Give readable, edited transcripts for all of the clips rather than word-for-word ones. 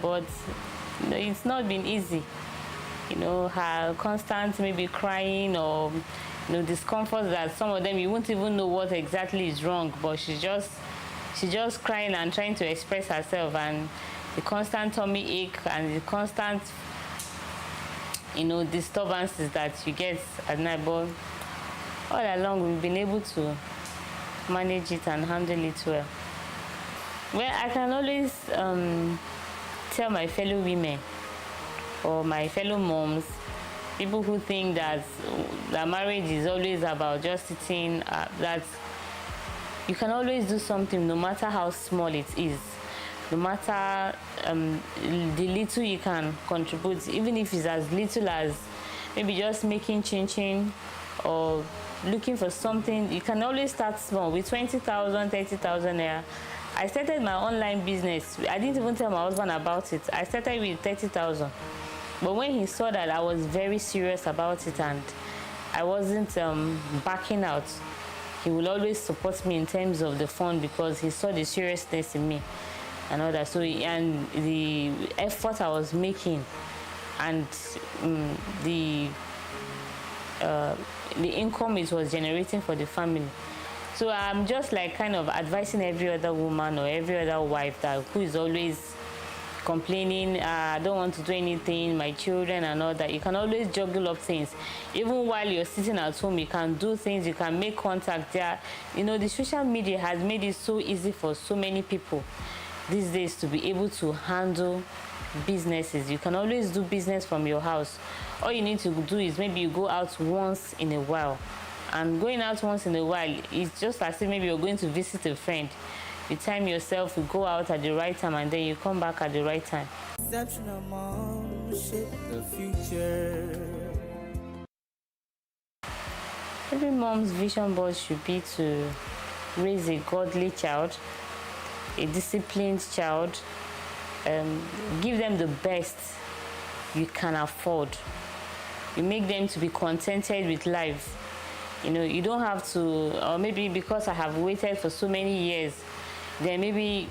but it's not been easy. Her constant maybe crying or discomfort, that some of them you won't even know what exactly is wrong, but she's just crying and trying to express herself, and the constant tummy ache and the constant disturbances that you get at night. But all along we've been able to manage it and handle it well. I can always tell my fellow women or my fellow moms, people who think that marriage is always about just sitting, that you can always do something, no matter how small it is, no matter the little you can contribute, even if it's as little as maybe just making chin or looking for something. You can always start small with 20,000, 30,000 naira. I started my online business. I didn't even tell my husband about it. I started with 30,000. But when he saw that I was very serious about it and I wasn't backing out, he will always support me in terms of the fund, because he saw the seriousness in me and all that. So, and the effort I was making and the income it was generating for the family. So I'm just like kind of advising every other woman or every other wife who is always complaining, I don't want to do anything, my children and all that. You can always juggle up things. Even while you're sitting at home, you can do things, you can make contact there. The social media has made it so easy for so many people these days to be able to handle businesses. You can always do business from your house. All you need to do is maybe you go out once in a while. And going out once in a while, it's just as if maybe you're going to visit a friend. You time yourself, you go out at the right time, and then you come back at the right time. Exceptional mom, shape the future. Every mom's vision board should be to raise a godly child, a disciplined child, give them the best you can afford. You make them to be contented with life. You don't have to, or maybe because I have waited for so many years, then maybe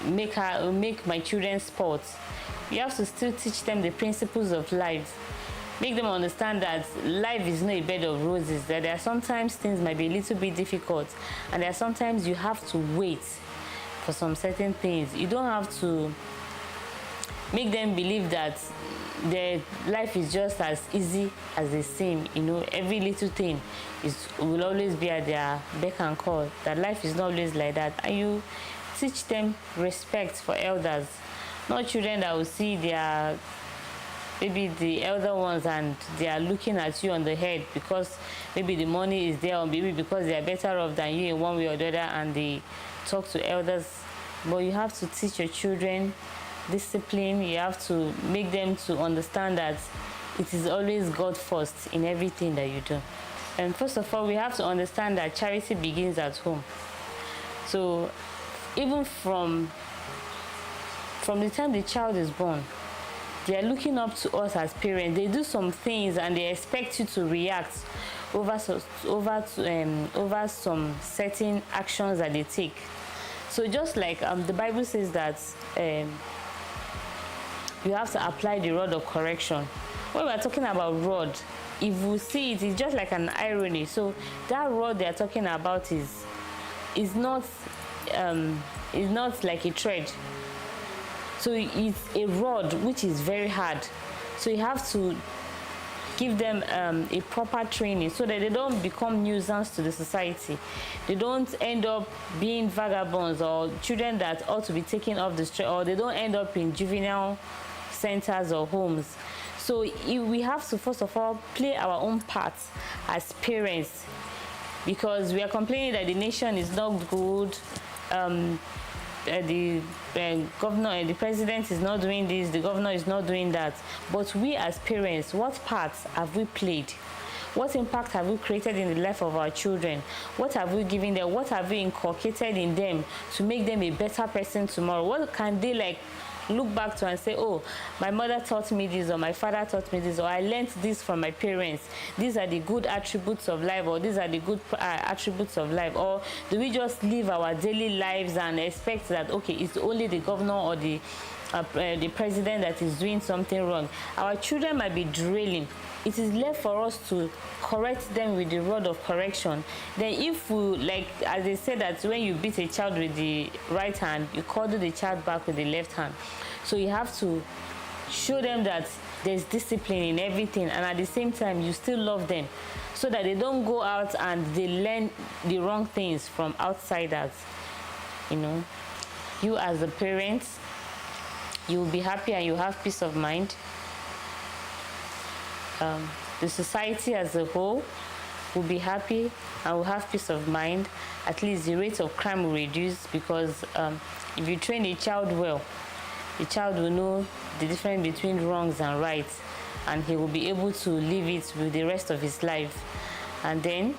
make my children sports. You have to still teach them the principles of life. Make them understand that life is not a bed of roses, that there are sometimes things might be a little bit difficult, and there are sometimes you have to wait for some certain things. You don't have to make them believe that their life is just as easy as they seem. Every little thing will always be at their beck and call. That life is not always like that. And you teach them respect for elders, not children that will see their maybe the elder ones and they are looking at you on the head because maybe the money is there, or maybe because they are better off than you in one way or the other, and they talk to elders. But you have to teach your children discipline. You have to make them to understand that it is always God first in everything that you do. And first of all, we have to understand that charity begins at home. So even from the time the child is born, they are looking up to us as parents. They do some things and they expect you to react over some certain actions that they take. So just like the Bible says that you have to apply the rod of correction. When we're talking about rod, if you see it, it's just like an irony. So that rod they are talking about is not like a thread. So it's a rod which is very hard. So you have to give them a proper training so that they don't become nuisance to the society. They don't end up being vagabonds or children that ought to be taken off the street, or they don't end up in juvenile centers or homes. So we have to first of all play our own part as parents, because we are complaining that the nation is not good. The governor, the president is not doing this, the governor is not doing that. But we as parents, what parts have we played? What impact have we created in the life of our children? What have we given them? What have we inculcated in them to make them a better person tomorrow? What can they look back to and say, oh, my mother taught me this, or my father taught me this, or I learned this from my parents. These are the good attributes of life, or these are the good attributes of life. Or do we just live our daily lives and expect that, okay, it's only the governor or the the president that is doing something wrong. Our children might be drailing. It is left for us to correct them with the rod of correction. Then if we, like as they say that when you beat a child with the right hand, you cuddle the child back with the left hand. So you have to show them that there's discipline in everything, and at the same time you still love them, so that they don't go out and they learn the wrong things from outsiders. You know, you as a parent, you will be happy and you have peace of mind. The society as a whole will be happy and will have peace of mind. At least the rate of crime will reduce, because if you train a child well, the child will know the difference between wrongs and rights, and he will be able to live it with the rest of his life. And then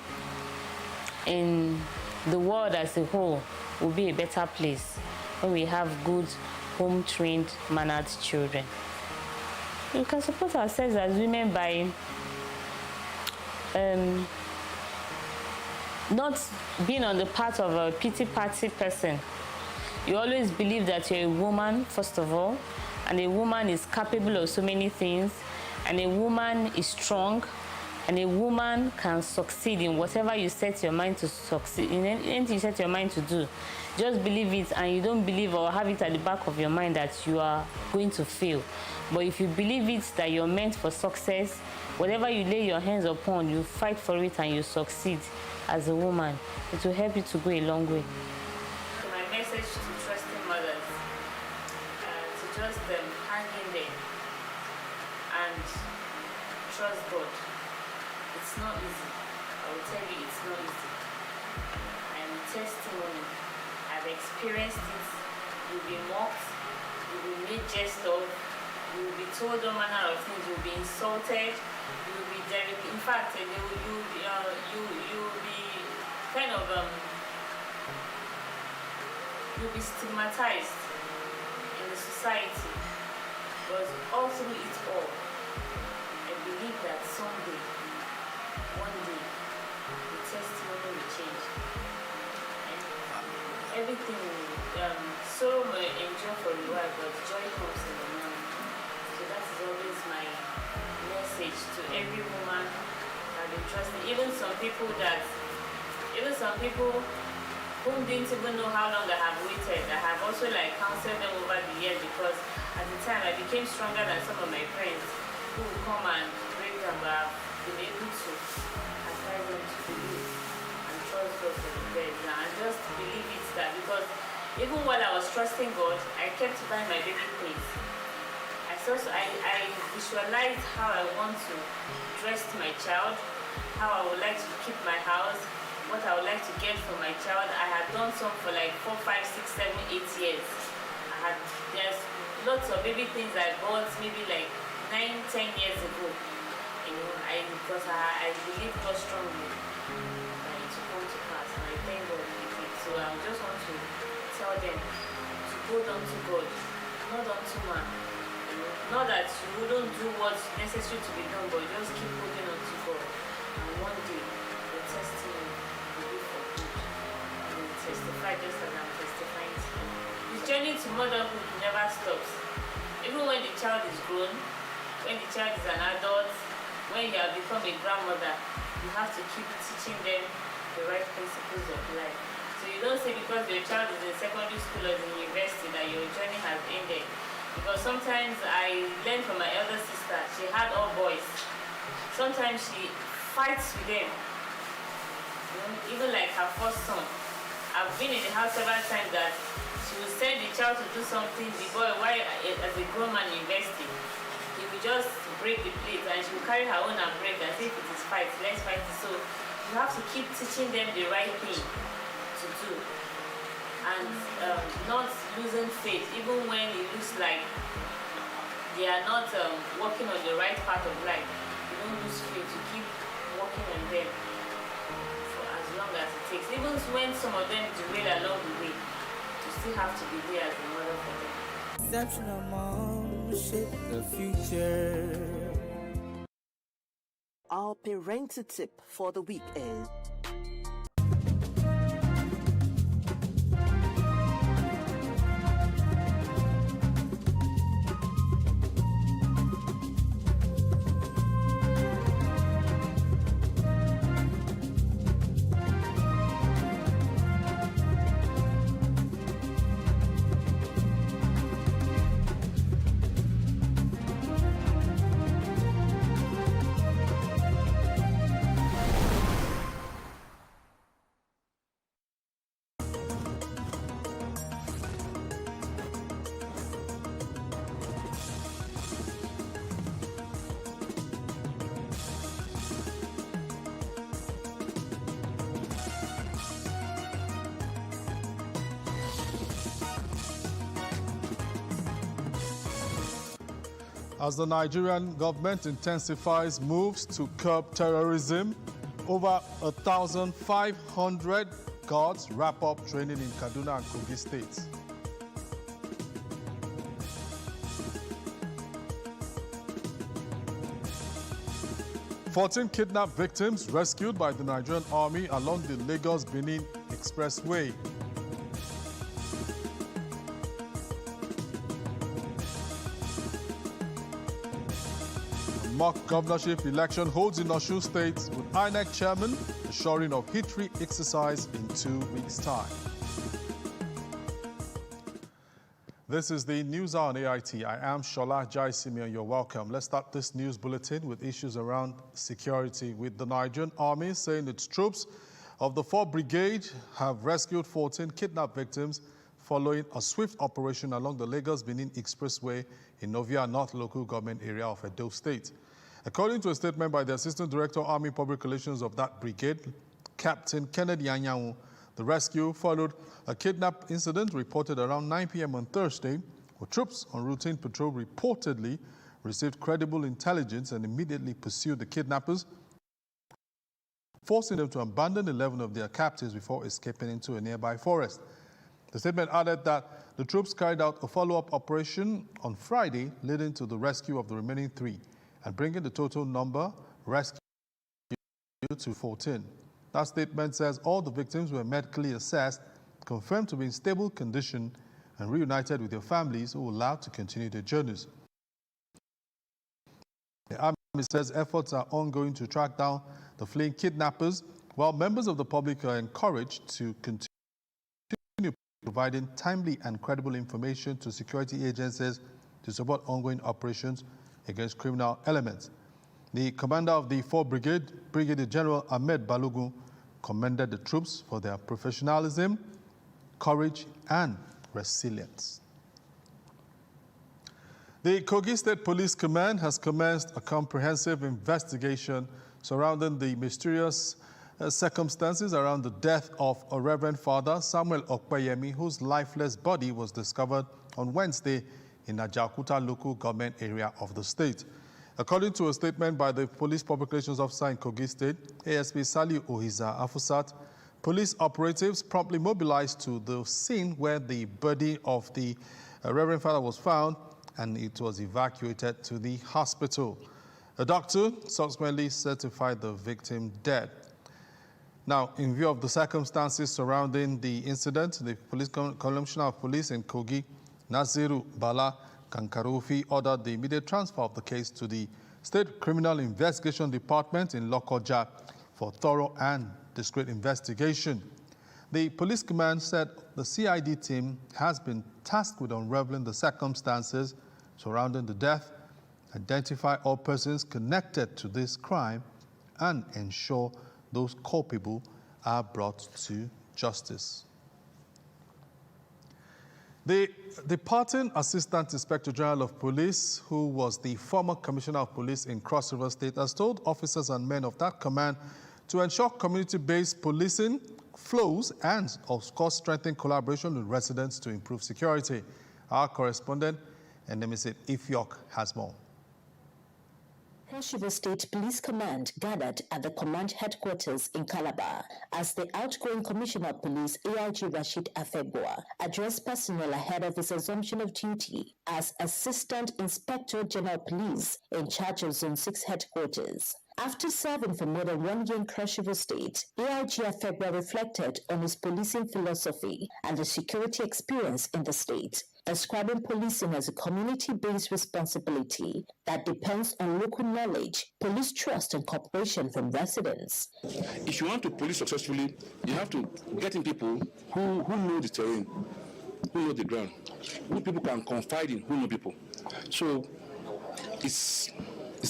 in the world as a whole will be a better place when we have good, home-trained, mannered children. We can support ourselves as women by not being on the part of a pity party person. You always believe that you're a woman, first of all, and a woman is capable of so many things, and a woman is strong, and a woman can succeed in whatever you set your mind to succeed, in anything you set your mind to do. Just believe it, and you don't believe or have it at the back of your mind that you are going to fail. But if you believe it, that you're meant for success, whatever you lay your hands upon, you fight for it and you succeed as a woman. It will help you to go a long way. So my message to trusting mothers, to just hang in there and trust God. It's not easy. I will tell you, it's not easy. I am a testimony. I've experienced it. You'll be mocked. You will be made jest of. You will be told all manner of things. You will be insulted. You will be directly. In fact, you will be kind of you'll be stigmatized in the society. But all through it all, I believe that someday, one day, the testimony will change. And everything will, sorrow may endure for a while, but joy comes in the morning. So that is always my message to every woman that they trust me. Even some people whom didn't even know how long I have waited. I have also counseled them over the years, because at the time I became stronger than some of my friends who would come and break them, but I've been able to advise them to believe and trust God for the best. And just believe it, that because even while I was trusting God, I kept buying my baby things. I visualized how I want to dress my child, how I would like to keep my house, what I would like to get for my child. I had done some for 4, 5, 6, 7, 8 years. There's lots of baby things I bought maybe 9, 10 years ago. You know, because I believe God strongly that it will come to pass, and I thank God with it. So I just want to tell them to hold on to God, not unto man. You know, not that you wouldn't do what's necessary to be done, but just keep holding on to God. And one day the testimony will be for good. And will testify just as I'm testifying to you. The journey to motherhood never stops. Even when the child is grown, when the child is an adult, when you have become a grandmother, you have to keep teaching them the right principles of life. So you don't say because your child is in secondary school or in university that your journey has ended. Because sometimes I learned from my elder sister, she had all boys. Sometimes she fights with them. You know, even like her first son. I've been in the house several times that she will send the child to do something, the boy, while as a grown man in university, he will just break the plate and she will carry her own and break and say, if it is fight, let's fight it. So you have to keep teaching them the right thing to do, and not losing faith, even when it looks like they are not working on the right path of life. You don't lose faith, you keep working on them for as long as it takes. Even when some of them derail along the way, you still have to be there as a mother for them. Exceptional mom, shape the future. Our parental tip for the week is: As the Nigerian government intensifies moves to curb terrorism, over 1,500 guards wrap up training in Kaduna and Kogi states. Fourteen kidnapped victims rescued by the Nigerian Army along the Lagos-Benin Expressway. Mock governorship election holds in Osun State with INEC chairman assuring of hit-free exercise in 2 weeks' time. This is the News Hour on AIT. I am Shola Jai Simeon. You're welcome. Let's start this news bulletin with issues around security, with the Nigerian Army saying its troops of the 4th Brigade have rescued 14 kidnapped victims following a swift operation along the Lagos-Benin Expressway in Novia North local government area of Edo State. According to a statement by the Assistant Director, Army Public Relations of that brigade, Captain Kennedy Anyanwu, the rescue followed a kidnap incident reported around 9 p.m. on Thursday, where troops on routine patrol reportedly received credible intelligence and immediately pursued the kidnappers, forcing them to abandon 11 of their captives before escaping into a nearby forest. The statement added that the troops carried out a follow-up operation on Friday, leading to the rescue of the remaining 3 and bringing the total number rescued to 14. That statement says all the victims were medically assessed, confirmed to be in stable condition, and reunited with their families who were allowed to continue their journeys. The Army says efforts are ongoing to track down the fleeing kidnappers, while members of the public are encouraged to continue providing timely and credible information to security agencies to support ongoing operations against criminal elements. The commander of the 4th Brigade, Brigadier General Ahmed Balogun, commended the troops for their professionalism, courage, and resilience. The Kogi State Police Command has commenced a comprehensive investigation surrounding the mysterious circumstances around the death of a Reverend Father Samuel Okpeyemi, whose lifeless body was discovered on Wednesday in Ajaokuta local government area of the state. According to a statement by the Police Public Relations Officer in Kogi State, ASP Saliu Ohiza Afusat, police operatives promptly mobilized to the scene where the body of the Reverend Father was found, and it was evacuated to the hospital. A doctor subsequently certified the victim dead. Now, in view of the circumstances surrounding the incident, the Police Commissioner of Police in Kogi, Naziru Bala Kankarofi, ordered the immediate transfer of the case to the State Criminal Investigation Department in Lokoja for thorough and discreet investigation. The police command said the CID team has been tasked with unraveling the circumstances surrounding the death, identify all persons connected to this crime, and ensure those culpable are brought to justice. The departing Assistant Inspector General of Police, who was the former Commissioner of Police in Cross River State, has told officers and men of that command to ensure community-based policing flows and, of course, strengthen collaboration with residents to improve security. Our correspondent, Enemisit Ifyok, has more. Cross River State Police Command gathered at the command headquarters in Calabar as the outgoing Commissioner of Police AIG Rashid Afegboa addressed personnel ahead of his assumption of duty as Assistant Inspector General of Police in charge of Zone 6 headquarters. After serving for more than 1 year in Cross River State, AIG Afegboa reflected on his policing philosophy and the security experience in the state, describing policing as a community-based responsibility that depends on local knowledge, police trust, and cooperation from residents. If you want to police successfully, you have to get in people who know the terrain, who know the ground, who people can confide in, who know people. So it's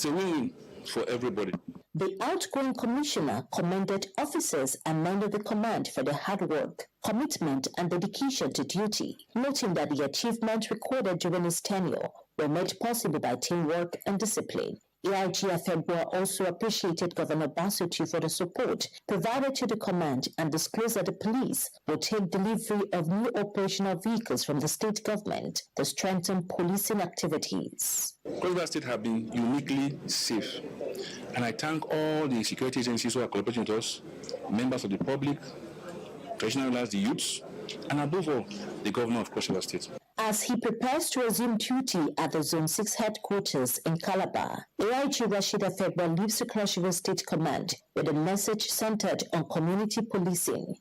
a win-win for everybody. The outgoing commissioner commended officers and men of the command for their hard work, commitment, and dedication to duty, noting that the achievements recorded during his tenure were made possible by teamwork and discipline. AIG Afebua also appreciated Governor Basuti for the support provided to the command and disclosed that the police will take delivery of new operational vehicles from the state government to strengthen policing activities. Cross River State have been uniquely safe, and I thank all the security agencies who are cooperating with us, members of the public, traditional rulers, the youths, and above all, the governor of Cross River State. As he prepares to resume duty at the Zone 6 headquarters in Calabar, AIG Rashid Afebua leaves the Cross River State Command with a message centered on community policing.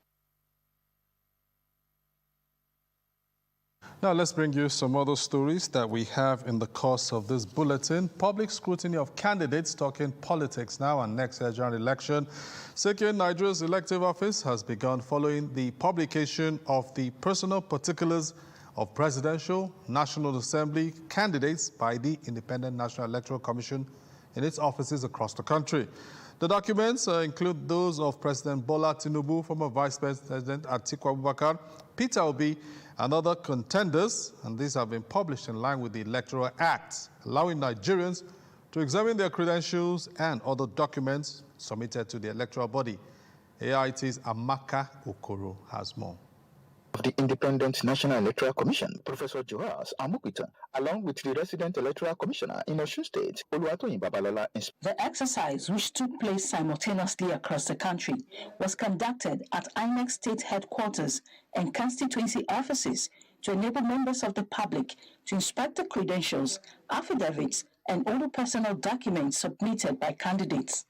Now let's bring you some other stories that we have in the course of this bulletin. Public scrutiny of candidates talking politics now and next year's general election. Second, Nigeria's elective office has begun following the publication of the personal particulars of presidential, National Assembly candidates by the Independent National Electoral Commission in its offices across the country. The documents include those of President Bola Tinubu, former Vice President Atiku Abubakar, Peter Obi, and other contenders, and these have been published in line with the Electoral Act, allowing Nigerians to examine their credentials and other documents submitted to the electoral body. AIT's Amaka Okoro has more. Of the Independent National Electoral Commission, Professor Joas Amukwita, along with the resident electoral commissioner in Osun State, Oluwatoyin Babalola. The exercise, which took place simultaneously across the country, was conducted at INEC State Headquarters and constituency offices to enable members of the public to inspect the credentials, affidavits, and other personal documents submitted by candidates.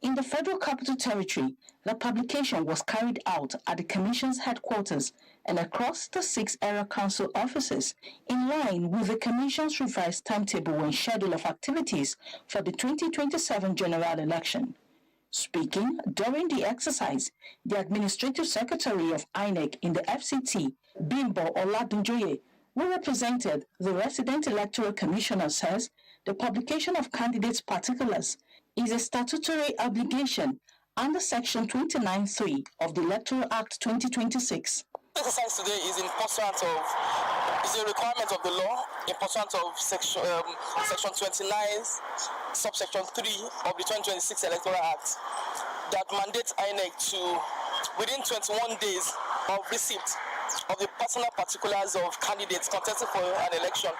In the Federal Capital Territory, the publication was carried out at the Commission's headquarters and across the 6 area council offices, in line with the Commission's revised timetable and schedule of activities for the 2027 general election. Speaking during the exercise, the Administrative Secretary of INEC in the FCT, Bimbo Oladunjoye, who represented the resident electoral commissioner, says the publication of candidates' particulars is a statutory obligation under Section 29(3) of the Electoral Act 2026. This exercise today is a requirement of the law in pursuant of Section 29, subsection 3 of the 2026 Electoral Act that mandates INEC to, within 21 days of receipt of the personal particulars of candidates contesting for an election,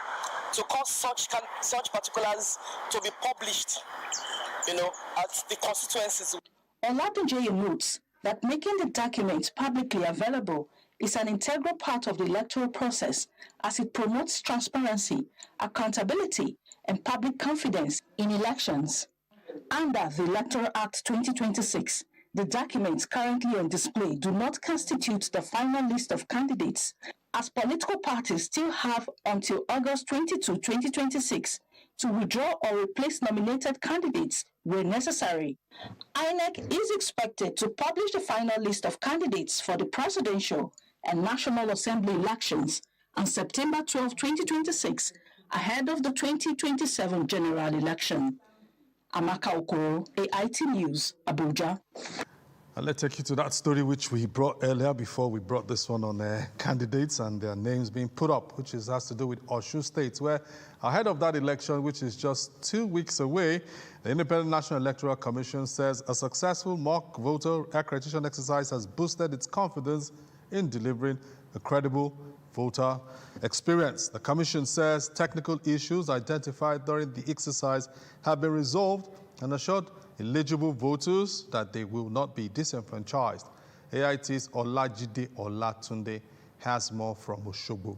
to cause such particulars to be published, at the constituencies. Oladunjoye notes that making the documents publicly available is an integral part of the electoral process as it promotes transparency, accountability, and public confidence in elections. Under the Electoral Act 2026, the documents currently on display do not constitute the final list of candidates, as political parties still have until August 22, 2026 to withdraw or replace nominated candidates where necessary. INEC is expected to publish the final list of candidates for the presidential and National Assembly elections on September 12, 2026, ahead of the 2027 general election. Amaka Okoro, AIT News, Abuja. And let's take you to that story which we brought earlier before we brought this one on candidates and their names being put up, which has to do with Osun State, where ahead of that election, which is just 2 weeks away, the Independent National Electoral Commission says a successful mock voter accreditation exercise has boosted its confidence in delivering a credible voter experience. The Commission says technical issues identified during the exercise have been resolved and assured eligible voters that they will not be disenfranchised. AIT's Olajide Olatunde has more from Osogbo.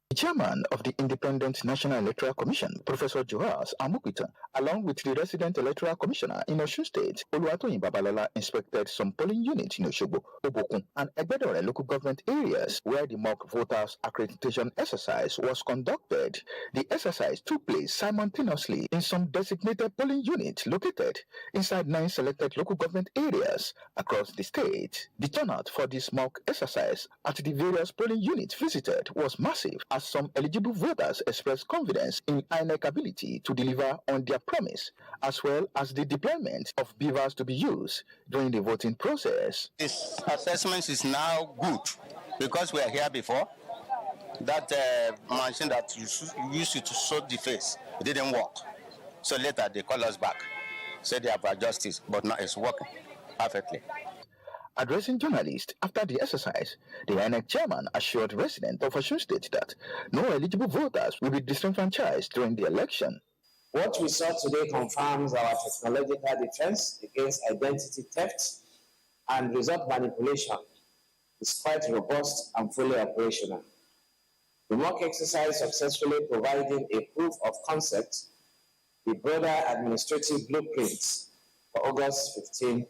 The chairman of the Independent National Electoral Commission, Professor Joas Amukwita, along with the resident electoral commissioner in Osun State, Oluwatoyin Babalola, inspected some polling units in Osogbo, Obokun, and Egbedore local government areas where the mock voters accreditation exercise was conducted. The exercise took place simultaneously in some designated polling units located inside 9 selected local government areas across the state. The turnout for this mock exercise at the various polling units visited was massive, as some eligible voters expressed confidence in INEC ability to deliver on their promise, as well as the deployment of beavers to be used during the voting process. This assessment is now good. because we are here before, that machine that used to sew the face, it didn't work. So later they call us back, said they have adjusted, but now it's working perfectly. Addressing journalists after the exercise, the INEC chairman assured residents of Osun State that no eligible voters will be disenfranchised during the election. What we saw today confirms our technological defense against identity theft and result manipulation is quite robust and fully operational. The mock exercise successfully providing a proof of concept, the broader administrative blueprint for August 15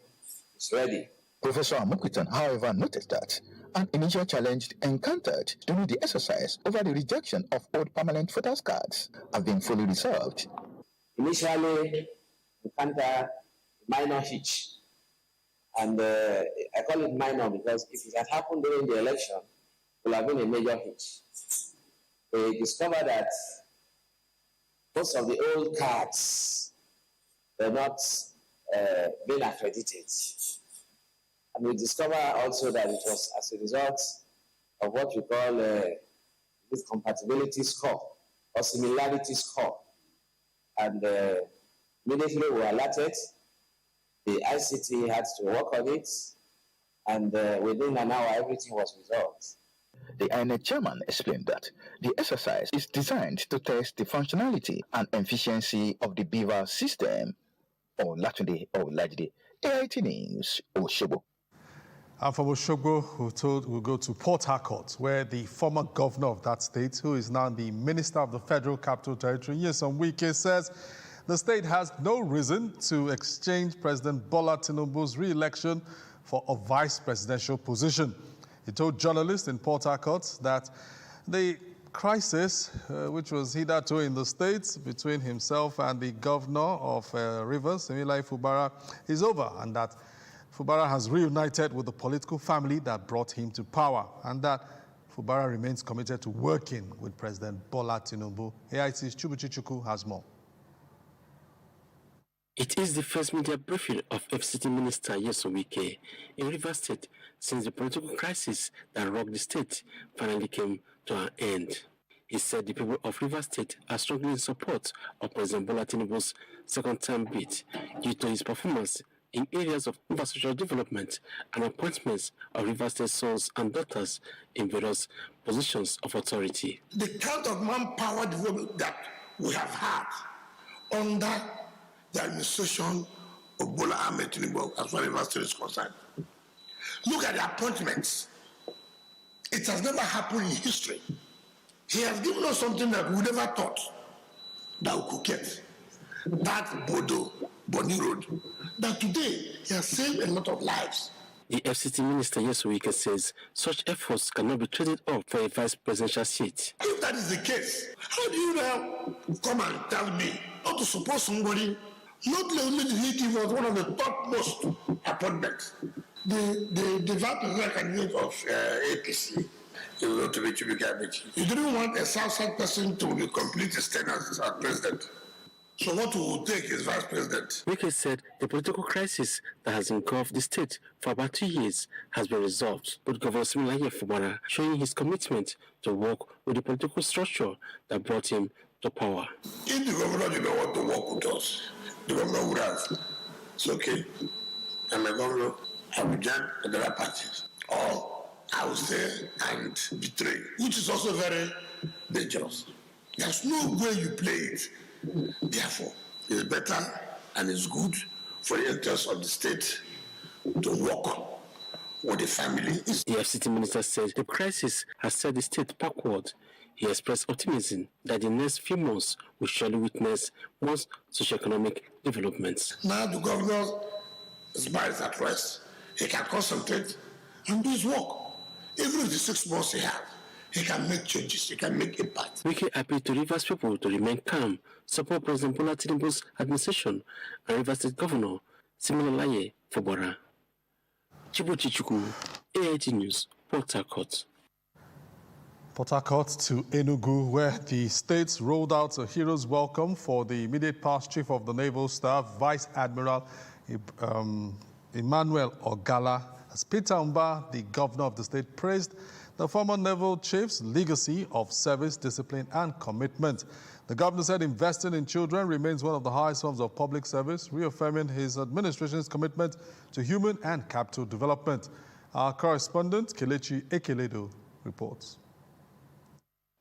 is ready. Professor Amukitan, however, noted that an initial challenge encountered during the exercise over the rejection of old permanent voters' cards have been fully resolved. Initially, encountered minor hitch, and I call it minor because if it had happened during the election, it would have been a major hitch. We discovered that most of the old cards were not being accredited. And we discovered also that it was as a result of what we call this compatibility score or similarity score. And immediately we were alerted. The ICT had to work on it, and within an hour, everything was resolved. The INEC chairman explained that the exercise is designed to test the functionality and efficiency of the BEVA system. Olatunde Olajide, AIT News, Osogbo. And from Osogbo, we'll go to Port Harcourt, where the former governor of that state, who is now the minister of the Federal Capital Territory, Nyesom Wike, says the state has no reason to exchange President Bola Tinubu's re-election for a vice presidential position. He told journalists in Port Harcourt that the crisis, which was hitherto in the state between himself and the governor of Rivers, Emilai Fubara, is over, and that Fubara has reunited with the political family that brought him to power, and that Fubara remains committed to working with President Bola Tinubu. AIT's Chubuchi Chukwu has more. It is the first media briefing of FCT Minister Nyesom Wike in Rivers State since the political crisis that rocked the state finally came to an end. He said the people of Rivers State are strongly in support of President Bola Tinubu's second-term bid due to his performance in areas of infrastructure development and appointments of Rivers State sons and daughters in various positions of authority. The kind of manpower development that we have had under the administration of Bola Ahmed Tinubu, as far as Rivers State is concerned. Look at the appointments. It has never happened in history. He has given us something that we never thought that we could get. That Boni Road. That today, he has saved a lot of lives. The FCT Minister Nyesom Wike says such efforts cannot be traded off for a vice presidential seat. If that is the case, how do you now come and tell me not to support somebody? Not only did he give us one of the topmost appointments, the vice presidential candidate of APC, he was not to be cabinet. He didn't want a South-Side person to be complete his tenure as president. So what we will take is vice president. Wike said the political crisis that has engulfed the state for about 2 years has been resolved, with Governor Emilai Fubara showing his commitment to work with the political structure that brought him to power. If the governor did not want to work with us, the governor would have. It's okay. I'm a governor. I will join other parties. Or I will stay and betray, which is also very dangerous. There's no way you play it. Therefore, it's better and it's good for the interests of the state to work with the family. The FCT minister said the crisis has set the state backward. He expressed optimism that the next few months will surely witness most socioeconomic developments. Now the governor's mind is at rest. He can concentrate and do his work. Even if the 6 months he has, he can make changes, he can make impact. Wike appealed to Rivers people to remain calm, support President Bola Tinubu's administration and Rivers State Governor Emilai Fubara. Chubuchi Chukwu, AIT News, Port Harcourt. Port Harcourt to Enugu, where the state rolled out a hero's welcome for the immediate past Chief of the Naval Staff, Vice Admiral Emmanuel Ogala, as Peter Mba, the governor of the state, praised the former naval chief's legacy of service, discipline, and commitment. The governor said investing in children remains one of the highest forms of public service, reaffirming his administration's commitment to human and capital development. Our correspondent, Kelechi Ekeledo, reports.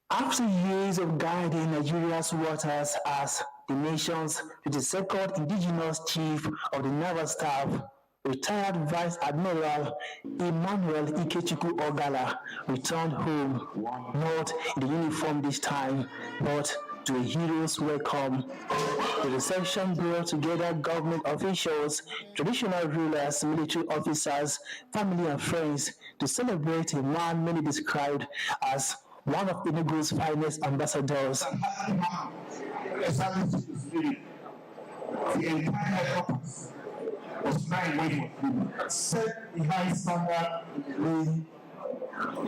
After years of guiding Nigeria's waters as the nation's 52nd indigenous chief of the naval staff, retired Vice Admiral Emmanuel Ikechukwu Ogala returned home, not in the uniform this time, but to a hero's welcome. The reception brought together government officials, traditional rulers, military officers, family and friends to celebrate a man many described as one of Enugu's finest ambassadors. The entire purpose was trying to set the high standard in the way.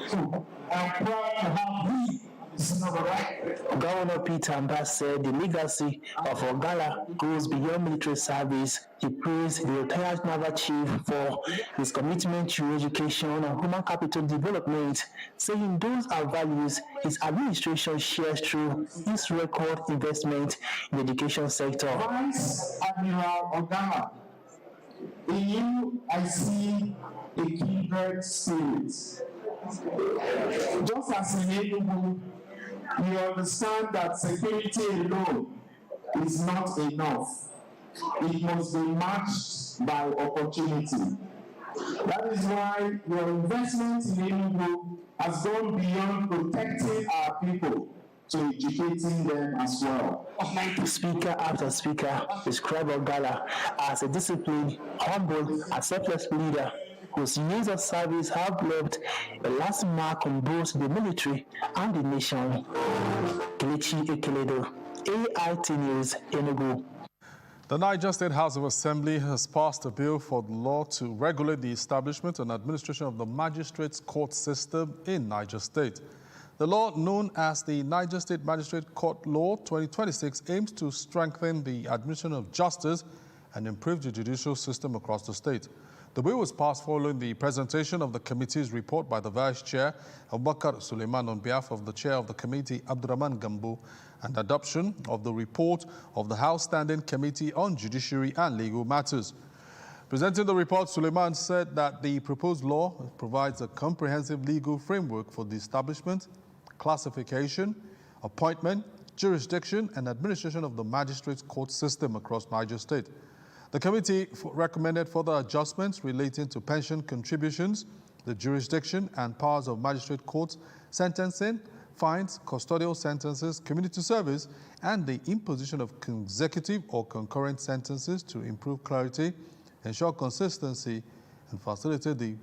So I'm proud to have Governor Peter Mba said the legacy of Ogala goes beyond military service. He praised the retired naval chief for his commitment to education and human capital development, saying those are values his administration shares through its record investment in the education sector. Vice Admiral Ogala, in you I see a kindred spirit. Just as in Enugu, we understand that security alone is not enough. It must be matched by opportunity. That is why your investment in Enugu has gone beyond protecting our people to educating them as well. Speaker after speaker described Ogala as a disciplined, humble, and selfless leader whose years of service have left a lasting mark on both the military and the nation. Kelechi Ekeledo, AIT News, Enugu. The Niger State House of Assembly has passed a bill for the law to regulate the establishment and administration of the magistrates' court system in Niger State. The law, known as the Niger State Magistrate Court Law 2026, aims to strengthen the administration of justice and improve the judicial system across the state. The bill was passed following the presentation of the committee's report by the Vice Chair, Abubakar Suleiman, on behalf of the Chair of the Committee, Abdurrahman Gambo, and adoption of the report of the House Standing Committee on Judiciary and Legal Matters. Presenting the report, Suleiman said that the proposed law provides a comprehensive legal framework for the establishment, classification, appointment, jurisdiction, and administration of the magistrates' court system across Niger State. The committee recommended further adjustments relating to pension contributions, the jurisdiction and powers of magistrate courts, sentencing, fines, custodial sentences, community service, and the imposition of consecutive or concurrent sentences to improve clarity, ensure consistency, and facilitate the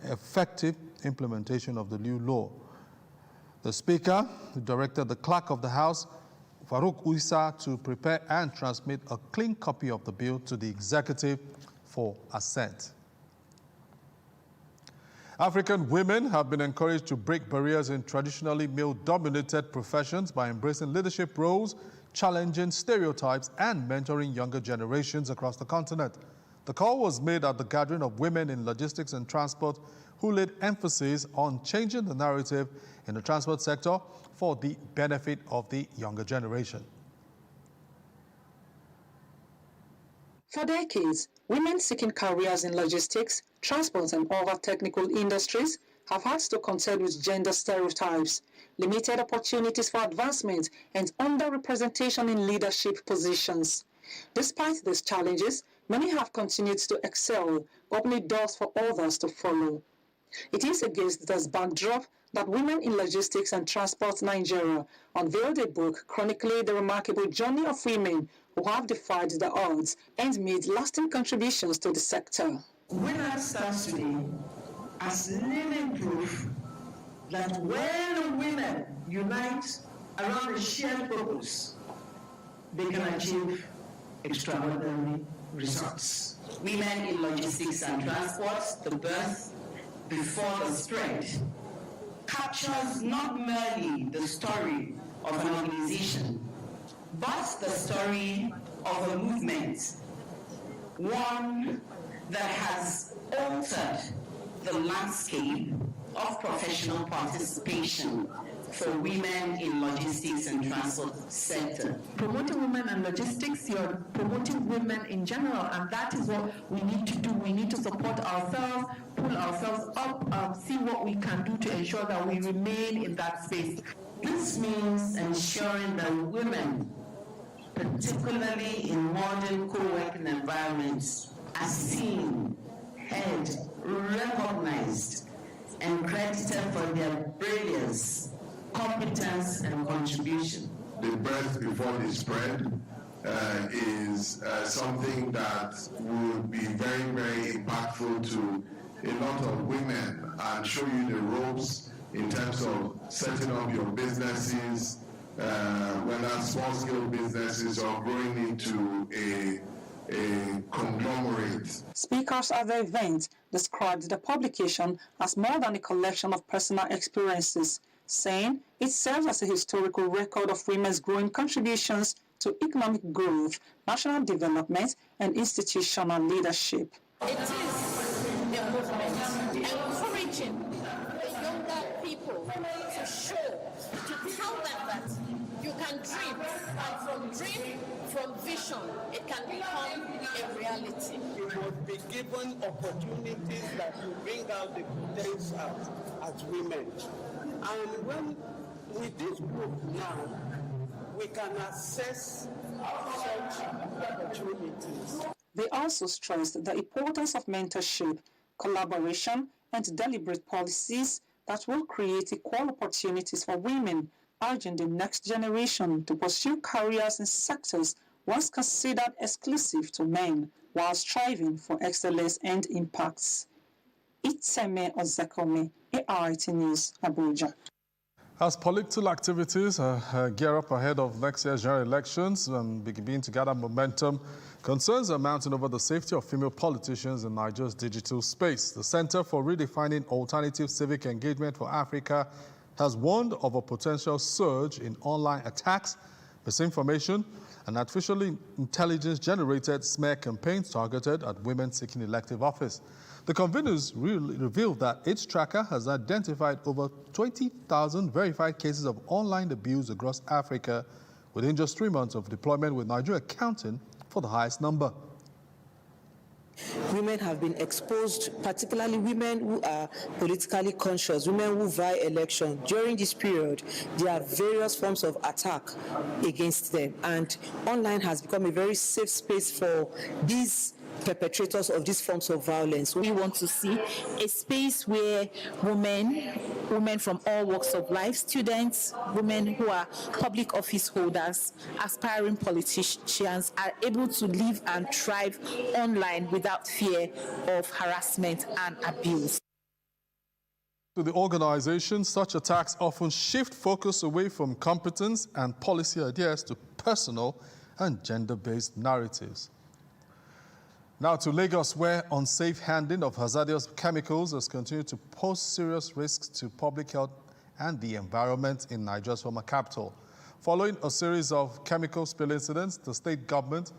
effective implementation of the new law. The Speaker directed the Clerk of the House, Farouk Uisa, to prepare and transmit a clean copy of the bill to the Executive for assent. African women have been encouraged to break barriers in traditionally male-dominated professions by embracing leadership roles, challenging stereotypes, and mentoring younger generations across the continent. The call was made at the gathering of women in logistics and transport who laid emphasis on changing the narrative in the transport sector for the benefit of the younger generation. For decades, women seeking careers in logistics, transport, and other technical industries have had to contend with gender stereotypes, limited opportunities for advancement, and underrepresentation in leadership positions. Despite these challenges, many have continued to excel, opening doors for others to follow. It is against this backdrop that Women in Logistics and Transport Nigeria unveiled a book chronicling the remarkable journey of women who have defied the odds and made lasting contributions to the sector. Women stands today as living proof that when women unite around a shared purpose, they can achieve extraordinary results. Women in Logistics and Transport, the birth before the spread, captures not merely the story of an organization, but the story of a movement, one that has altered the landscape of professional participation for women in logistics and transport sector. Promoting women and logistics, you're promoting women in general, and that is what we need to do. We need to support ourselves, pull ourselves up, see what we can do to ensure that we remain in that space. This means ensuring that women, particularly in modern co-working environments, are seen, heard, recognized, and credited for their brilliance, competence, and contribution. The birth before the spread is something that would be very, very impactful to a lot of women and show you the ropes in terms of setting up your businesses, whether small-scale businesses or growing into a conglomerate. Speakers at the event described the publication as more than a collection of personal experiences, saying it serves as a historical record of women's growing contributions to economic growth, national development, and institutional leadership. It is a movement encouraging the younger people to show, to tell them that you can dream, and from vision, it can become a reality. You must be given opportunities that you bring out the potential as women. And when with this group now, we can assess such opportunities. They also stressed the importance of mentorship, collaboration, and deliberate policies that will create equal opportunities for women, urging the next generation to pursue careers in sectors once considered exclusive to men, while striving for excellence and impacts. Itseme Ozekome, ART News, Abuja. As political activities gear up ahead of next year's general elections and begin to gather momentum, concerns are mounting over the safety of female politicians in Nigeria's digital space. The Center for Redefining Alternative Civic Engagement for Africa has warned of a potential surge in online attacks, misinformation, and artificial intelligence-generated smear campaigns targeted at women seeking elective office. The conveners revealed that its tracker has identified over 20,000 verified cases of online abuse across Africa within just 3 months of deployment, with Nigeria accounting for the highest number. Women have been exposed, particularly women who are politically conscious, women who vie election. During this period, there are various forms of attack against them, and online has become a very safe space for these perpetrators of these forms of violence. We want to see a space where women from all walks of life, students, women who are public office holders, aspiring politicians are able to live and thrive online without fear of harassment and abuse. To the organization, such attacks often shift focus away from competence and policy ideas to personal and gender-based narratives. Now to Lagos, where unsafe handling of hazardous chemicals has continued to pose serious risks to public health and the environment in Nigeria's former capital. Following a series of chemical spill incidents, the state government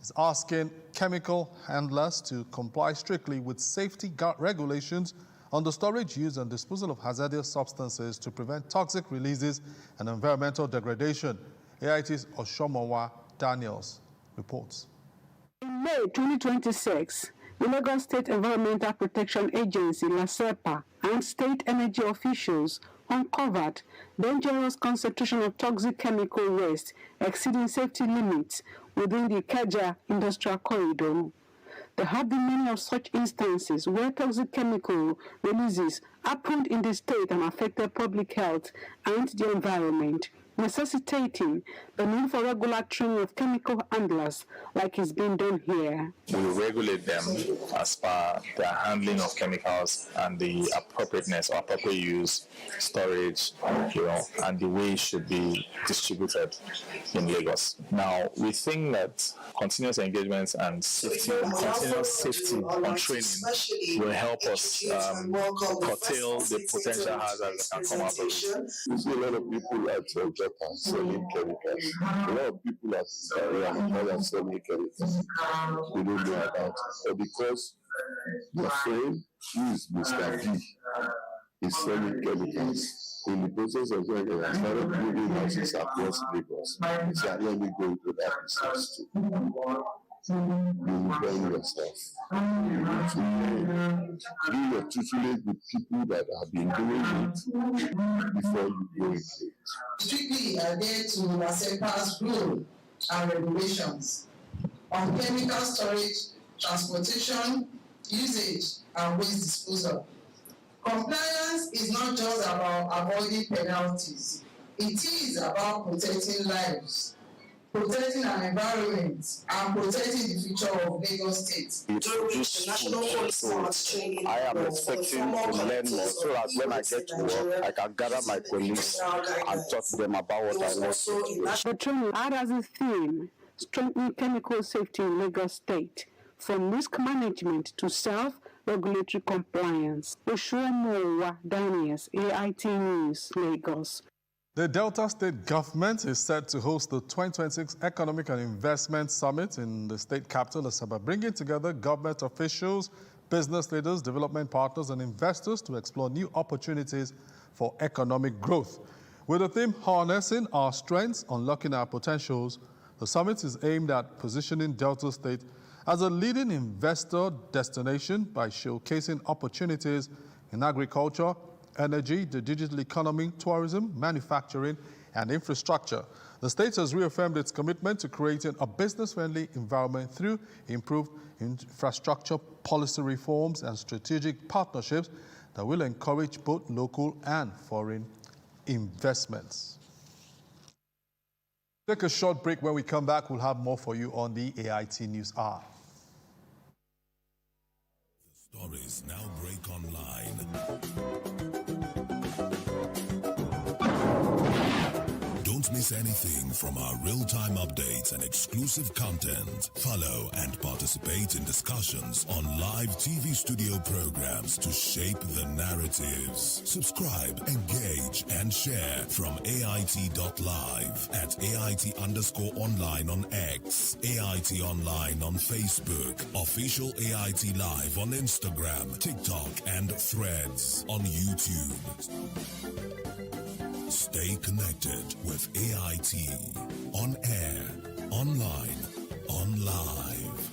is asking chemical handlers to comply strictly with safety regulations on the storage, use, and disposal of hazardous substances to prevent toxic releases and environmental degradation. AIT's Oshomowa Daniels reports. In May 2026, the Lagos State Environmental Protection Agency, LASEPA, and state energy officials uncovered dangerous concentration of toxic chemical waste exceeding safety limits within the Ikeja Industrial Corridor. There have been many of such instances where toxic chemical releases happened in the state and affected public health and the environment, necessitating the need for regular training of chemical handlers like is being done here. We regulate them as per their handling of chemicals and the appropriateness or appropriate use, storage, and the way it should be distributed in Lagos. Now, we think that continuous engagement and safety, continuous safety on training will help us curtail the potential hazards that can come out of it. We see a lot of people at Japan selling chemicals. A lot of people are selling chemicals. We don't know about it. But because Your friend, who is Mr. V, is selling chemicals. In the process of when he started building houses across Lagos, he said, let me go into that business too. You burn yourself. You need to learn. Do your tutelage with people that have been doing it before you go into it. Strictly adhere to NASEPA's rule and regulations on chemical storage, transportation, usage, and waste disposal. Compliance is not just about avoiding penalties. It is about protecting lives, protecting our environment, and protecting the future of Lagos State. So I am expecting to learn more so that when I get to work, I can gather my colleagues and talk to them about what I want to do. The training had as a theme strengthening chemical safety in Lagos State, from risk management to self-regulatory compliance. Oshuomowa Daniels, AIT News, Lagos. The Delta State government is set to host the 2026 Economic and Investment Summit in the state capital, Asaba, bringing together government officials, business leaders, development partners, and investors to explore new opportunities for economic growth. With the theme Harnessing Our Strengths, Unlocking Our Potentials, the summit is aimed at positioning Delta State as a leading investor destination by showcasing opportunities in agriculture, energy, the digital economy, tourism, manufacturing, and infrastructure. The state has reaffirmed its commitment to creating a business-friendly environment through improved infrastructure policy reforms and strategic partnerships that will encourage both local and foreign investments. Take a short break. When we come back, we'll have more for you on the AIT News Hour. Stories now break online. Don't miss anything from our real-time updates and exclusive content. Follow and participate in discussions on live TV studio programs to shape the narratives. Subscribe, engage, and share from AIT.live at AIT_online on X, AIT Online on Facebook, Official AIT Live on Instagram, TikTok, and Threads on YouTube. Stay connected with AIT. On air, online, on live.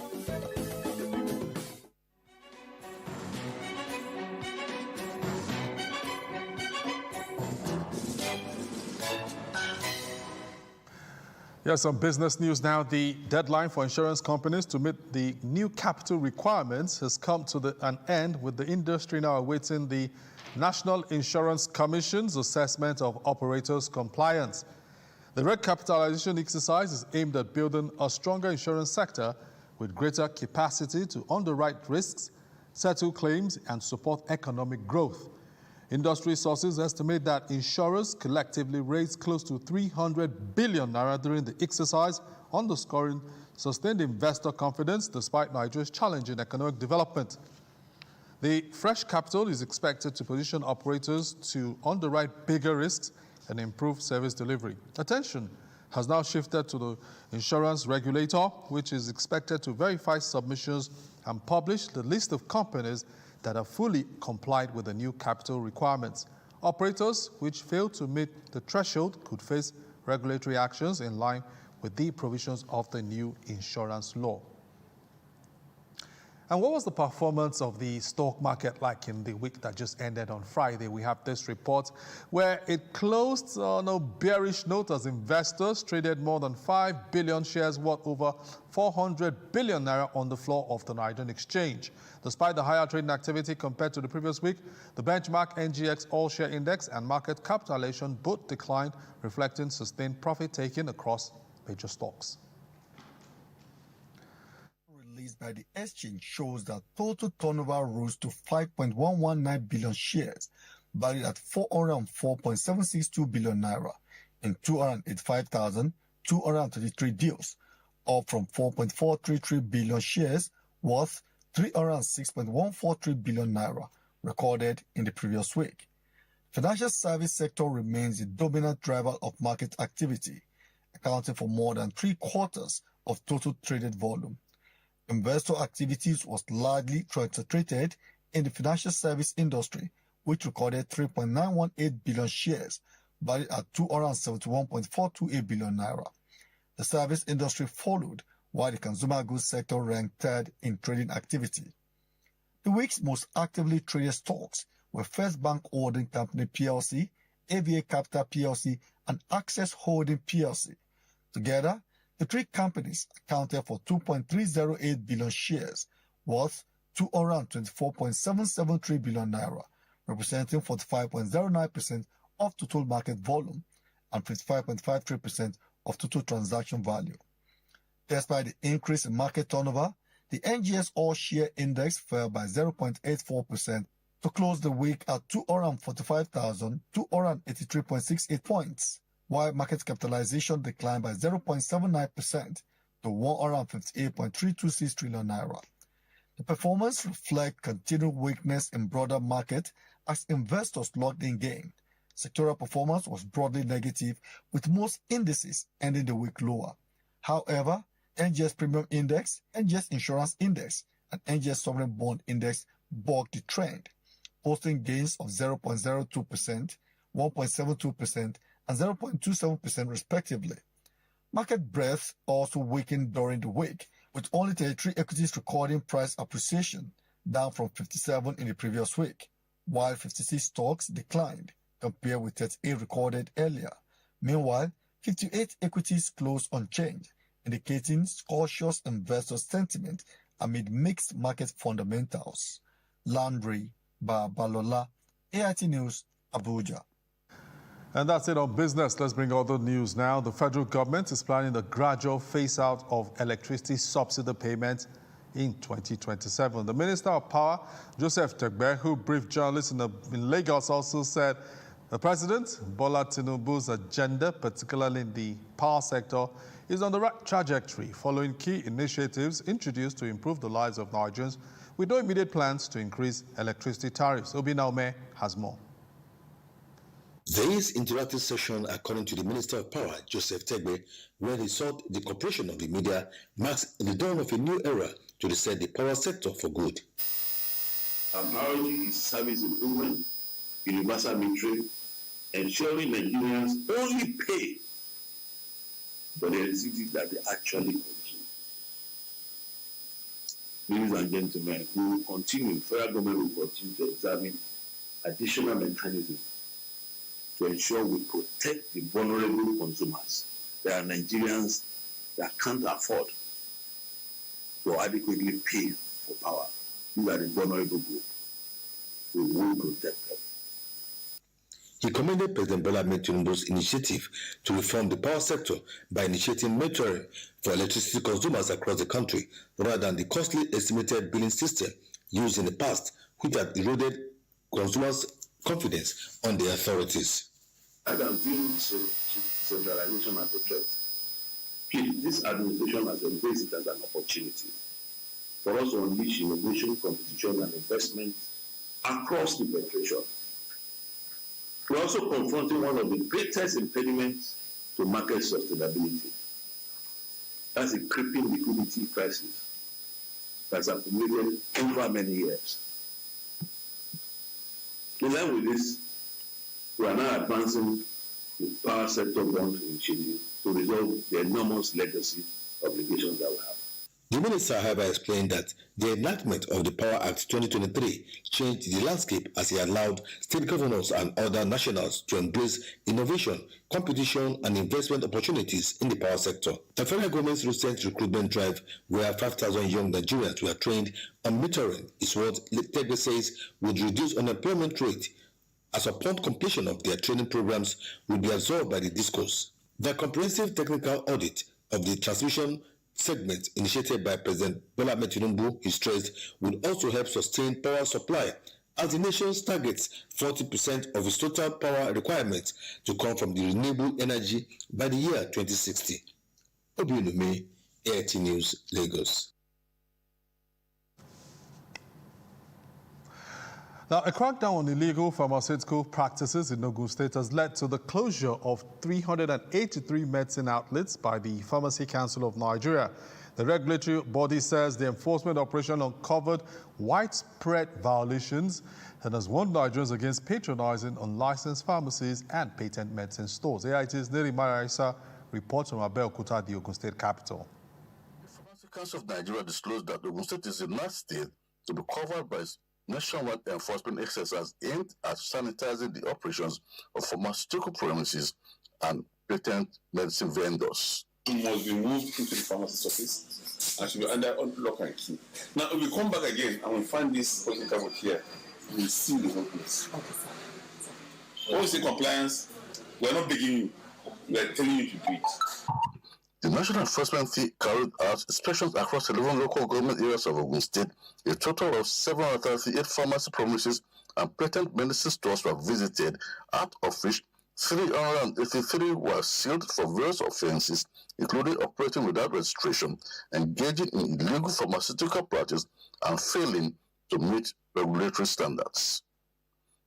Yes, some business news now. The deadline for insurance companies to meet the new capital requirements has come to an end, with the industry now awaiting the National Insurance Commission's assessment of operators' compliance. The recapitalization exercise is aimed at building a stronger insurance sector with greater capacity to underwrite risks, settle claims, and support economic growth. Industry sources estimate that insurers collectively raised close to 300 billion naira during the exercise, underscoring sustained investor confidence despite Nigeria's challenging economic development. The fresh capital is expected to position operators to underwrite bigger risks and improve service delivery. Attention has now shifted to the insurance regulator, which is expected to verify submissions and publish the list of companies that have fully complied with the new capital requirements. Operators which fail to meet the threshold could face regulatory actions in line with the provisions of the new insurance law. And what was the performance of the stock market like in the week that just ended on Friday? We have this report where it closed on a bearish note as investors traded more than 5 billion shares worth over 400 billion naira on the floor of the Nigerian exchange. Despite the higher trading activity compared to the previous week, the benchmark NGX All-Share Index and market capitalization both declined, reflecting sustained profit-taking across major stocks. Released by the exchange shows that total turnover rose to 5.119 billion shares, valued at 404.762 billion naira in 285,233 deals, up from 4.433 billion shares worth 306.143 billion naira recorded in the previous week. Financial service sector remains the dominant driver of market activity, accounting for more than 3/4 of total traded volume. Investor activities was largely concentrated in the financial service industry, which recorded 3.918 billion shares, valued at 271.428 billion naira. The service industry followed, while the consumer goods sector ranked third in trading activity. The week's most actively traded stocks were First Bank Holding Company plc, AVA Capital plc, and Access Holding plc. Together, the three companies accounted for 2.308 billion shares, worth 224.773 billion naira, representing 45.09% of total market volume and 55.53% of total transaction value. Despite the increase in market turnover, the NGX All-Share Index fell by 0.84% to close the week at 245,283.68 points, while market capitalization declined by 0.79% to 158.326 trillion naira. The performance reflects continued weakness in broader market as investors locked in gain. Sectoral performance was broadly negative, with most indices ending the week lower. However, NGX Premium Index, NGX Insurance Index, and NGX Sovereign Bond Index bucked the trend, posting gains of 0.02%, 1.72%, and 0.27% respectively. Market breadth also weakened during the week, with only 33 equities recording price appreciation, down from 57 in the previous week, while 56 stocks declined, compared with 38 recorded earlier. Meanwhile, 58 equities closed unchanged, indicating cautious investor sentiment amid mixed market fundamentals. Landry Babalola, AIT News, Abuja. And that's it on business. Let's bring other news now. The federal government is planning a gradual phase-out of electricity subsidy payments in 2027. The Minister of Power, Joseph Tegbe, who briefed journalists in Lagos, also said the President, Bola Tinubu's agenda, particularly in the power sector, is on the right trajectory, following key initiatives introduced to improve the lives of Nigerians, with no immediate plans to increase electricity tariffs. Obi Naume has more. This interactive session, according to the Minister of Power, Joseph Tegbe, where he sought the cooperation of the media, marks the dawn of a new era to reset the power sector for good. Our priority is service improvement, universal metering, ensuring Nigerians only pay for the electricity that they actually consume. Ladies and gentlemen, we will continue, federal government will continue to examine additional mechanisms to ensure we protect the vulnerable consumers. There are Nigerians that can't afford to adequately pay for power. These are the vulnerable group. We will protect them. He commended President Bola Tinubu's initiative to reform the power sector by initiating metering for electricity consumers across the country, rather than the costly estimated billing system used in the past, which had eroded consumers' confidence on the authorities. I can view centralization as a threat. Please, this administration has embraced it as an opportunity for us to unleash innovation, competition, and investment across the federation. We're also confronting one of the greatest impediments to market sustainability. That's a creeping liquidity crisis that's accumulated over many years. In line with this, we are now advancing the power sector bond initiative to resolve the enormous legacy obligations that we have. The minister, however, explained that the enactment of the Power Act 2023 changed the landscape as it allowed state governors and other nationals to embrace innovation, competition, and investment opportunities in the power sector. The federal government's recent recruitment drive, where 5,000 young Nigerians were trained on metering, is what Tegbe says would reduce unemployment rate, as upon completion of their training programs will be absorbed by the discourse. The comprehensive technical audit of the transmission segment initiated by President Bola Tinubu, he stressed, would also help sustain power supply, as the nation targets 40% of its total power requirements to come from the renewable energy by the year 2060. Obiunume, AIT News, Lagos. Now, a crackdown on illegal pharmaceutical practices in Ogun State has led to the closure of 383 medicine outlets by the Pharmacy Council of Nigeria. The regulatory body says the enforcement operation uncovered widespread violations and has warned Nigerians against patronizing unlicensed pharmacies and patent medicine stores. AIT's Neri Maraisa reports from Abeokuta, the Ogun State capital. The Pharmacy Council of Nigeria disclosed that Ogun State is the last state to be covered by nationwide enforcement exercise aimed at sanitizing the operations of pharmaceutical premises and patent medicine vendors. It must be moved into the pharmacist office and should be under lock and key. Now, if we come back again and we find this political vote here, we will seal the whole place. When we say compliance, we are not begging you, we are telling you to do it. The National Enforcement Team carried out inspections across 11 local government areas of Ogun State. A total of 738 pharmacy premises and patent medicine stores were visited, out of which 383 were sealed for various offences, including operating without registration, engaging in illegal pharmaceutical practice, and failing to meet regulatory standards.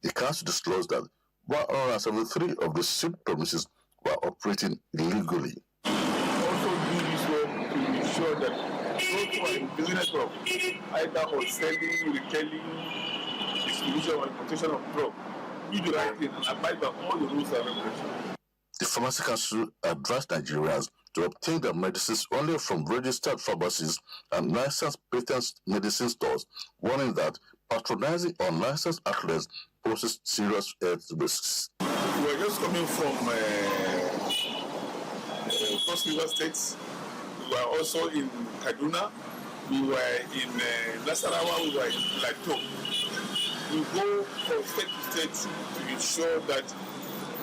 The council disclosed that 173 of the sealed premises were operating illegally. Also do this work to ensure that those who are in business of either wholesaling, retailing, distribution or importation of drugs, do the right thing and abide by all the rules and regulations. The Pharmacy Council advised Nigerians to obtain their medicines only from registered pharmacies and licensed patent medicine stores, warning that patronizing unlicensed outlets poses serious health risks. We are just coming from Cross River States. We were also in Kaduna. We were in Nasarawa. We were in Plateau. We go from state to state to ensure that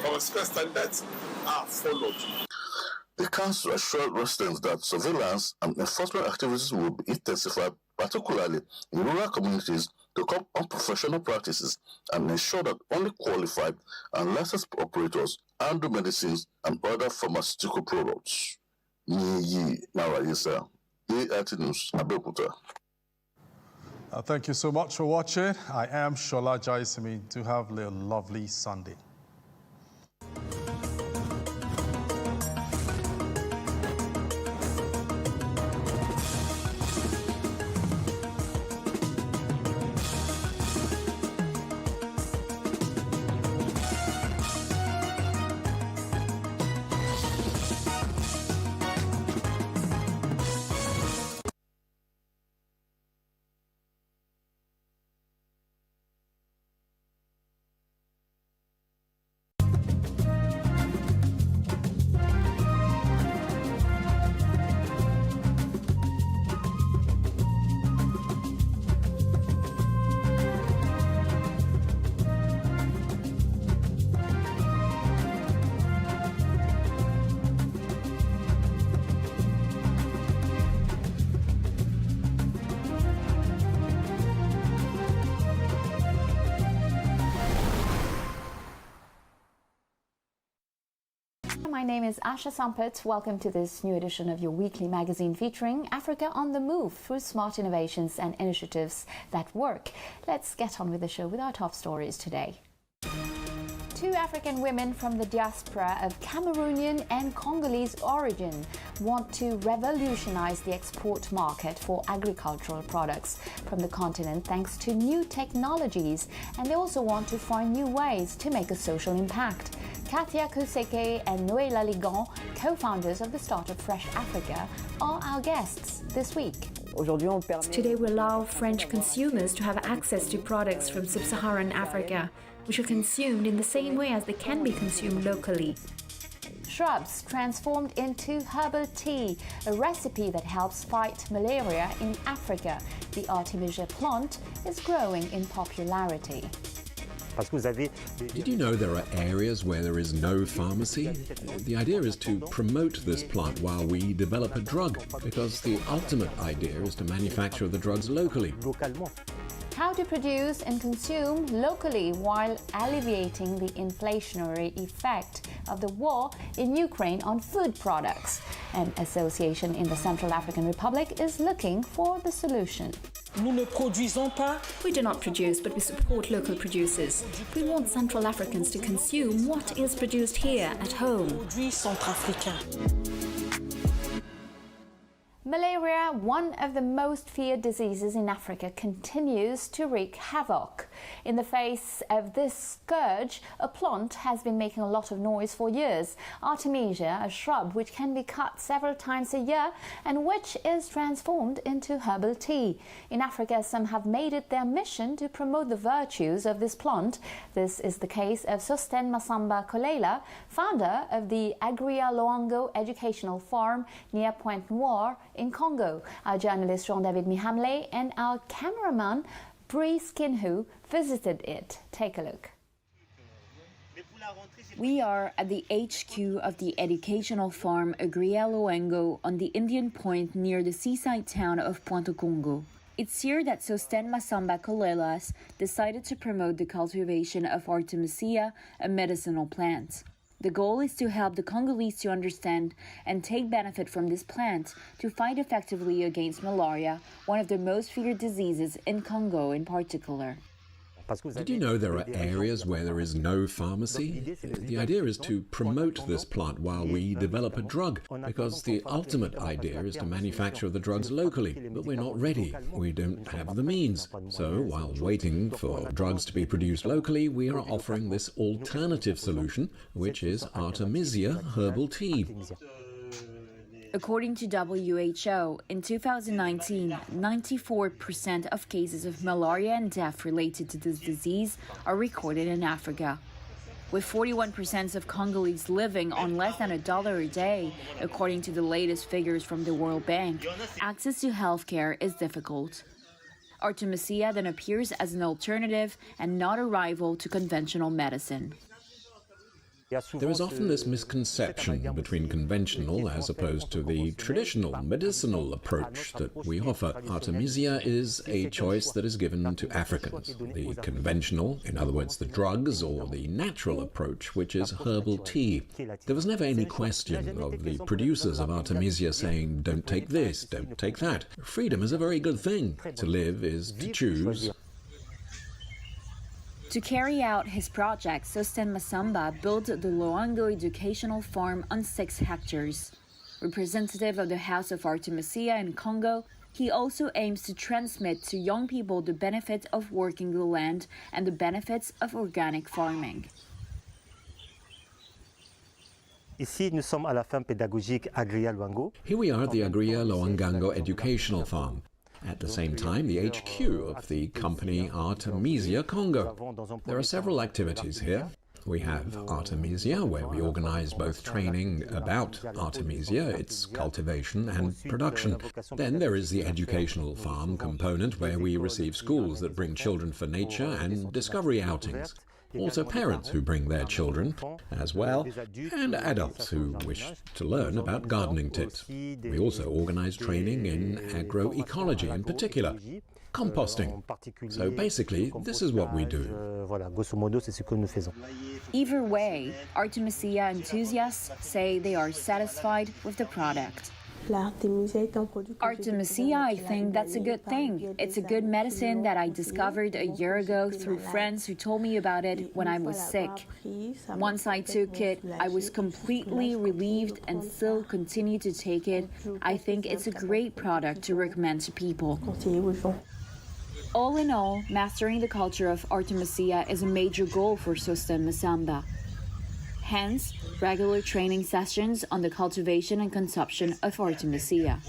pharmaceutical standards are followed. The council assured residents that surveillance and enforcement activities will be intensified, particularly in rural communities, to curb unprofessional practices and ensure that only qualified and licensed operators handle medicines and other pharmaceutical products. Niyi Narayisa, AIT News, Abeokuta. Thank you so much for watching. I am Shola Jaisimi. To have a lovely Sunday. My name is Asha Sampet. Welcome to this new edition of your weekly magazine featuring Africa on the move through smart innovations and initiatives that work. Let's get on with the show with our top stories today. 2 African women from the diaspora of Cameroonian and Congolese origin want to revolutionize the export market for agricultural products from the continent thanks to new technologies, and they also want to find new ways to make a social impact. Katia Kuseke and Noela Ligon, co-founders of the startup Fresh Africa, are our guests this week. Today we allow French consumers to have access to products from sub-Saharan Africa, which are consumed in the same way as they can be consumed locally. Shrubs transformed into herbal tea, a recipe that helps fight malaria in Africa. The artificial plant is growing in popularity. Did you know there are areas where there is no pharmacy? The idea is to promote this plant while we develop a drug, because the ultimate idea is to manufacture the drugs locally. How to produce and consume locally while alleviating the inflationary effect of the war in Ukraine on food products. An association in the Central African Republic is looking for the solution. We do not produce, but we support local producers. We want Central Africans to consume what is produced here at home. Malaria, one of the most feared diseases in Africa, continues to wreak havoc. In the face of this scourge, a plant has been making a lot of noise for years. Artemisia, a shrub which can be cut several times a year and which is transformed into herbal tea. In Africa, some have made it their mission to promote the virtues of this plant. This is the case of Sosten Masamba Kolela, founder of the Agria Loango Educational Farm near Pointe Noire in Congo. Our journalist Jean-David Mihamle and our cameraman Bree Skinhu visited it. Take a look. We are at the HQ of the educational farm Agria Loango on the Indian Point near the seaside town of Pointe Congo. It's here that Sosten Masamba Kolelas decided to promote the cultivation of Artemisia, a medicinal plant. The goal is to help the Congolese to understand and take benefit from this plant to fight effectively against malaria, one of the most feared diseases in Congo in particular. Did you know there are areas where there is no pharmacy? The idea is to promote this plant while we develop a drug, because the ultimate idea is to manufacture the drugs locally, but we're not ready. We don't have the means. So while waiting for drugs to be produced locally, we are offering this alternative solution, which is Artemisia herbal tea. According to WHO, in 2019, 94% of cases of malaria and death related to this disease are recorded in Africa. With 41% of Congolese living on less than $1 a day, according to the latest figures from the World Bank, access to healthcare is difficult. Artemisia then appears as an alternative and not a rival to conventional medicine. There is often this misconception between conventional as opposed to the traditional medicinal approach that we offer. Artemisia is a choice that is given to Africans. The conventional, in other words the drugs, or the natural approach, which is herbal tea. There was never any question of the producers of Artemisia saying, don't take this, don't take that. Freedom is a very good thing. To live is to choose. To carry out his project, Sosten Masamba built the Loango Educational Farm on 6 hectares. Representative of the House of Artemisia in Congo, he also aims to transmit to young people the benefit of working the land and the benefits of organic farming. Here we are at the Agria Loango Educational Farm. At the same time, the HQ of the company Artemisia Congo. There are several activities here. We have Artemisia, where we organize both training about Artemisia, its cultivation and production. Then there is the educational farm component, where we receive schools that bring children for nature and discovery outings. Also parents who bring their children as well, and adults who wish to learn about gardening tips. We also organize training in agroecology, in particular composting. So basically, this is what we do. Either way, Artemisia enthusiasts say they are satisfied with the product. Artemisia, I think that's a good thing. It's a good medicine that I discovered a year ago through friends who told me about it when I was sick. Once I took it, I was completely relieved and still continue to take it. I think it's a great product to recommend to people. All in all, mastering the culture of Artemisia is a major goal for Sosten Masamba. Hence, regular training sessions on the cultivation and consumption of Artemisia.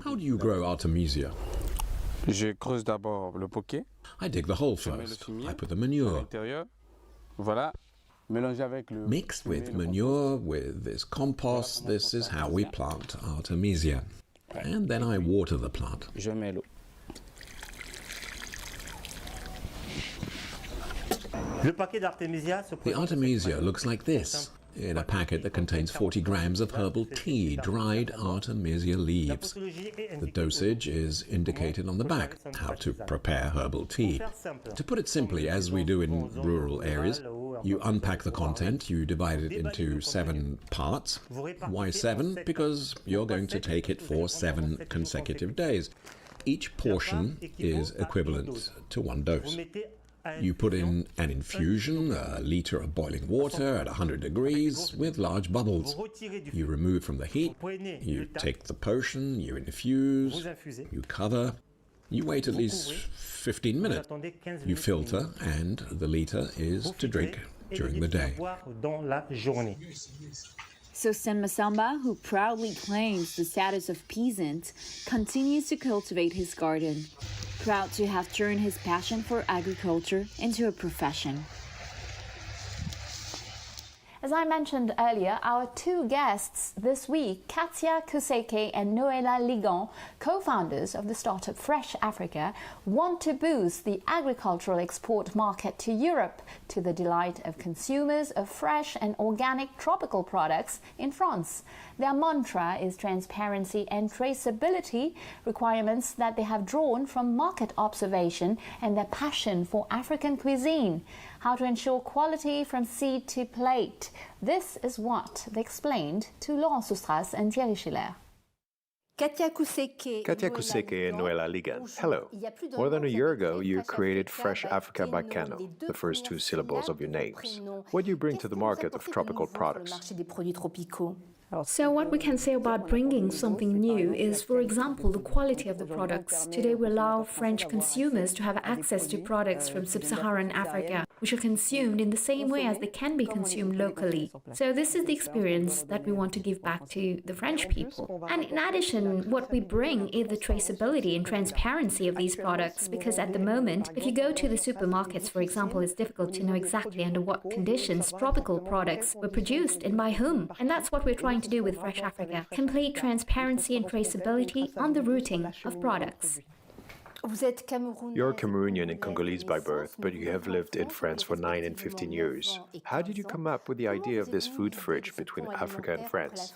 How do you grow Artemisia? I dig the hole first. I put the manure. Mixed with manure, with this compost, this is how we plant Artemisia. And then I water the plant. The Artemisia looks like this, in a packet that contains 40 grams of herbal tea, dried Artemisia leaves. The dosage is indicated on the back, how to prepare herbal tea. To put it simply, as we do in rural areas, you unpack the content, you divide it into 7 parts. Why 7? Because you're going to take it for 7 consecutive days. Each portion is equivalent to 1 dose. You put in an infusion, a litre of boiling water at 100 degrees with large bubbles. You remove from the heat, you take the potion, you infuse, you cover, you wait at least 15 minutes. You filter, and the litre is to drink during the day. So Sen Masamba, who proudly claims the status of peasant, continues to cultivate his garden, proud to have turned his passion for agriculture into a profession. As I mentioned earlier, our two guests this week, Katia Kuseke and Noela Ligon, co-founders of the startup Fresh Africa, want to boost the agricultural export market to Europe to the delight of consumers of fresh and organic tropical products in France. Their mantra is transparency and traceability, requirements that they have drawn from market observation and their passion for African cuisine. How to ensure quality from seed to plate. This is what they explained to Laurent Soustras and Thierry Schiller. Katia Kuseke and Noela Ligon. Hello. More than a year ago, you created Fresh Africa by Cano, the first two syllables of your names. What do you bring to the market of tropical products? So what we can say about bringing something new is, for example, the quality of the products. Today we allow French consumers to have access to products from sub-Saharan Africa, which are consumed in the same way as they can be consumed locally. So this is the experience that we want to give back to the French people. And in addition, what we bring is the traceability and transparency of these products, because at the moment, if you go to the supermarkets, for example, it's difficult to know exactly under what conditions tropical products were produced and by whom. And that's what we're trying to do with Fresh Africa, complete transparency and traceability on the routing of products. You're Cameroonian and Congolese by birth, but you have lived in France for 9 and 15 years. How did you come up with the idea of this food fridge between Africa and France?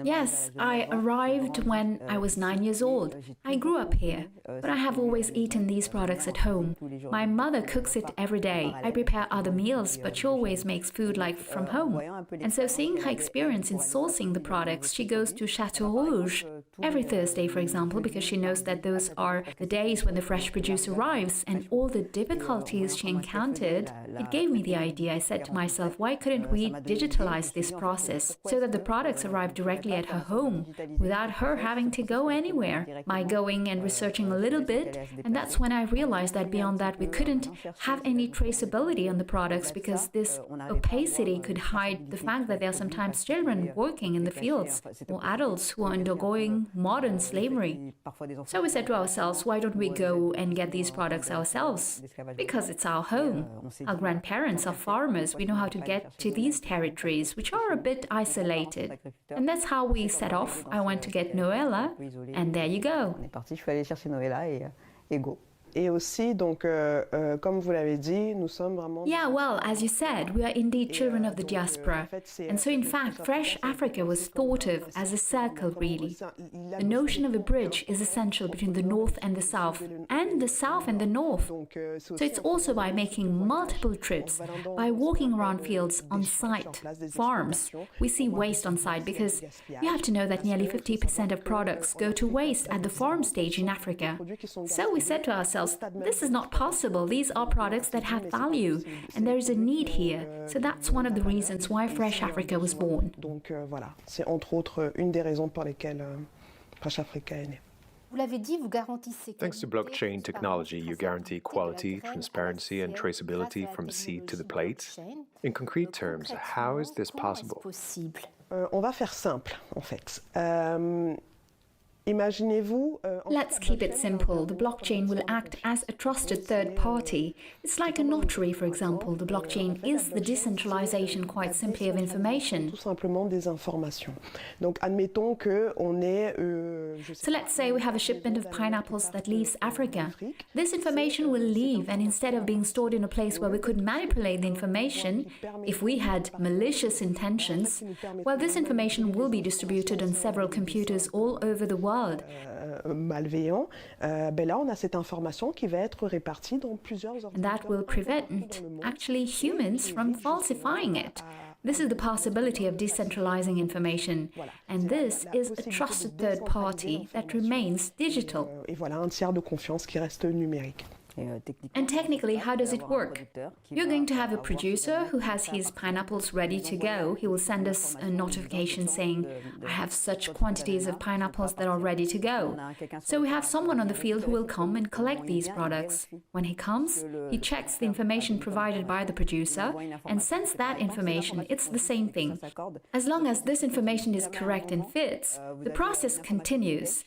Yes, I arrived when I was 9 years old. I grew up here, but I have always eaten these products at home. My mother cooks it every day. I prepare other meals, but she always makes food like from home. And so seeing her experience in sourcing the products, she goes to Chateau Rouge every Thursday, for example, because she knows that those are the days when the fresh produce arrives, and all the difficulties she encountered. It gave me the idea. I said to myself, why couldn't we digitalize this process so that the products arrive directly at her home without her having to go anywhere, by going and researching a little bit. And that's when I realized that beyond that we couldn't have any traceability on the products, because this opacity could hide the fact that there are sometimes children working in the fields or adults who are undergoing modern slavery. So we said to ourselves, why don't we go and get these products ourselves? Because it's our home. Our grandparents are farmers. We know how to get to these territories, which are a bit isolated. And that's how we set off. I went to get Noela, and there you go. Et aussi, donc, comme vous l'avez dit, nous sommes vraiment... Yeah, well, as you said, we are indeed children of the diaspora. And so, in fact, Fresh Africa was thought of as a circle, really. The notion of a bridge is essential between the north and the south and the north. So it's also by making multiple trips, by walking around fields on site, farms. We see waste on site because you have to know that nearly 50% of products go to waste at the farm stage in Africa. So we said to ourselves, this is not possible. These are products that have value, and there is a need here. So that's one of the reasons why Fresh Africa was born. Donc voilà, c'est entre autres une des raisons pour lesquelles Fresh Africa est né. Thanks to blockchain technology, you guarantee quality, transparency, and traceability from seed to the plate. In concrete terms, how is this possible? On va faire simple, en fait. Let's keep it simple. The blockchain will act as a trusted third party. It's like a notary, for example. The blockchain is the decentralization, quite simply, of information. Tout simplement des informations. Donc, admettons que on est, so let's say we have a shipment of pineapples that leaves Africa. This information will leave, and instead of being stored in a place where we could manipulate the information, if we had malicious intentions, well, this information will be distributed on several computers all over the world. Malveillant, ben là on a cette information qui va être répartie dans plusieurs and that will prevent actually humans from falsifying it. This is the possibility of decentralizing information, and this is a trusted third party that remains digital. Et voilà, un tiers de confiance qui reste numérique. And technically, how does it work? You're going to have a producer who has his pineapples ready to go. He will send us a notification saying, I have such quantities of pineapples that are ready to go. So we have someone on the field who will come and collect these products. When he comes, he checks the information provided by the producer and sends that information. It's the same thing. As long as this information is correct and fits, the process continues.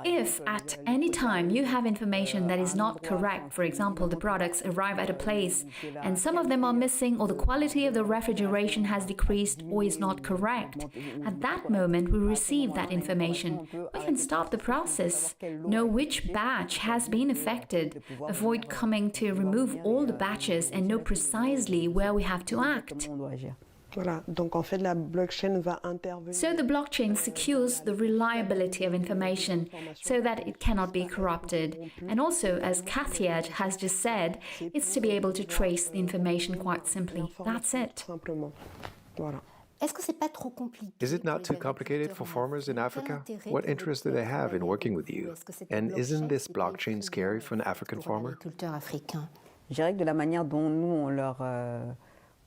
If at any time you have information that is not correct, for example, the products arrive at a place and some of them are missing, or the quality of the refrigeration has decreased or is not correct, at that moment we receive that information. We can stop the process, know which batch has been affected, avoid coming to remove all the batches, and know precisely where we have to act. Voilà, donc en fait la blockchain va intervenir. So the blockchain secures the reliability of information so that it cannot be corrupted. And also, as Kathia has just said, it's to be able to trace the information quite simply. That's it. Voilà. Is it not too complicated for farmers in Africa? What interest do they have in working with you? And isn't this blockchain scary for an African farmer? Je dirais que de la manière dont nous on leur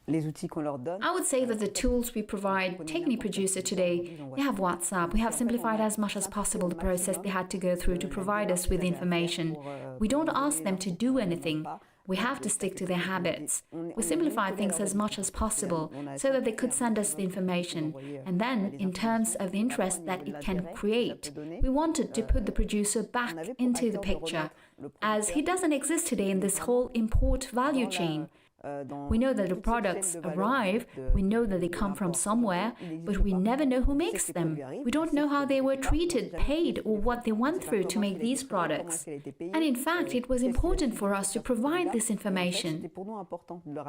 I would say that the tools we provide, take any producer today, they have WhatsApp. We have simplified as much as possible the process they had to go through to provide us with the information. We don't ask them to do anything. We have to stick to their habits. We simplified things as much as possible so that they could send us the information. And then, in terms of the interest that it can create, we wanted to put the producer back into the picture, as he doesn't exist today in this whole import value chain. We know that the products arrive, we know that they come from somewhere, but we never know who makes them. We don't know how they were treated, paid, or what they went through to make these products. And in fact, it was important for us to provide this information.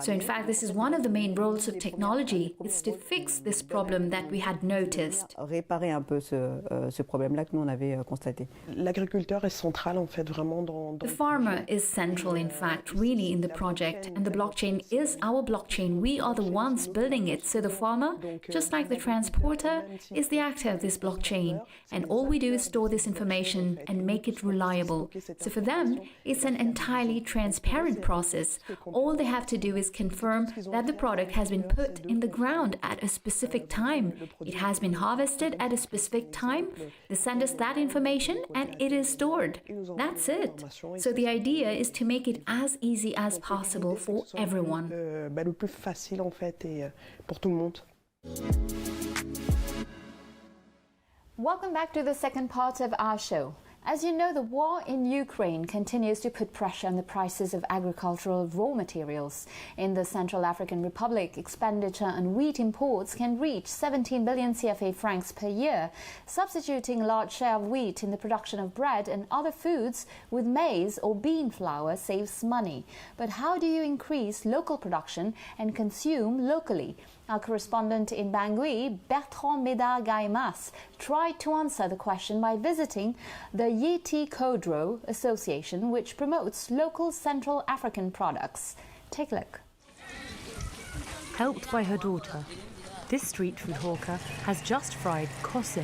So in fact, this is one of the main roles of technology, is to fix this problem that we had noticed. Réparer un peu ce problème-là que nous on avait constaté. L'agriculteur est central en fait vraiment dans. The farmer is central, in fact, really in the project, and the blockchain is our blockchain. We are the ones building it. So the farmer, just like the transporter, is the actor of this blockchain. And all we do is store this information and make it reliable. So for them, it's an entirely transparent process. All they have to do is confirm that the product has been put in the ground at a specific time. It has been harvested at a specific time. They send us that information and it is stored. That's it. So the idea is to make it as easy as possible for everyone. Le plus facile en fait et pour tout le monde. Welcome back to the second part of our show. As you know, the war in Ukraine continues to put pressure on the prices of agricultural raw materials. In the Central African Republic, expenditure on wheat imports can reach 17 billion CFA francs per year. Substituting a large share of wheat in the production of bread and other foods with maize or bean flour saves money. But how do you increase local production and consume locally? Our correspondent in Bangui, Bertrand Médard-Gaimas, tried to answer the question by visiting the Yeti Kodro Association, which promotes local Central African products. Take a look. Helped by her daughter, this street food hawker has just fried kose,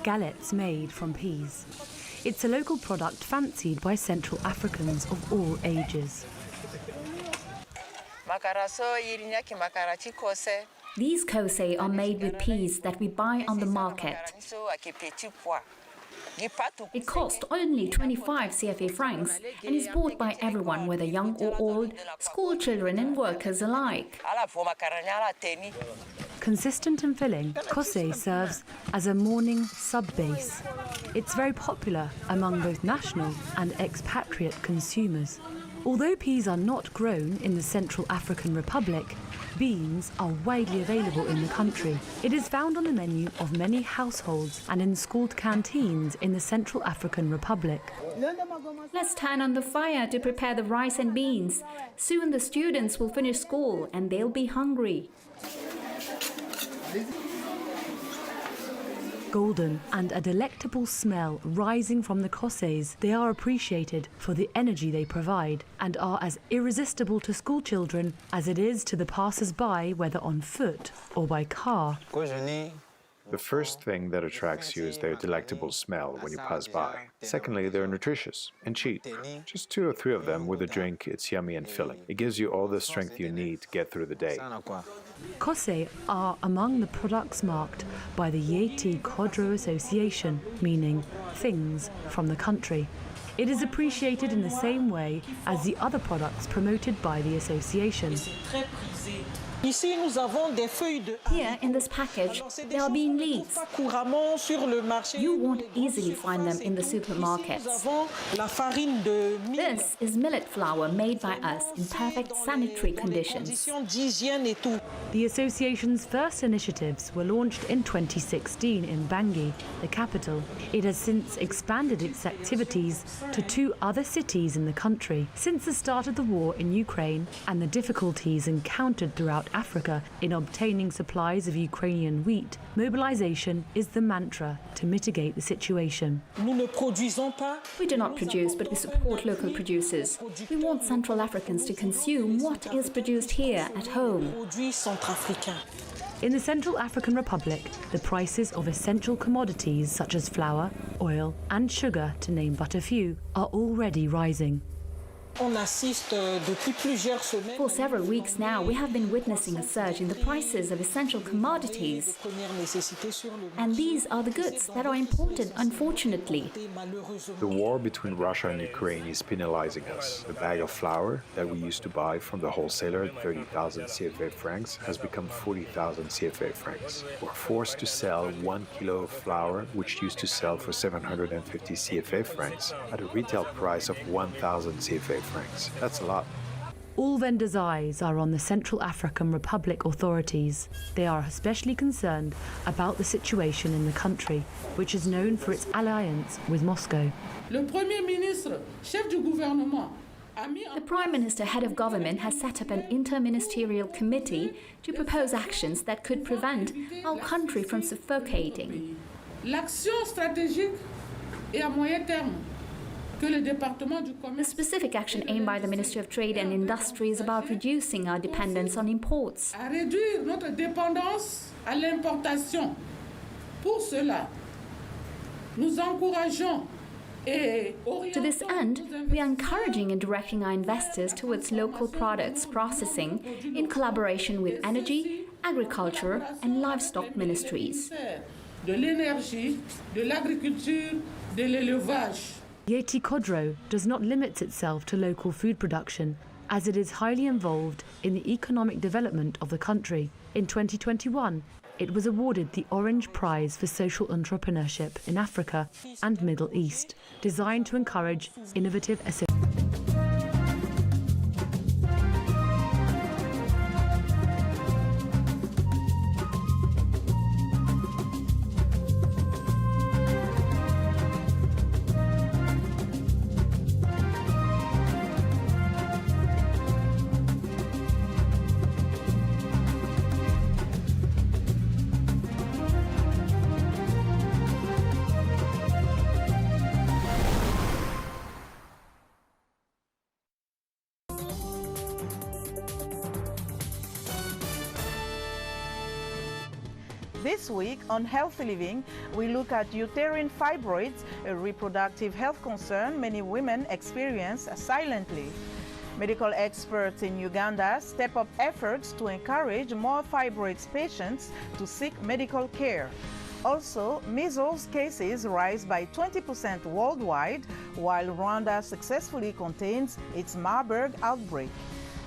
galettes made from peas. It's a local product fancied by Central Africans of all ages. These kose are made with peas that we buy on the market. It costs only 25 CFA francs and is bought by everyone, whether young or old, school children and workers alike. Consistent and filling, kose serves as a morning sub-base. It's very popular among both national and expatriate consumers. Although peas are not grown in the Central African Republic, beans are widely available in the country. It is found on the menu of many households and in school canteens in the Central African Republic. Let's turn on the fire to prepare the rice and beans. Soon the students will finish school and they'll be hungry. golden, and a delectable smell rising from the koses. They are appreciated for the energy they provide and are as irresistible to school children as it is to the passers-by, whether on foot or by car. The first thing that attracts you is their delectable smell when you pass by. Secondly, they're nutritious and cheap. Just 2 or 3 of them with a drink, it's yummy and filling. It gives you all the strength you need to get through the day. Kose are among the products marked by the Yeti Kodro Association, meaning things from the country. It is appreciated in the same way as the other products promoted by the association. Here, in this package, there are bean leaves. You won't easily find them in the supermarkets. This is millet flour made by us in perfect sanitary conditions. The association's first initiatives were launched in 2016 in Bangui, the capital. It has since expanded its activities to 2 other cities in the country. Since the start of the war in Ukraine and the difficulties encountered throughout Africa in obtaining supplies of Ukrainian wheat, mobilization is the mantra to mitigate the situation. We do not produce, but we support local producers. We want Central Africans to consume what is produced here at home. In the Central African Republic, the prices of essential commodities such as flour, oil, and sugar, to name but a few, are already rising. For several weeks now, we have been witnessing a surge in the prices of essential commodities. And these are the goods that are imported, unfortunately. The war between Russia and Ukraine is penalizing us. The bag of flour that we used to buy from the wholesaler at 30,000 CFA francs has become 40,000 CFA francs. We're forced to sell 1 kilo of flour, which used to sell for 750 CFA francs, at a retail price of 1,000 CFA francs. That's a lot. All vendors' eyes are on the Central African Republic authorities. They are especially concerned about the situation in the country, which is known for its alliance with Moscow. The Prime Minister, head of government, has set up an interministerial committee to propose actions that could prevent our country from suffocating. L'action stratégique et à moyen terme. The specific action aimed by the Ministry of Trade and Industry is about reducing our dependence on imports. À réduire notre dépendance à l'importation. Pour cela, nous encourageons To this end, we are encouraging and directing our investors towards local products processing in collaboration with energy, agriculture and livestock ministries. De l'énergie, de l'agriculture, de l'élevage. Yeti Kodro does not limit itself to local food production, as it is highly involved in the economic development of the country. In 2021, it was awarded the Orange Prize for Social Entrepreneurship in Africa and Middle East, designed to encourage innovative This week on Healthy Living, we look at uterine fibroids, a reproductive health concern many women experience silently. Medical experts in Uganda step up efforts to encourage more fibroids patients to seek medical care. Also, measles cases rise by 20% worldwide, while Rwanda successfully contains its Marburg outbreak.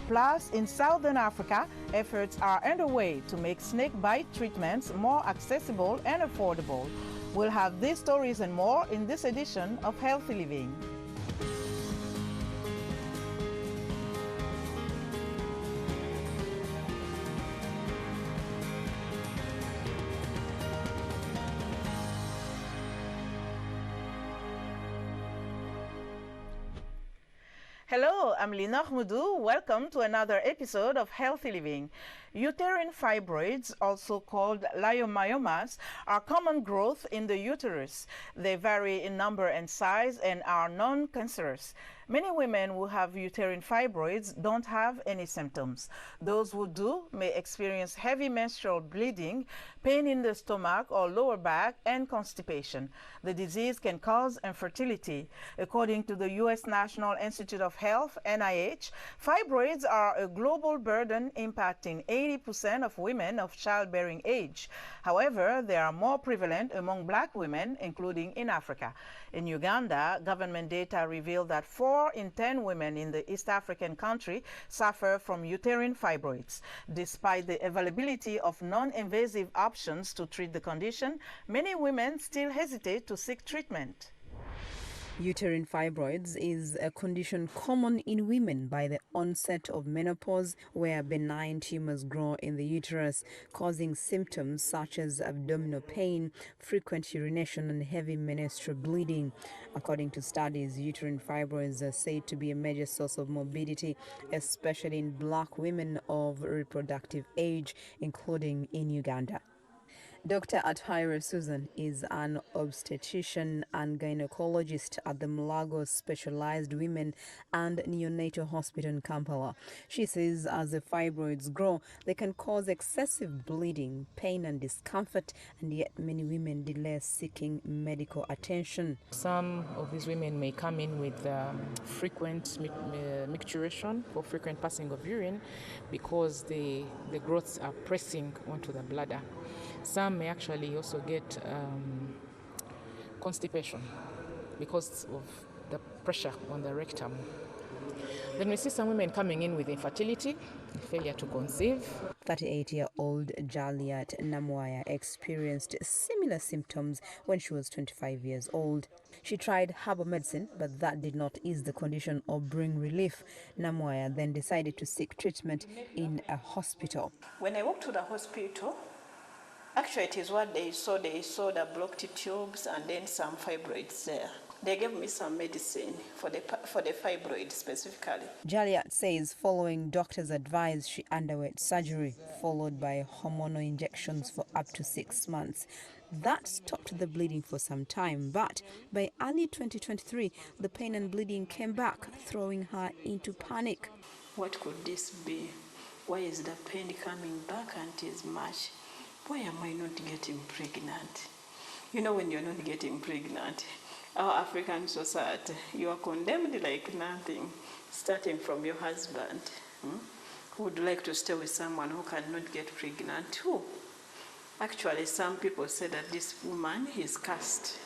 Plus, in Southern Africa, efforts are underway to make snake bite treatments more accessible and affordable. We'll have these stories and more in this edition of Healthy Living. Hello, I'm Linor Moudou. Welcome to another episode of Healthy Living. Uterine fibroids, also called leiomyomas, are common growth in the uterus. They vary in number and size and are non-cancerous. Many women who have uterine fibroids don't have any symptoms. Those who do may experience heavy menstrual bleeding, pain in the stomach or lower back, and constipation. The disease can cause infertility. According to the U.S. National Institute of Health, NIH, fibroids are a global burden impacting 80% of women of childbearing age. However, they are more prevalent among Black women, including in Africa. In Uganda, government data reveal that 4 in 10 women in the East African country suffer from uterine fibroids. Despite the availability of non-invasive options to treat the condition, many women still hesitate to seek treatment. Uterine fibroids is a condition common in women by the onset of menopause, where benign tumors grow in the uterus, causing symptoms such as abdominal pain, frequent urination, and heavy menstrual bleeding. According to studies, uterine fibroids are said to be a major source of morbidity, especially in Black women of reproductive age, including in Uganda. Dr. Aitlive Susan is an obstetrician and gynecologist at the Mulago Specialized Women and Neonatal Hospital in Kampala. She says as the fibroids grow, they can cause excessive bleeding, pain and discomfort, and yet many women delay seeking medical attention. Some of these women may come in with frequent micturition or frequent passing of urine because the growths are pressing onto the bladder. Some may actually also get constipation because of the pressure on the rectum. Then we see some women coming in with infertility, failure to conceive. 38-year-old Jaliat Namwaya experienced similar symptoms when she was 25 years old. She tried herbal medicine, but that did not ease the condition or bring relief. Namwaya then decided to seek treatment in a hospital. When I walked to the hospital, actually it is what they saw the blocked tubes and then some fibroids there. They gave me some medicine for the fibroid specifically. Jaliat says following doctor's advice, she underwent surgery, followed by hormonal injections for up to 6 months. That stopped the bleeding for some time, but by early 2023, the pain and bleeding came back, throwing her into panic. What could this be? Why is the pain coming back and it is much? Why am I not getting pregnant? You know, when you're not getting pregnant, our African society, you are condemned like nothing, starting from your husband, who would like to stay with someone who cannot get pregnant too. Actually, some people say that this woman is cursed.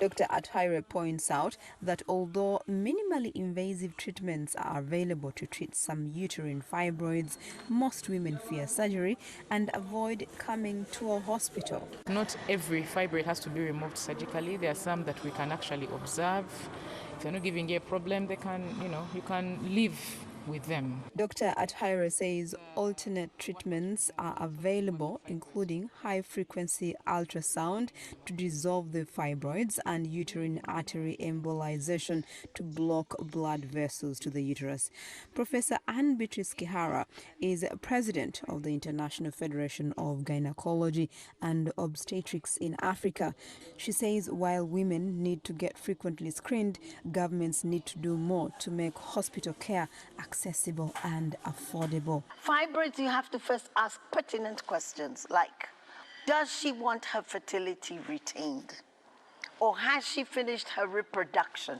Dr. Aitlive points out that although minimally invasive treatments are available to treat some uterine fibroids, most women fear surgery and avoid coming to a hospital. Not every fibroid has to be removed surgically. There are some that we can actually observe. If they're not giving you a problem, they can, you can live with them. Dr. Aitlive says alternate treatments are available, including high-frequency ultrasound to dissolve the fibroids and uterine artery embolization to block blood vessels to the uterus. Professor Anne Beatrice Kihara is president of the International Federation of Gynecology and Obstetrics in Africa. She says while women need to get frequently screened, governments need to do more to make hospital care accessible and affordable. Fibroids, you have to first ask pertinent questions like, does she want her fertility retained? Or has she finished her reproduction?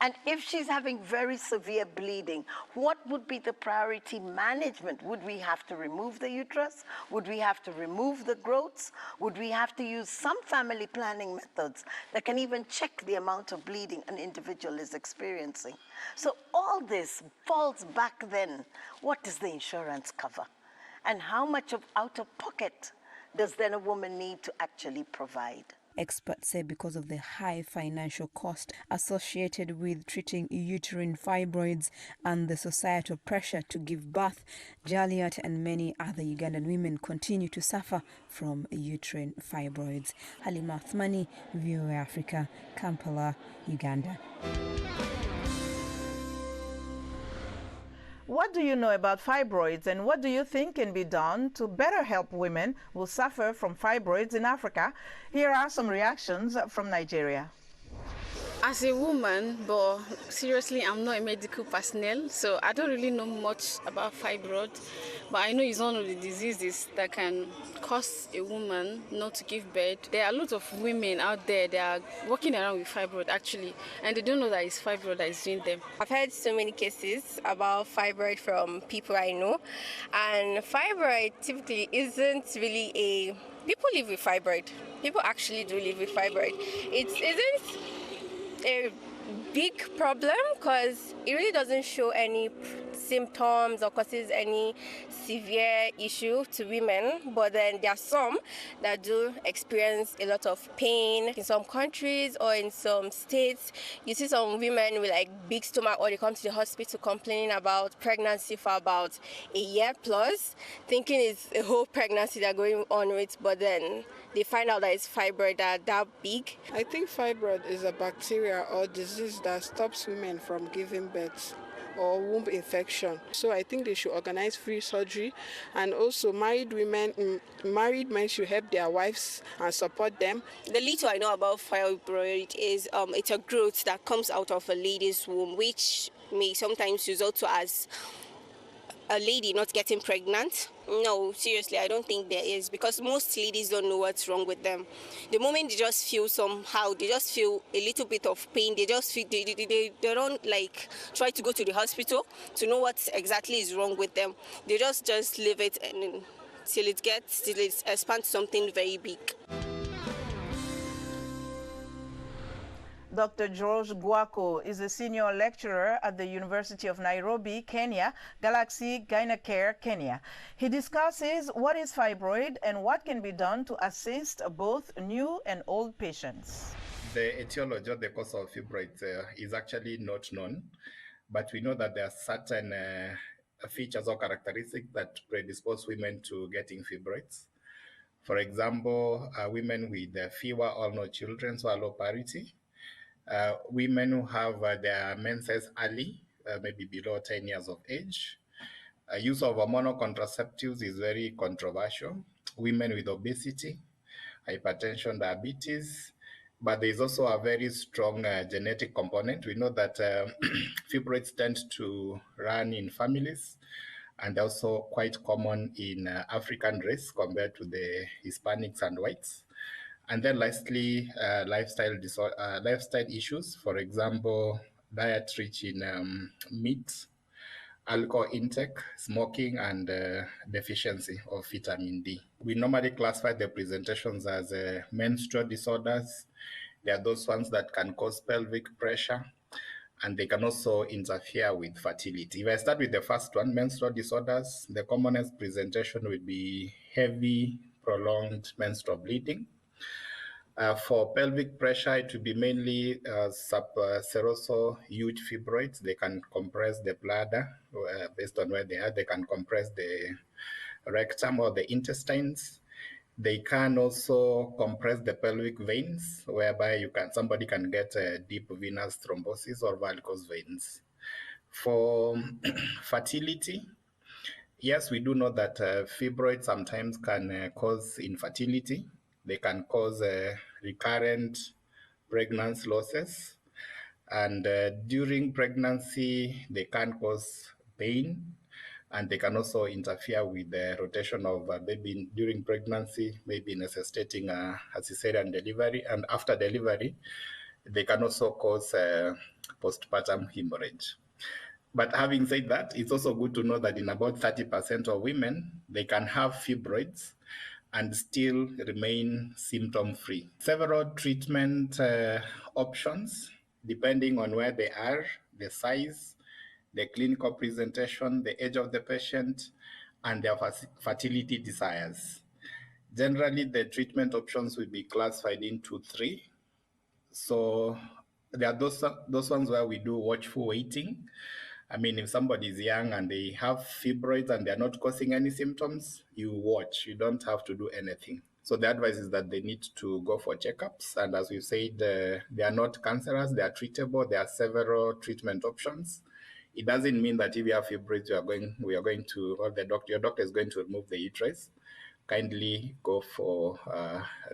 And if she's having very severe bleeding, what would be the priority management? Would we have to remove the uterus? Would we have to remove the growths? Would we have to use some family planning methods that can even check the amount of bleeding an individual is experiencing? So all this falls back then. What does the insurance cover? And how much of out-of-pocket does then a woman need to actually provide? Experts say because of the high financial cost associated with treating uterine fibroids and the societal pressure to give birth, Jaliat and many other Ugandan women continue to suffer from uterine fibroids. Halima Athmani, VOA Africa, Kampala, Uganda. What do you know about fibroids, and what do you think can be done to better help women who suffer from fibroids in Africa? Here are some reactions from Nigeria. As a woman, but seriously, I'm not a medical personnel, so I don't really know much about fibroid, but I know it's one of the diseases that can cause a woman not to give birth. There are a lot of women out there that are walking around with fibroid actually, and they don't know that it's fibroid that is doing them. I've heard so many cases about fibroid from people I know, and fibroid typically isn't really a... People live with fibroid. People actually do live with fibroid. It isn't a big problem because it really doesn't show any symptoms or causes any severe issue to women, but then there are some that do experience a lot of pain. In some countries or in some states, you see some women with like big stomach, or they come to the hospital complaining about pregnancy for about a year plus, thinking it's a whole pregnancy they're going on with, but then they find out that it's fibroid that big. I think fibroid is a bacteria or disease that stops women from giving birth or womb infection. So I think they should organize free surgery, and also married men should help their wives and support them. The little I know about fibroid is it's a growth that comes out of a lady's womb, which may sometimes result to as a lady not getting pregnant. No, seriously, I don't think there is, because most ladies don't know what's wrong with them. The moment they just feel somehow, they just feel a little bit of pain, they just feel, they don't like try to go to the hospital to know what exactly is wrong with them. They just leave it and till it expands to something very big. Dr. George Guako is a senior lecturer at the University of Nairobi, Kenya, Galaxy Gynecare, Kenya. He discusses what is fibroid and what can be done to assist both new and old patients. The etiology or the cause of fibroids is actually not known, but we know that there are certain features or characteristics that predispose women to getting fibroids. For example, women with fewer or no children, so low parity. Women who have their menses early, maybe below 10 years of age. Use of hormonal contraceptives is very controversial. Women with obesity, hypertension, diabetes, but there's also a very strong genetic component. We know that fibroids tend to run in families, and also quite common in African race compared to the Hispanics and whites. And then lastly, lifestyle issues, for example, diet rich in meat, alcohol intake, smoking, and deficiency of vitamin D. We normally classify the presentations as menstrual disorders. They are those ones that can cause pelvic pressure, and they can also interfere with fertility. If I start with the first one, menstrual disorders, the commonest presentation would be heavy, prolonged menstrual bleeding. For pelvic pressure, it will be mainly subserosal huge fibroids. They can compress the bladder based on where they are. They can compress the rectum or the intestines. They can also compress the pelvic veins, whereby somebody can get a deep venous thrombosis or varicose veins. For fertility, yes, we do know that fibroids sometimes can cause infertility. They can cause recurrent pregnancy losses, and during pregnancy, they can cause pain, and they can also interfere with the rotation of baby during pregnancy, maybe necessitating a cesarean delivery, and after delivery, they can also cause postpartum hemorrhage. But having said that, it's also good to know that in about 30% of women, they can have fibroids and still remain symptom-free. Several treatment options, depending on where they are, the size, the clinical presentation, the age of the patient, and their fertility desires. Generally, the treatment options will be classified into 3. So there are those ones where we do watchful waiting. I mean, if somebody is young and they have fibroids and they're not causing any symptoms, you watch. You don't have to do anything. So the advice is that they need to go for checkups. And as we said, they are not cancerous, they are treatable. There are several treatment options. It doesn't mean that if you have fibroids, your doctor is going to remove the uterus. Kindly go for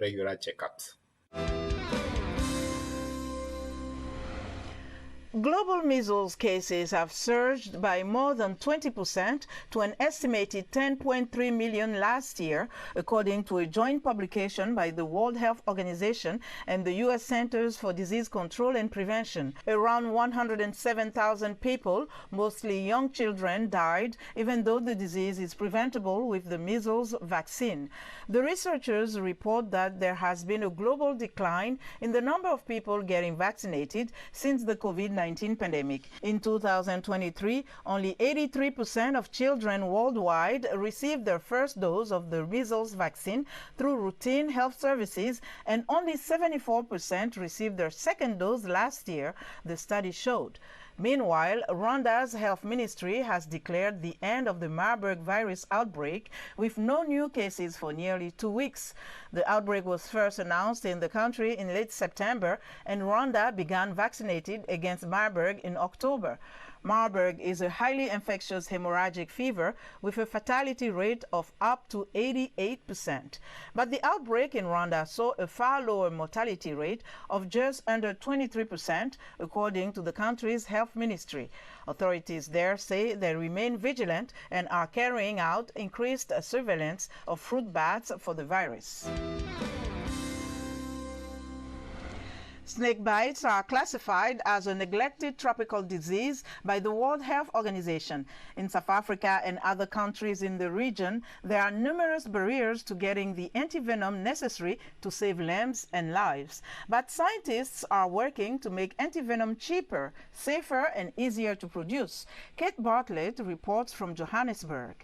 regular checkups. Global measles cases have surged by more than 20% to an estimated 10.3 million last year, according to a joint publication by the World Health Organization and the U.S. Centers for Disease Control and Prevention. Around 107,000 people, mostly young children, died, even though the disease is preventable with the measles vaccine. The researchers report that there has been a global decline in the number of people getting vaccinated since the COVID-19 pandemic. In 2023, only 83% of children worldwide received their first dose of the measles vaccine through routine health services, and only 74% received their second dose last year, the study showed. Meanwhile, Rwanda's health ministry has declared the end of the Marburg virus outbreak with no new cases for nearly 2 weeks. The outbreak was first announced in the country in late September, and Rwanda began vaccinating against Marburg in October. Marburg is a highly infectious hemorrhagic fever with a fatality rate of up to 88%. But the outbreak in Rwanda saw a far lower mortality rate of just under 23%, according to the country's health ministry. Authorities there say they remain vigilant and are carrying out increased surveillance of fruit bats for the virus. Snake bites are classified as a neglected tropical disease by the World Health Organization. In South Africa and other countries in the region, there are numerous barriers to getting the antivenom necessary to save lambs and lives. But scientists are working to make antivenom cheaper, safer, and easier to produce. Kate Bartlett reports from Johannesburg.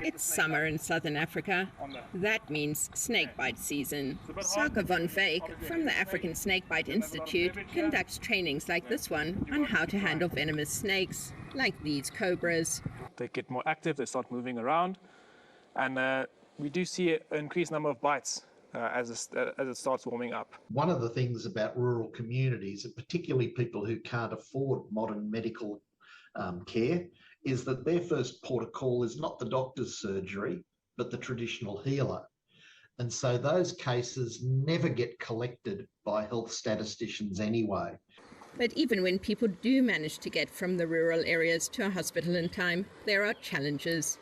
It's summer in southern Africa. That means snakebite season. Saka von Veek from the African Snakebite Institute conducts trainings like this one on how to handle venomous snakes, like these cobras. They get more active, they start moving around, and we do see an increased number of bites as it starts warming up. One of the things about rural communities, and particularly people who can't afford modern medical care, is that their first port of call is not the doctor's surgery, but the traditional healer. And so those cases never get collected by health statisticians anyway. But even when people do manage to get from the rural areas to a hospital in time, there are challenges.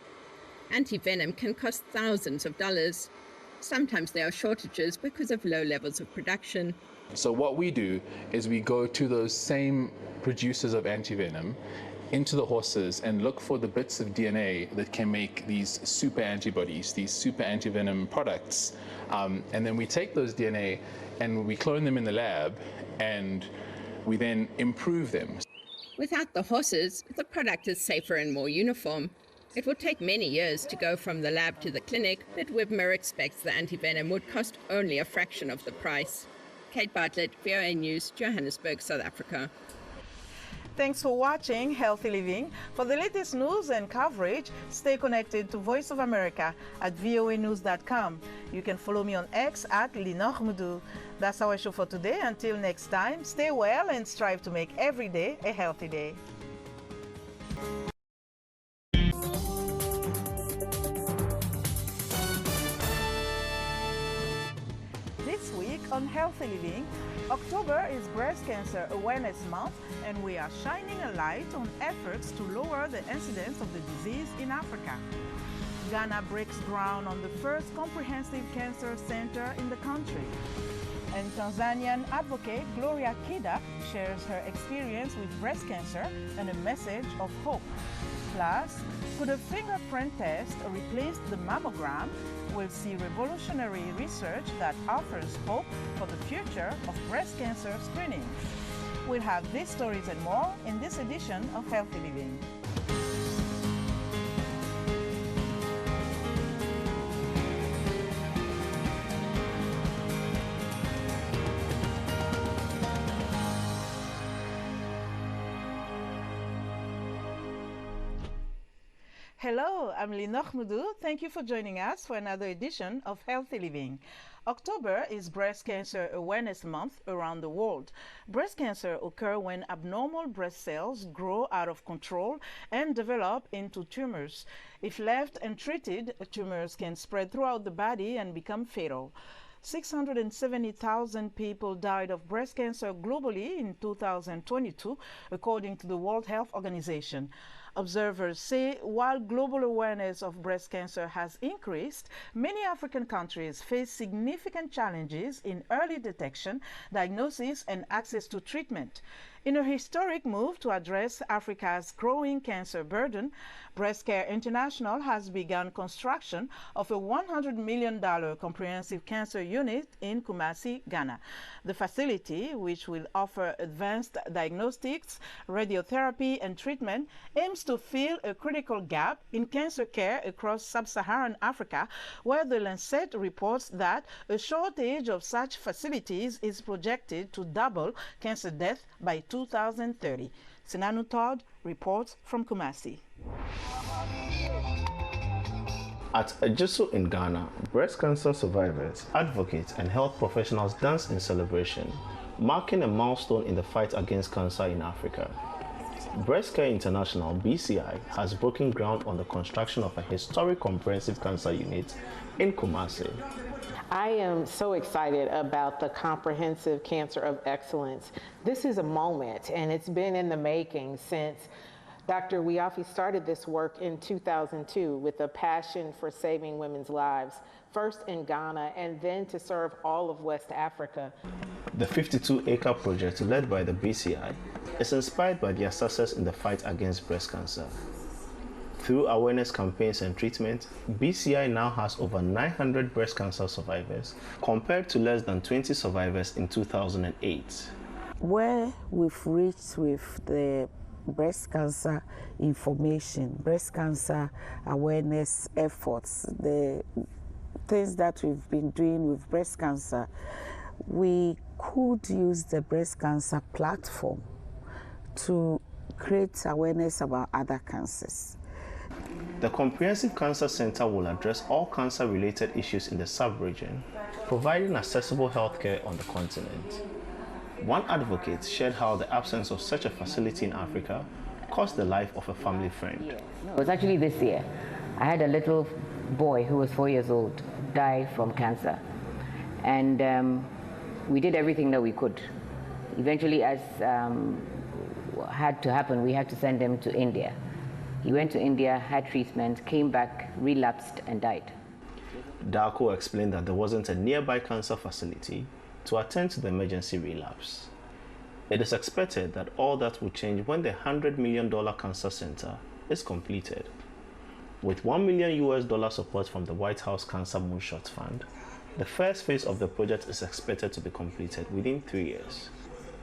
Antivenom can cost thousands of dollars. Sometimes there are shortages because of low levels of production. So what we do is we go to those same producers of antivenom into the horses and look for the bits of DNA that can make these super antibodies, these super antivenom products. And then we take those DNA and we clone them in the lab, and we then improve them. Without the horses, the product is safer and more uniform. It will take many years to go from the lab to the clinic, but Wibmer expects the antivenom would cost only a fraction of the price. Kate Bartlett, VOA News, Johannesburg, South Africa. Thanks for watching Healthy Living. For the latest news and coverage, stay connected to Voice of America at voanews.com. You can follow me on X at @LinochMudu. That's our show for today. Until next time, stay well and strive to make every day a healthy day. This week on Healthy Living, October is Breast Cancer Awareness Month, and we are shining a light on efforts to lower the incidence of the disease in Africa. Ghana breaks ground on the first comprehensive cancer center in the country. And Tanzanian advocate Gloria Kida shares her experience with breast cancer and a message of hope. Plus, could a fingerprint test replace the mammogram? We'll see revolutionary research that offers hope for the future of breast cancer screening. We'll have these stories and more in this edition of Healthy Living. Hello, I'm Linoch Mudu. Thank you for joining us for another edition of Healthy Living. October is Breast Cancer Awareness Month around the world. Breast cancer occurs when abnormal breast cells grow out of control and develop into tumors. If left untreated, tumors can spread throughout the body and become fatal. 670,000 people died of breast cancer globally in 2022, according to the World Health Organization. Observers say while global awareness of breast cancer has increased, many African countries face significant challenges in early detection, diagnosis, and access to treatment. In a historic move to address Africa's growing cancer burden, Breast Care International has begun construction of a $100 million comprehensive cancer unit in Kumasi, Ghana. The facility, which will offer advanced diagnostics, radiotherapy, and treatment, aims to fill a critical gap in cancer care across sub-Saharan Africa, where the Lancet reports that a shortage of such facilities is projected to double cancer death by 2030. Sinanu Todd reports from Kumasi. At Ajusu in Ghana, breast cancer survivors, advocates, and health professionals dance in celebration, marking a milestone in the fight against cancer in Africa. Breast Care International, BCI, has broken ground on the construction of a historic comprehensive cancer unit in Kumasi. I am so excited about the Comprehensive Cancer of Excellence. This is a moment, and it's been in the making since Dr. Wiafi started this work in 2002 with a passion for saving women's lives, first in Ghana and then to serve all of West Africa. The 52-acre project led by the BCI is inspired by their success in the fight against breast cancer. Through awareness campaigns and treatment, BCI now has over 900 breast cancer survivors, compared to less than 20 survivors in 2008. Where we've reached with the breast cancer information, breast cancer awareness efforts, the things that we've been doing with breast cancer, we could use the breast cancer platform to create awareness about other cancers. The Comprehensive Cancer Center will address all cancer-related issues in the sub-region, providing accessible healthcare on the continent. One advocate shared how the absence of such a facility in Africa cost the life of a family friend. It was actually this year. I had a little boy who was 4 years old die from cancer. And we did everything that we could. Eventually, as had to happen, we had to send him to India. He went to India, had treatment, came back, relapsed, and died. Darko explained that there wasn't a nearby cancer facility to attend to the emergency relapse. It is expected that all that will change when the $100 million cancer center is completed. With $1 million support from the White House Cancer Moonshot Fund, the first phase of the project is expected to be completed within 3 years.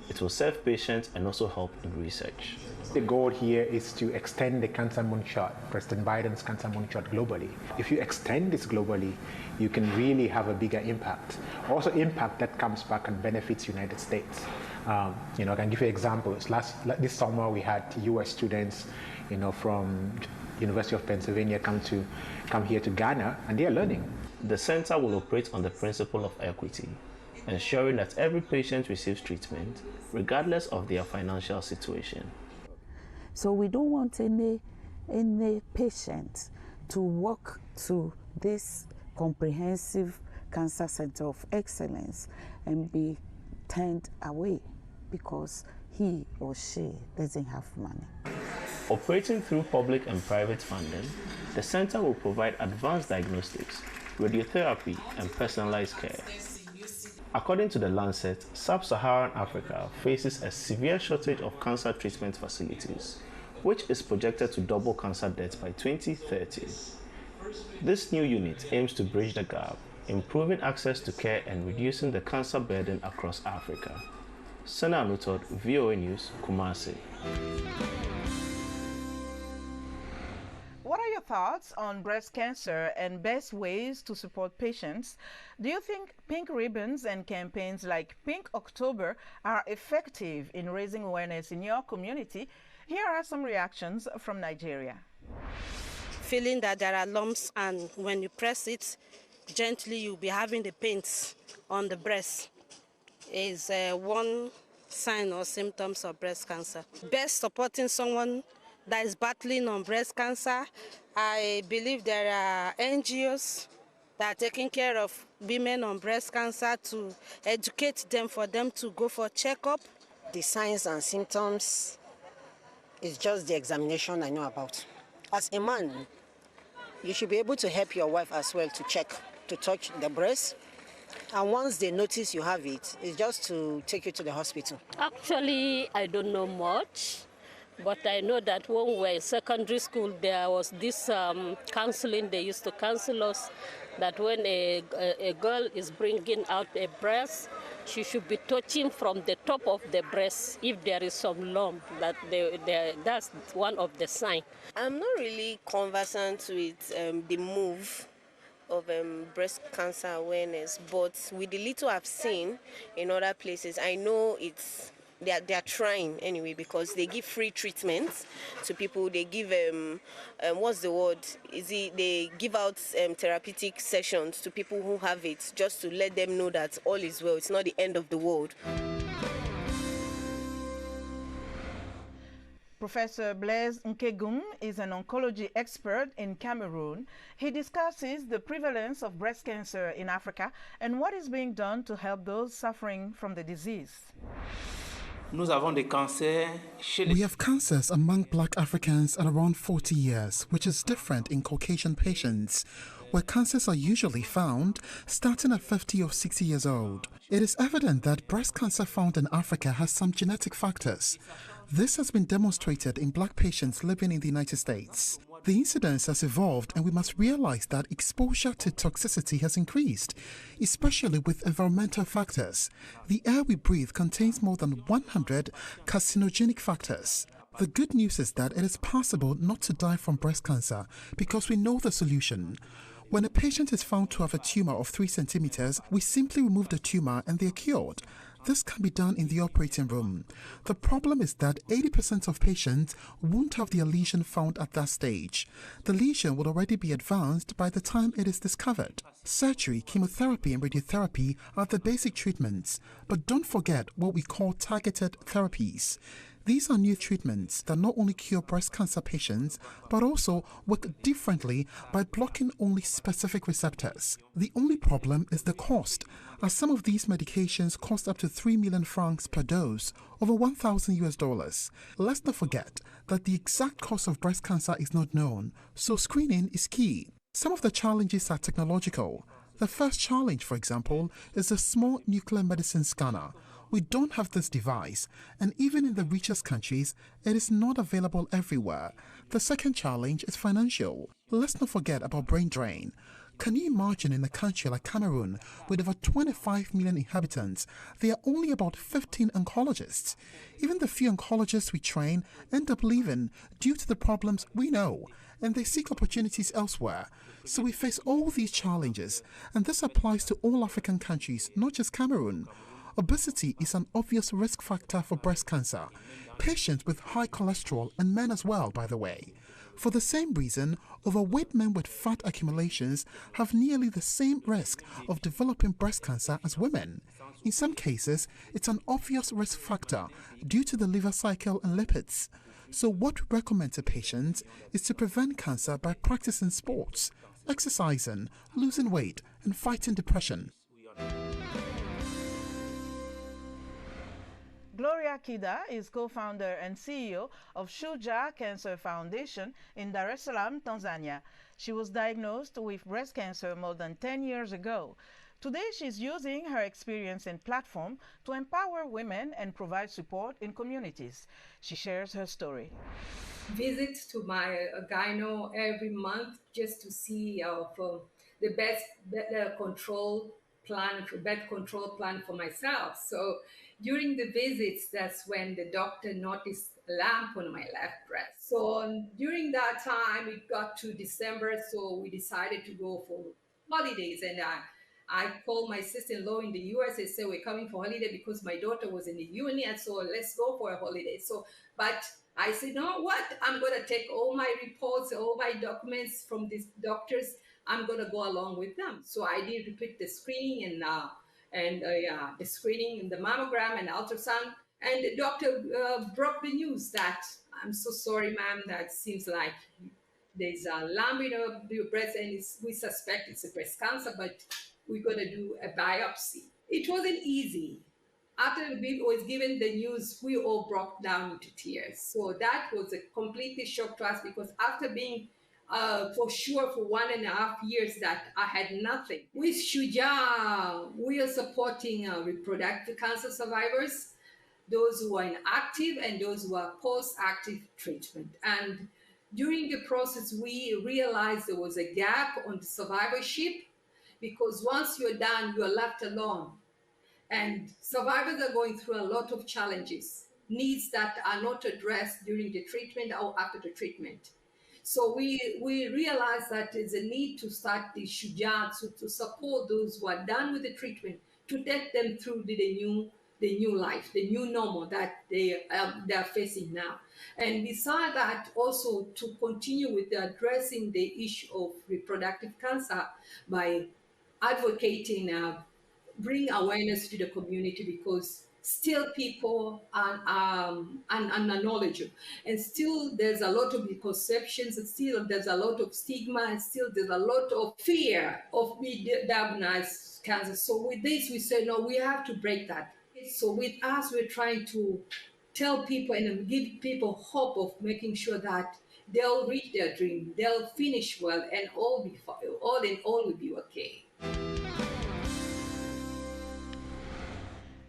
It will serve patients and also help in research. The goal here is to extend the cancer moonshot, President Biden's cancer moonshot, globally. If you extend this globally, you can really have a bigger impact. Also impact that comes back and benefits United States. I can give you examples. This summer we had US students, from University of Pennsylvania come here to Ghana, and they are learning. The center will operate on the principle of equity, ensuring that every patient receives treatment, regardless of their financial situation. So we don't want any patient to walk to this comprehensive cancer center of excellence and be turned away because he or she doesn't have money. Operating through public and private funding, the center will provide advanced diagnostics, radiotherapy, and personalized care. According to the Lancet, Sub-Saharan Africa faces a severe shortage of cancer treatment facilities, which is projected to double cancer deaths by 2030. This new unit aims to bridge the gap, improving access to care and reducing the cancer burden across Africa. Sana Anutod, VOA News, Kumasi. What are your thoughts on breast cancer and best ways to support patients? Do you think pink ribbons and campaigns like Pink October are effective in raising awareness in your community? Here are some reactions from Nigeria. Feeling that there are lumps, and when you press it, gently you'll be having the pains on the breast is one sign or symptoms of breast cancer. Best supporting someone that is battling on breast cancer, I believe there are NGOs that are taking care of women on breast cancer to educate them for them to go for checkup. The signs and symptoms is just the examination I know about. As a man, you should be able to help your wife as well to check, to touch the breast. And once they notice you have it, it's just to take you to the hospital. Actually, I don't know much, but I know that when we were in secondary school, there was this counseling. They used to counsel us that when a girl is bringing out a breast, she should be touching from the top of the breast if there is some lump. That's one of the signs. I'm not really conversant with the move of breast cancer awareness, but with the little I've seen in other places, I know they are trying anyway, because they give free treatments to people. They give what's the word? They give out therapeutic sessions to people who have it, just to let them know that all is well. It's not the end of the world. Professor Blaise Nkegum is an oncology expert in Cameroon. He discusses the prevalence of breast cancer in Africa and what is being done to help those suffering from the disease. We have cancers among Black Africans at around 40 years, which is different in Caucasian patients, where cancers are usually found starting at 50 or 60 years old. It is evident that breast cancer found in Africa has some genetic factors. This has been demonstrated in Black patients living in the United States. The incidence has evolved, and we must realize that exposure to toxicity has increased, especially with environmental factors. The air we breathe contains more than 100 carcinogenic factors. The good news is that it is possible not to die from breast cancer because we know the solution. When a patient is found to have a tumor of 3 centimeters, we simply remove the tumor and they are cured. This can be done in the operating room. The problem is that 80% of patients won't have their lesion found at that stage. The lesion would already be advanced by the time it is discovered. Surgery, chemotherapy, and radiotherapy are the basic treatments, but don't forget what we call targeted therapies. These are new treatments that not only cure breast cancer patients, but also work differently by blocking only specific receptors. The only problem is the cost, as some of these medications cost up to 3 million francs per dose, over $1,000. Let's not forget that the exact cause of breast cancer is not known, so screening is key. Some of the challenges are technological. The first challenge, for example, is a small nuclear medicine scanner. We don't have this device, and even in the richest countries, it is not available everywhere. The second challenge is financial. Let's not forget about brain drain. Can you imagine in a country like Cameroon, with over 25 million inhabitants, there are only about 15 oncologists? Even the few oncologists we train end up leaving due to the problems we know, and they seek opportunities elsewhere. So we face all these challenges, and this applies to all African countries, not just Cameroon. Obesity is an obvious risk factor for breast cancer. Patients with high cholesterol, and men as well, by the way. For the same reason, overweight men with fat accumulations have nearly the same risk of developing breast cancer as women. In some cases, it's an obvious risk factor due to the liver cycle and lipids. So what we recommend to patients is to prevent cancer by practicing sports, exercising, losing weight, and fighting depression. Gloria Kida is co-founder and CEO of Shuja Cancer Foundation in Dar es Salaam, Tanzania. She was diagnosed with breast cancer more than 10 years ago. Today, she's using her experience and platform to empower women and provide support in communities. She shares her story. Visit to my gyno every month just to see the best control plan, birth control plan for myself. So during the visits, that's when the doctor noticed a lump on my left breast. So during that time, it got to December, so we decided to go for holidays. And I called my sister-in-law in the US and said, we're coming for holiday because my daughter was in the uni, and so let's go for a holiday. But I said, you know what? I'm going to take all my reports, all my documents from these doctors. I'm going to go along with them. So I did repeat the screening and the screening and the mammogram and ultrasound. And the doctor broke the news that, I'm so sorry, ma'am, that seems like there's a lump in your breast and we suspect it's a breast cancer, but we're going to do a biopsy. It wasn't easy. After we was given the news, we all broke down into tears. So that was a completely shock to us, because after being for sure for 1.5 years that I had nothing. With Shuja, we are supporting reproductive cancer survivors, those who are in active and those who are post-active treatment. And during the process, we realized there was a gap on the survivorship, because once you're done, you're left alone. And survivors are going through a lot of challenges, needs that are not addressed during the treatment or after the treatment. So we realized that there's a need to start the Shuja to support those who are done with the treatment, to take them through the new life, the new normal that they are facing now. And beside that, also to continue with addressing the issue of reproductive cancer by advocating bring awareness to the community, because still people are unknowledgeable, and still there's a lot of misconceptions, and still there's a lot of stigma, and still there's a lot of fear of being diagnosed cancer. So with this, we said, no, we have to break that. So with us, we're trying to tell people and give people hope of making sure that they'll reach their dream, they'll finish well, and all in all will be okay.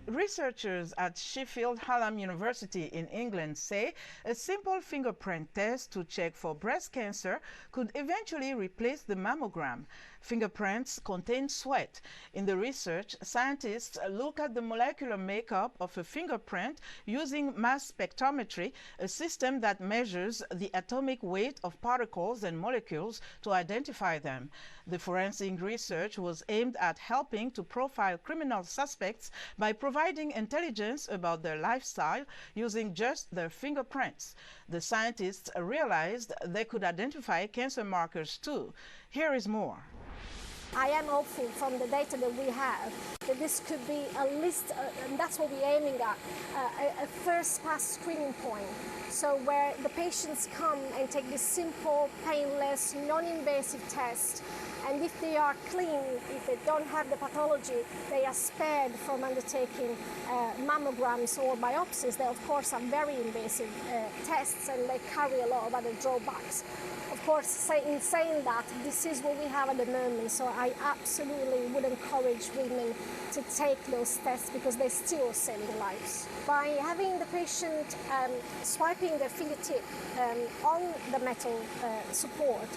Researchers at Sheffield Hallam University in England say a simple fingerprint test to check for breast cancer could eventually replace the mammogram. Fingerprints contain sweat. In the research, scientists look at the molecular makeup of a fingerprint using mass spectrometry, a system that measures the atomic weight of particles and molecules to identify them. The forensic research was aimed at helping to profile criminal suspects by providing intelligence about their lifestyle using just their fingerprints. The scientists realized they could identify cancer markers too. Here is more. I am hopeful from the data that we have that this could be at least, and that's what we're aiming at, a first pass screening point. So where the patients come and take this simple, painless, non-invasive test, and if they are clean, if they don't have the pathology, they are spared from undertaking mammograms or biopsies. They, of course, are very invasive tests, and they carry a lot of other drawbacks. Of course, in saying that, this is what we have at the moment, so I absolutely would encourage women to take those tests, because they're still saving lives. By having the patient swiping their fingertip on the metal support,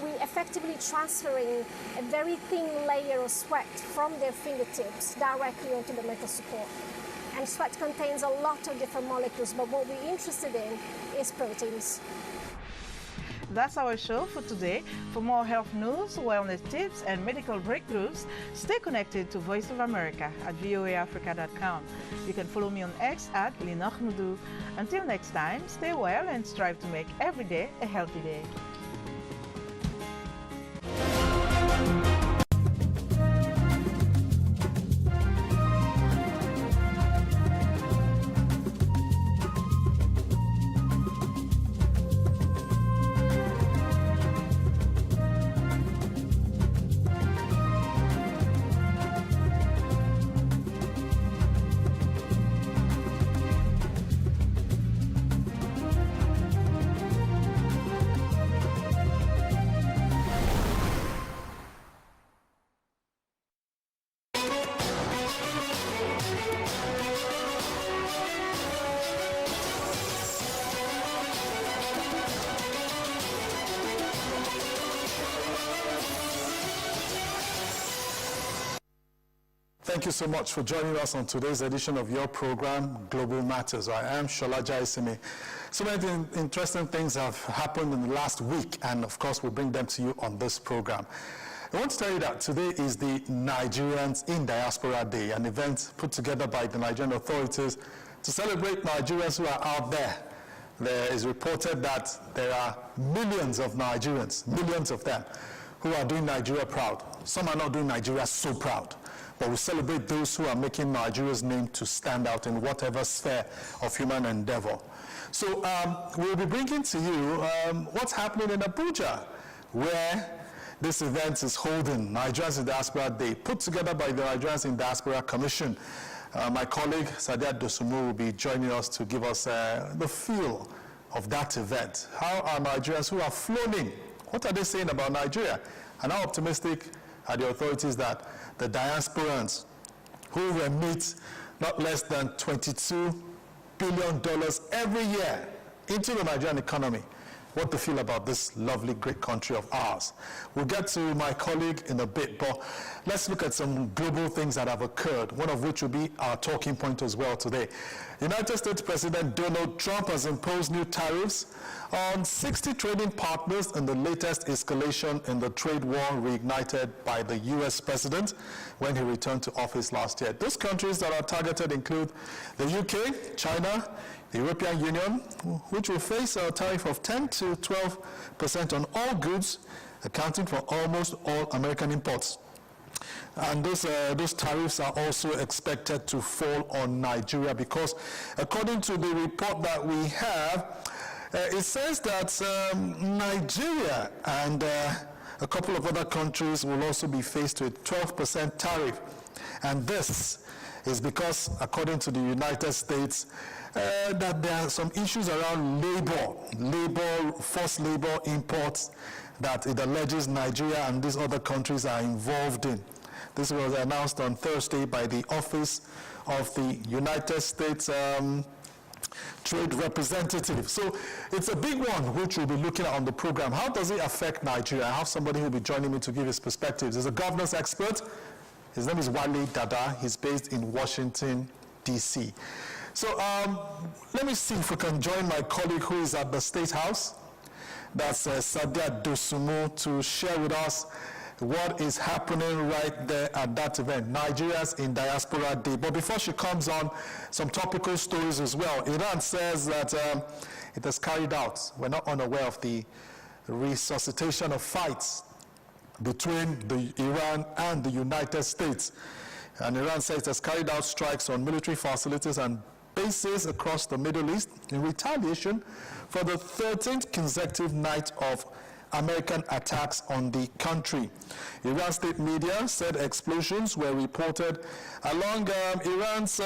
we effectively transferring a very thin layer of sweat from their fingertips directly onto the metal support. And sweat contains a lot of different molecules, but what we're interested in is proteins. That's our show for today. For more health news, wellness tips, and medical breakthroughs, stay connected to Voice of America at voaafrica.com. You can follow me on X at Linochmudu. Until next time, stay well and strive to make every day a healthy day. Thank you so much for joining us on today's edition of your program, Global Matters. I am Shola Jaisimi. So many interesting things have happened in the last week, and of course, we'll bring them to you on this program. I want to tell you that today is the Nigerians in Diaspora Day, an event put together by the Nigerian authorities to celebrate Nigerians who are out there. There is reported that there are millions of Nigerians, millions of them, who are doing Nigeria proud. Some are not doing Nigeria so proud. But we celebrate those who are making Nigeria's name to stand out in whatever sphere of human endeavor. So we'll be bringing to you what's happening in Abuja, where this event is holding, Nigerians in Diaspora Day, put together by the Nigerians in Diaspora Commission. My colleague, Sadiat Dosumu, will be joining us to give us the feel of that event. How are Nigerians who are flown in, what are they saying about Nigeria? And how optimistic are the authorities that the diasporans who remit not less than $22 billion every year into the Nigerian economy, what they feel about this lovely, great country of ours. We'll get to my colleague in a bit, but let's look at some global things that have occurred, one of which will be our talking point as well today. United States President Donald Trump has imposed new tariffs on 60 trading partners in the latest escalation in the trade war reignited by the U.S. president when he returned to office last year. Those countries that are targeted include the UK, China, the European Union, which will face a tariff of 10 to 12% on all goods, accounting for almost all American imports. And those tariffs are also expected to fall on Nigeria because, according to the report that we have, it says that Nigeria and a couple of other countries will also be faced with 12% tariff. And this is because, according to the United States, that there are some issues around forced labor imports that it alleges Nigeria and these other countries are involved in. This was announced on Thursday by the Office of the United States Trade Representative. So it's a big one which we'll be looking at on the program. How does it affect Nigeria? I have somebody who will be joining me to give his perspectives. He's a governance expert. His name is Wale Dada. He's based in Washington, D.C. So let me see if we can join my colleague who is at the State House. That's Sadiat Dosumu, to share with us what is happening right there at that event, Nigeria's in Diaspora Day. But before she comes on, some topical stories as well. Iran says that it has carried out, we're not unaware of the resuscitation of fights between Iran and the United States. And Iran says it has carried out strikes on military facilities and bases across the Middle East in retaliation for the 13th consecutive night of American attacks on the country. Iran state media said explosions were reported along Iran's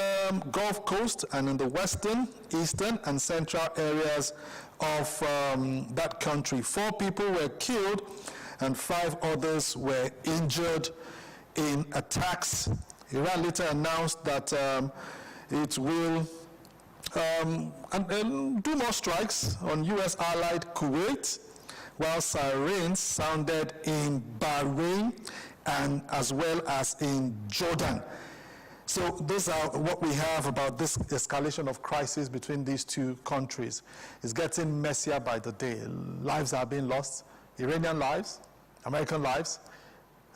Gulf Coast and in the western, eastern, and central areas of that country. 4 people were killed and 5 others were injured in attacks. Iran later announced that it will do more strikes on U.S. allied Kuwait, while sirens sounded in Bahrain and as well as in Jordan. So these are what we have about this escalation of crisis between these two countries. It's getting messier by the day. Lives are being lost, Iranian lives, American lives,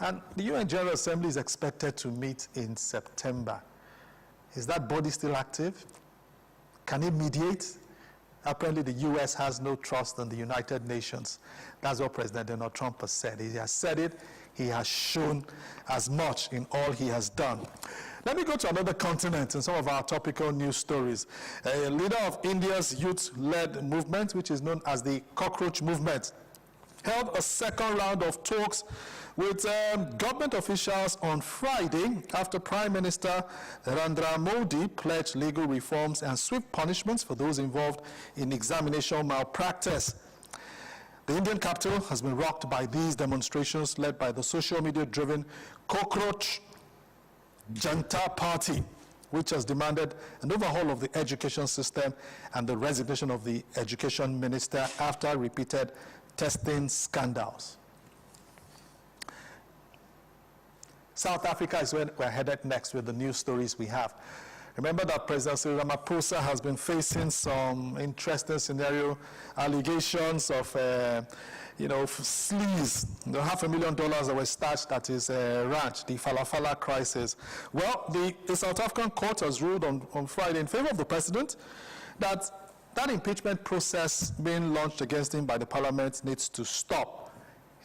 and the UN General Assembly is expected to meet in September. Is that body still active? Can it mediate? Apparently, the U.S. has no trust in the United Nations. That's what President Donald Trump has said. He has said it. He has shown as much in all he has done. Let me go to another continent and some of our topical news stories. A leader of India's youth-led movement, which is known as the Cockroach Movement, held a second round of talks with government officials on Friday after Prime Minister Narendra Modi pledged legal reforms and swift punishments for those involved in examination malpractice. The Indian capital has been rocked by these demonstrations led by the social media-driven Cockroach Janta Party, which has demanded an overhaul of the education system and the resignation of the education minister after repeated testing scandals. South Africa is where we're headed next with the news stories we have. Remember that President Cyril Ramaphosa has been facing some interesting scenario, allegations of, sleaze, $500,000 that were stashed at his ranch, the Falafala crisis. Well, the South African court has ruled on Friday in favor of the president that impeachment process being launched against him by the parliament needs to stop.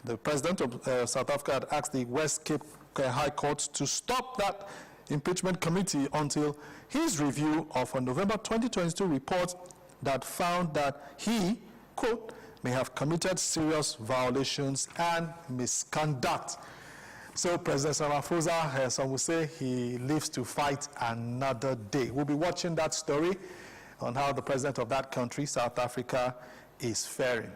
The president of South Africa had asked the West Cape High Court to stop that impeachment committee until his review of a November 2022 report that found that he, quote, may have committed serious violations and misconduct. So President Ramaphosa, some will say he lives to fight another day. We'll be watching that story on how the president of that country, South Africa, is faring.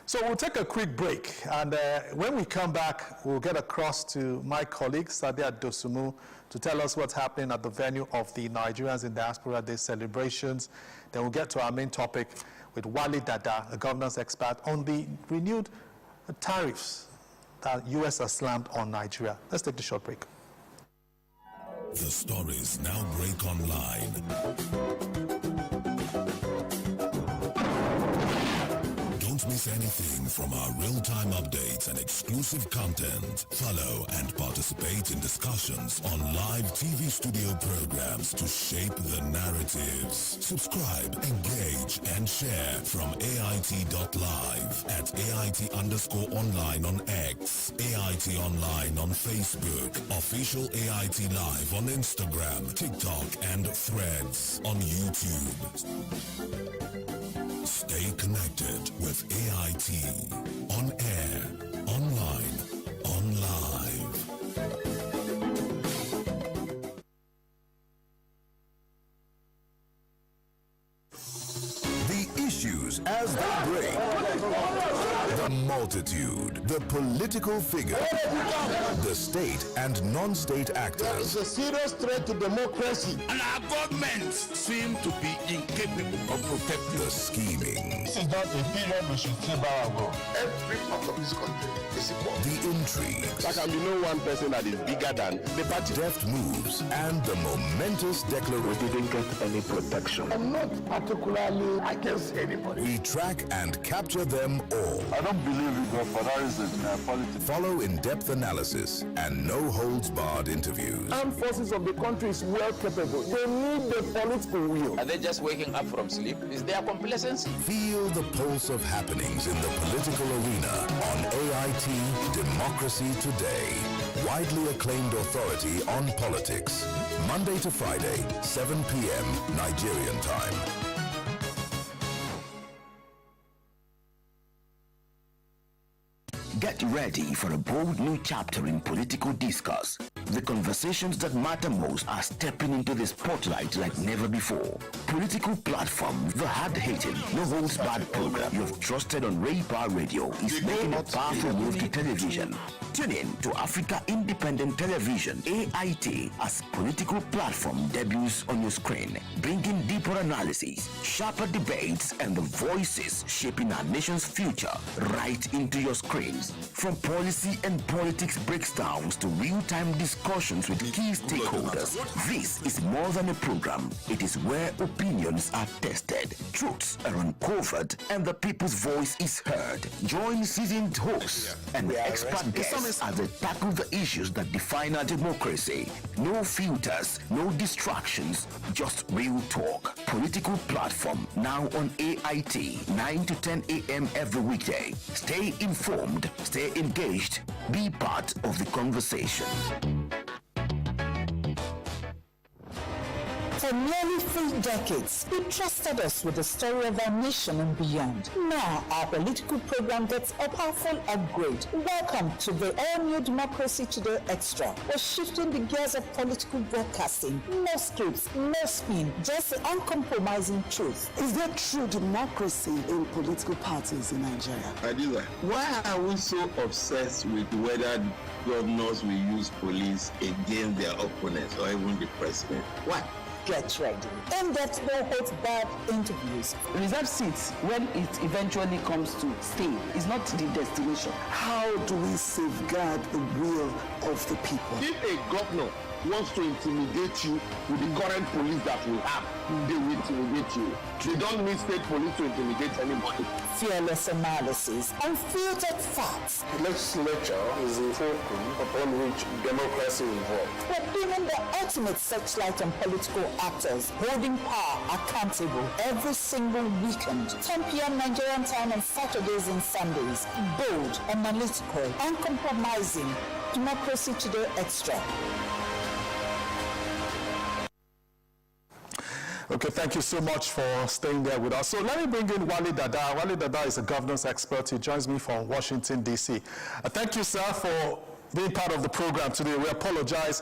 So we'll take a quick break, and when we come back, we'll get across to my colleague, Sadia Dosumu, to tell us what's happening at the venue of the Nigerians in Diaspora Day celebrations. Then we'll get to our main topic with Wale Dada, a governance expert, on the renewed tariffs that U.S. has slammed on Nigeria. Let's take the short break. The stories now break online. Don't miss anything from our real-time updates and exclusive content. Follow and participate in discussions on live TV studio programs to shape the narratives. Subscribe, engage, and share from AIT.live at AIT_online on X, AIT Online on Facebook, Official AIT Live on Instagram, TikTok, and Threads on YouTube. Stay connected with AIT. On air, online, on live. The issues as they break. The multitude, the political figure, the state and non-state actors. It's a serious threat to democracy, and our governments seem to be incapable of protecting the scheming. This is not a period we should say about. Every part of this country is equal. The intrigue. There can be no one person that is bigger than the party. Deft moves and the momentous declaration. We didn't get any protection. I'm not particularly against anybody. We track and capture them all. I don't believe in godfatherism in politics. Follow in-depth analysis and no-holds-barred interviews. Armed forces of the country is well capable. They need the political will. Are they just waking up from sleep? Is there complacency? Feel the pulse of happenings in the political arena on AIT Democracy Today. Widely acclaimed authority on politics. Monday to Friday, 7 p.m. Nigerian time. Get ready for a bold new chapter in political discourse. The conversations that matter most are stepping into the spotlight like never before. Political Platform, the hard-hitting, no-holds-barred program you've trusted on Ray-Bar Radio is making a powerful move to television. Tune in to Africa Independent Television, AIT, as Political Platform debuts on your screen, bringing deeper analysis, sharper debates, and the voices shaping our nation's future right into your screens. From policy and politics breakdowns to real-time discussions with key stakeholders, this is more than a program. It is where opinions are tested, truths are uncovered, and the people's voice is heard. Join seasoned hosts and expert guests as they tackle the issues that define our democracy. No filters, no distractions, just real talk. Political Platform, now on AIT, 9 to 10 a.m. every weekday. Stay informed, stay engaged, be part of the conversation. For nearly 3 decades, he trusted us with the story of our nation and beyond. Now, our political program gets a powerful upgrade. Welcome to the all-new Democracy Today Extra. We're shifting the gears of political broadcasting. No scripts, no spin, just the uncompromising truth. Is there true democracy in political parties in Nigeria? Adila, why are we so obsessed with whether governors will use police against their opponents or even the president? Why? Get ready. In-depth, no-holds-barred interviews. Reserve seats, when it eventually comes to stay, is not the destination. How do we safeguard the will of the people? If a governor wants to intimidate you with the current police that we have, they will intimidate you. They don't need state police to intimidate anybody. Fearless analysis, unfiltered facts. Legislature is a fulcrum upon which democracy evolves. We're bringing the ultimate searchlight on political actors, holding power accountable every single weekend. 10 p.m. Nigerian time on Saturdays and Sundays. Bold, analytical, uncompromising. Democracy Today Extra. Okay, thank you so much for staying there with us. So let me bring in Wale Dada. Wale Dada is a governance expert. He joins me from Washington, D.C. Thank you, sir, for being part of the program today. We apologize,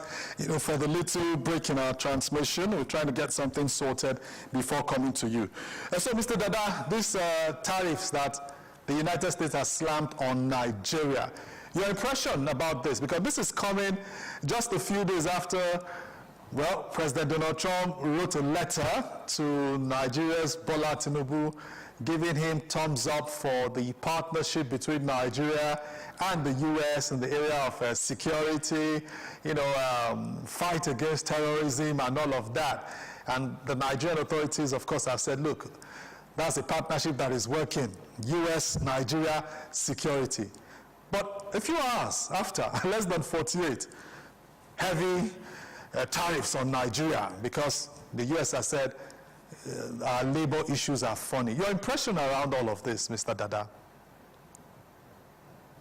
for the little break in our transmission. We're trying to get something sorted before coming to you. So, Mr. Dada, these tariffs that the United States has slammed on Nigeria, your impression about this? Because this is coming just a few days after, well, President Donald Trump wrote a letter to Nigeria's Bola Tinubu giving him thumbs up for the partnership between Nigeria and the U.S. in the area of security, fight against terrorism and all of that. And the Nigerian authorities, of course, have said, look, that's a partnership that is working, U.S., Nigeria, security. But a few hours after, less than 48, heavy tariffs on Nigeria because the U.S. has said our labor issues are funny. Your impression around all of this, Mr. Dada?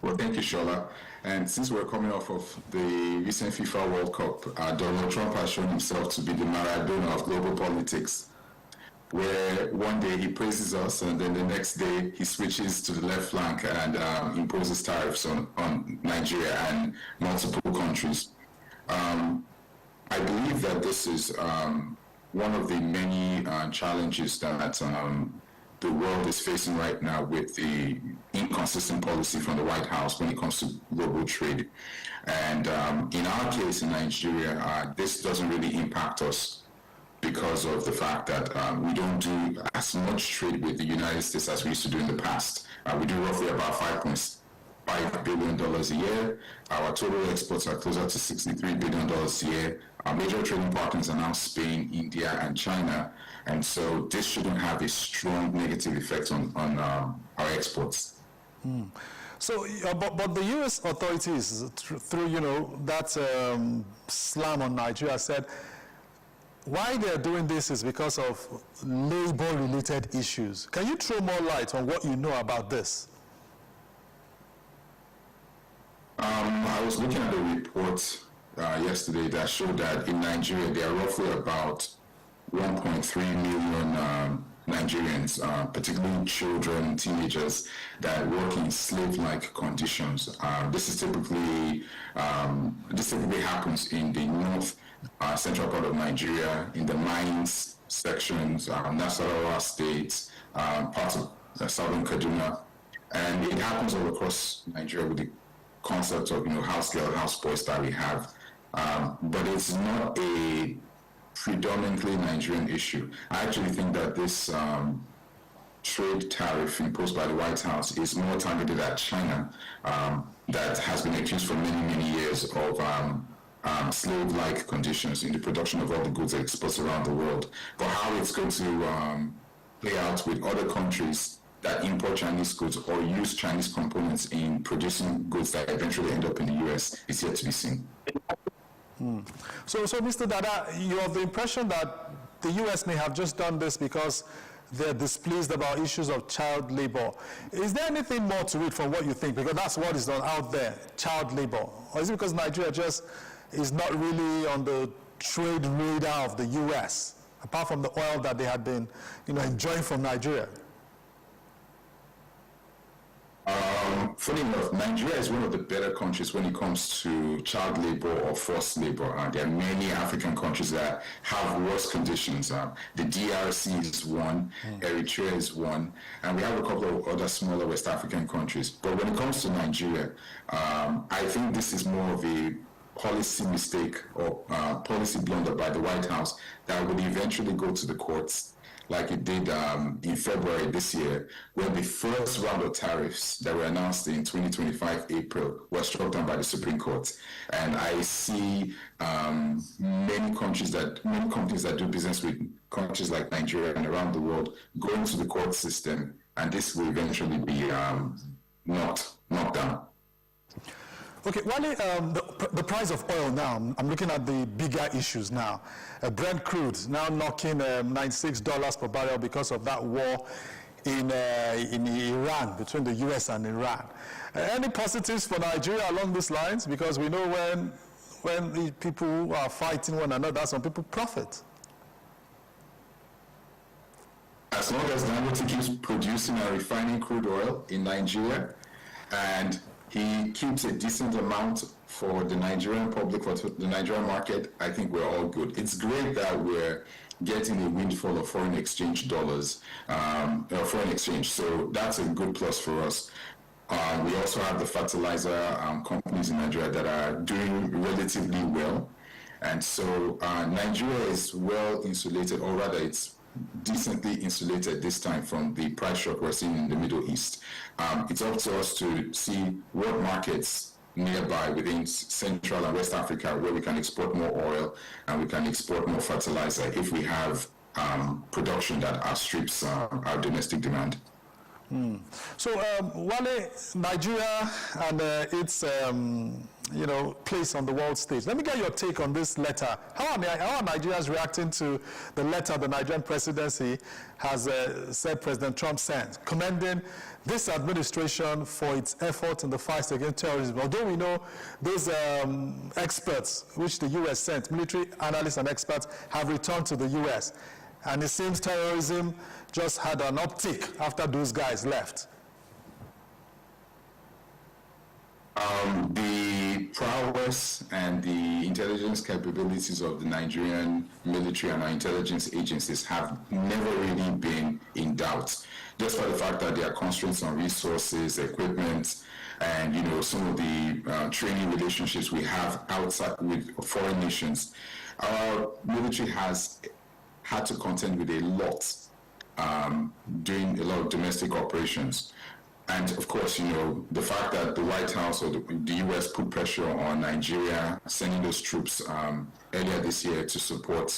Well, thank you, Shola. And since we're coming off of the recent FIFA World Cup, Donald Trump has shown himself to be the Maradona of global politics, where one day he praises us and then the next day he switches to the left flank and imposes tariffs on Nigeria and multiple countries. I believe that this is one of the many challenges that the world is facing right now with the inconsistent policy from the White House when it comes to global trade. And in our case in Nigeria, this doesn't really impact us because of the fact that we don't do as much trade with the United States as we used to do in the past. We do roughly about $5.5 billion a year. Our total exports are closer to $63 billion a year. Our major trading partners are now Spain, India, and China. And so this shouldn't have a strong negative effect on our exports. So, but the U.S. authorities, through that slam on Nigeria, said why they're doing this is because of labor-related issues. Can you throw more light on what you know about this? I was looking at a report yesterday that showed that in Nigeria there are roughly about 1.3 million Nigerians, particularly children, teenagers, that work in slave-like conditions. This typically happens in the north central part of Nigeria, in the mines sections, Nasarawa states, parts of southern Kaduna, and it happens all across Nigeria with the concept of house girl, house boys that we have, but it's not a predominantly Nigerian issue. I actually think that this trade tariff imposed by the White House is more targeted at China, that has been accused for many, many years of slave-like conditions in the production of all the goods it exports around the world. But how it's going to play out with other countries that import Chinese goods or use Chinese components in producing goods that eventually end up in the U.S. is yet to be seen. So, Mr. Dada, you have the impression that the U.S. may have just done this because they're displeased about issues of child labor. Is there anything more to it from what you think? Because that's what is out there, child labor. Or is it because Nigeria just is not really on the trade radar of the U.S., apart from the oil that they had been enjoying from Nigeria? Funny enough, Nigeria is one of the better countries when it comes to child labor or forced labor. There are many African countries that have worse conditions. The DRC is one, Eritrea is one, and we have a couple of other smaller West African countries. But when it comes to Nigeria, I think this is more of a policy mistake or policy blunder by the White House that would eventually go to the courts. like it did in February this year, when the first round of tariffs that were announced in 2025 April were struck down by the Supreme Court. And I see many companies that do business with countries like Nigeria and around the world going to the court system, and this will eventually be knocked down. Okay, Wale, the price of oil now, I'm looking at the bigger issues now. Brent crude now knocking $96 per barrel because of that war in Iran, between the US and Iran. Any positives for Nigeria along these lines? Because we know when the people are fighting one another, some people profit. As long as Dangote keeps producing and refining crude oil in Nigeria, and he keeps a decent amount for the Nigerian public, for the Nigerian market, I think we're all good. It's great that we're getting a windfall of foreign exchange dollars, foreign exchange. So that's a good plus for us. We also have the fertilizer companies in Nigeria that are doing relatively well. And so Nigeria is well insulated, or rather it's decently insulated this time from the price shock we're seeing in the Middle East. It's up to us to see what markets nearby within Central and West Africa where we can export more oil and we can export more fertilizer if we have production that outstrips our domestic demand. So, Wale, Nigeria and its place on the world stage. Let me get your take on this letter. How are Nigerians reacting to the letter the Nigerian presidency has said President Trump sent, commending this administration for its effort in the fight against terrorism? Although we know those experts, which the U.S. sent, military analysts and experts, have returned to the U.S., and it seems terrorism just had an uptick after those guys left. The prowess and the intelligence capabilities of the Nigerian military and our intelligence agencies have never really been in doubt, just for the fact that there are constraints on resources, equipment, and some of the training relationships we have outside with foreign nations. Our military has had to contend with a lot doing a lot of domestic operations. And of course, the fact that the White House or the U.S. put pressure on Nigeria, sending those troops earlier this year to support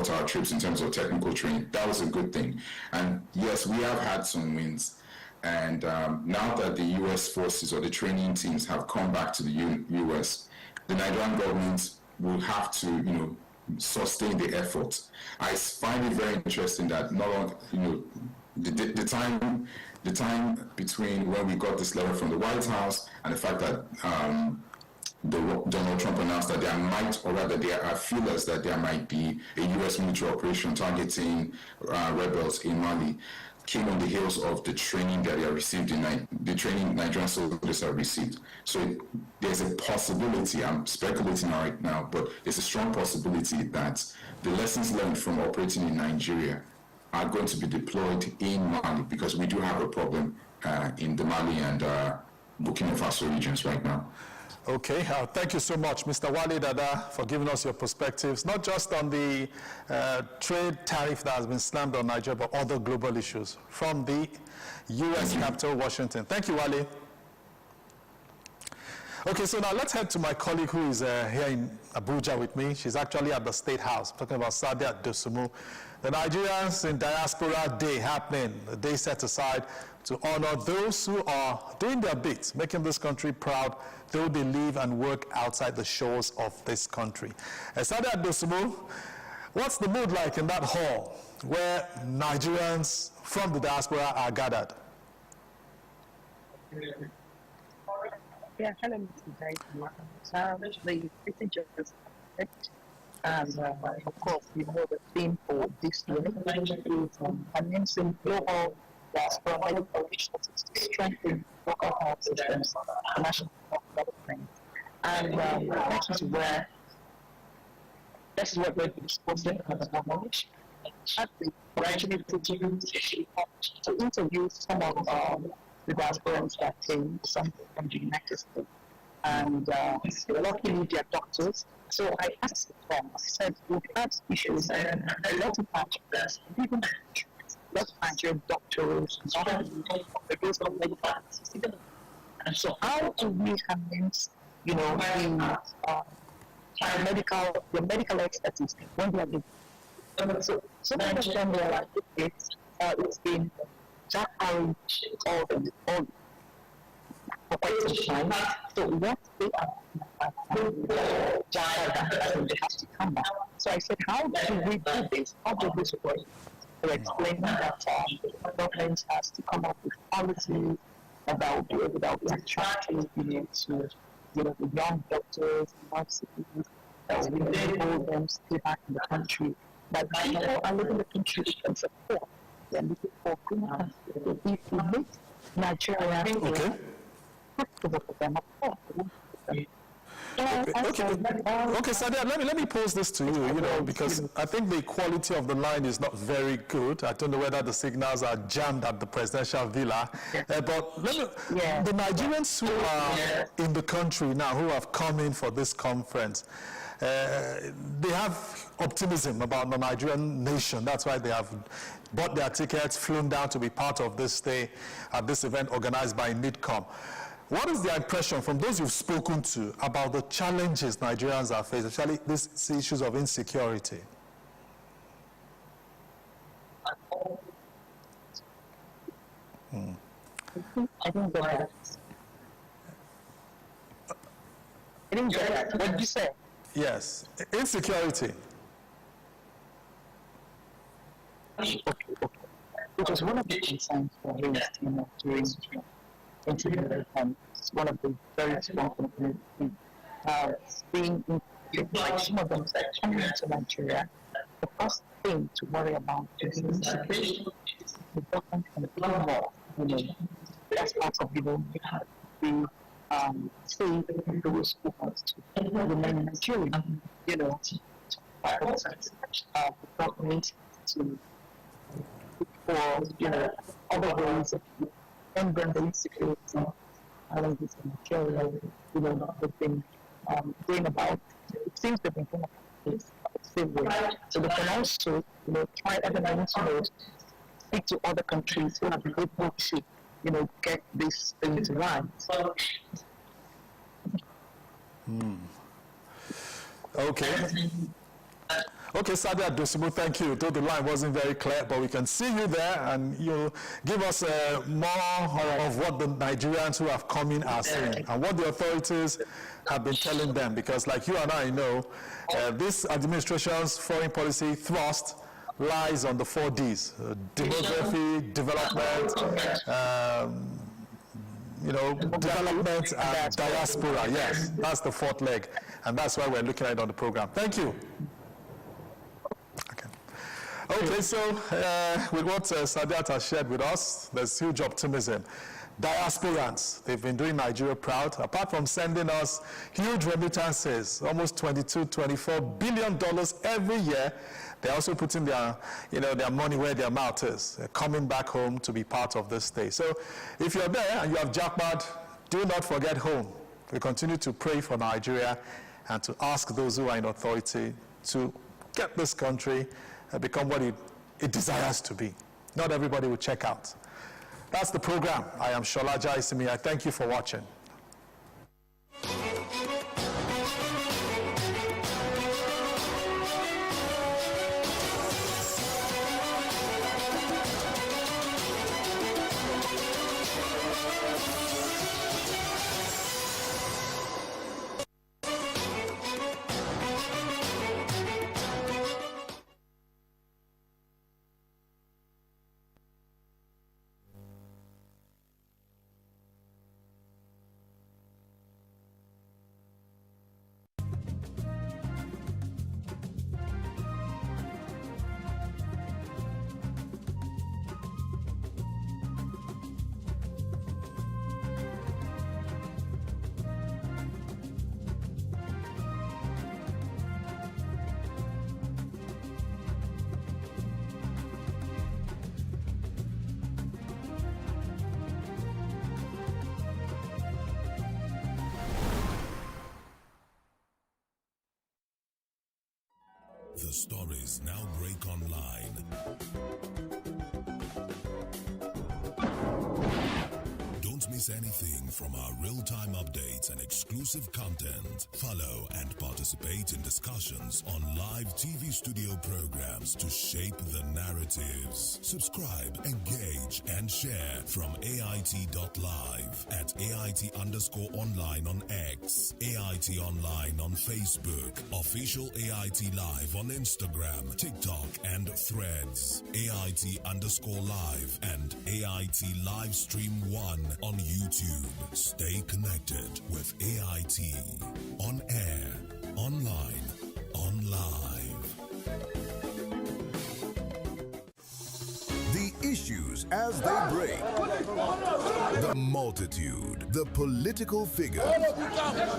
our troops in terms of technical training, that was a good thing. And yes, we have had some wins. And now that the U.S. forces or the training teams have come back to the U.S., the Nigerian government will have to, sustain the effort. I find it very interesting that the time between when we got this letter from the White House and the fact that Donald Trump announced that there might, or rather there are feelers that there might be a U.S. military operation targeting rebels in Mali, came on the heels of the training that they have received the training Nigerian soldiers have received. So there's a possibility, I'm speculating right now, but there's a strong possibility that the lessons learned from operating in Nigeria are going to be deployed in Mali, because we do have a problem in the Mali and Burkina Faso regions right now. Okay, thank you so much, Mr. Wale Dada, for giving us your perspectives, not just on the trade tariff that has been slammed on Nigeria, but other global issues from the U.S. capital, Washington. Thank you, Wale. Okay, so now let's head to my colleague who is here in Abuja with me. She's actually at the State House, talking about Sadiat Dosumu. The Nigerians in Diaspora Day happening, a day set aside to honor those who are doing their bit, making this country proud, though they live and work outside the shores of this country. Sadiat Dosumu, what's the mood like in that hall where Nigerians from the diaspora are gathered? Yeah, hello, Mr. Dyson. Actually, it's just and of course, the theme for this year is enhancing global diaspora medical resources to strengthen local health systems and national health development. And this is what we're discussing as a knowledge. Actually, we're actually to interview some of the diasporans that came from the United States. and luckily they're doctors. So I asked them, I said, we've had issues, and a lot of Nigerians, even a lot of Nigerian doctors, those of medical assistants. And so how do we convince, the medical expertise when they are the so many of them were like, it's been Jack Harry all for quite some time. So once they are they have to come back. So I said, how do we do this? How do this work? So explaining that the government has to come up with policies that will be attractive, to the young doctors, nurses, that will enable them to stay back in the country. But people are living in the country because of poor. They're looking for green. If we make Nigeria comfortable for them, of course. Okay, Sadia, let me pose this to you, because I think the quality of the line is not very good. I don't know whether the signals are jammed at the presidential villa. But the Nigerians who are in the country now, who have come in for this conference, they have optimism about the Nigerian nation. That's why they have bought their tickets, flown down to be part of this stay at this event organized by MidCom. What is the impression from those you've spoken to about the challenges Nigerians are facing, especially these issues of insecurity? I don't get that. I didn't get that. What did you say? Yes, insecurity. Okay. It was one of the concerns for his team during it's one of the very strong components. Being like some of them said, coming to Nigeria, the first thing to worry about is insecurity. The government can do more. That's part of you have to save those who want to remain in Nigeria. The government to for other ways of ending the insecurity challenges in Nigeria. They've been going about. It seems they've been going about this the same way. So they can also try other means to speak to other countries who have been able to get this thing to right. Okay, Sadia Dosimu, thank you. Though the line wasn't very clear, but we can see you there, and you give us more of what the Nigerians who have come in are saying and what the authorities have been telling them. Because like you and I know, this administration's foreign policy thrust lies on the 4 Ds: demography, development, development and diaspora. Yes, that's the 4th leg, and that's why we're looking at it on the program. Thank you. Okay, so with what Sadiat has shared with us, there's huge optimism. Diasporans, they've been doing Nigeria proud. Apart from sending us huge remittances, almost $22–24 billion every year, they're also putting their money where their mouth is. They're coming back home to be part of this day. So if you're there and you have jackpot, do not forget home. We continue to pray for Nigeria and to ask those who are in authority to get this country become what it desires to be. Not everybody will check out. That's the program. I am Sholaja Isimi. I thank you for watching. The stories now break online. Don't miss anything from our real-time updates and exclusive content. Follow and participate in discussions on live TV studio programs to shape the narratives. Subscribe, engage, and share from AIT.live at AIT_online on X, AIT Online on Facebook, Official AIT Live on Instagram, TikTok, and Threads, AIT_live, and AIT Livestream 1 on YouTube. Stay connected with AIT. On air, online, on live. The issues as they break, the multitude, the political figures,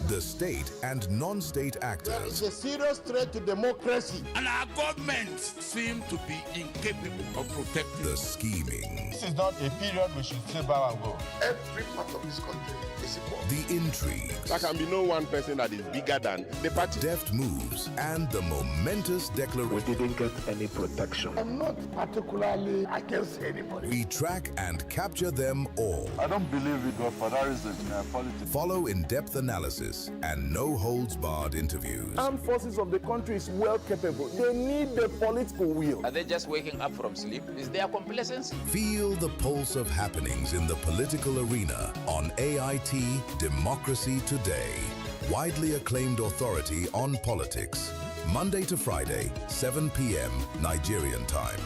the state and non-state actors. It's a serious threat to democracy. And our governments seem to be incapable of protecting the scheming. This is not a period we should sit back and go. Every part of this country is important. The intrigue. There can be no one person that is bigger than the party. Deft moves and the momentous declaration. We didn't get any protection. I'm not particularly against anybody. We track and capture them all. I don't believe it was for that reason in our politics. Follow in-depth analysis and no-holds-barred interviews. Armed forces of the country is well capable. They need the political will. Are they just waking up from sleep? Is there complacency? Feel the pulse of happenings in the political arena on AIT Democracy Today. Widely acclaimed authority on politics. Monday to Friday, 7 p.m. Nigerian time.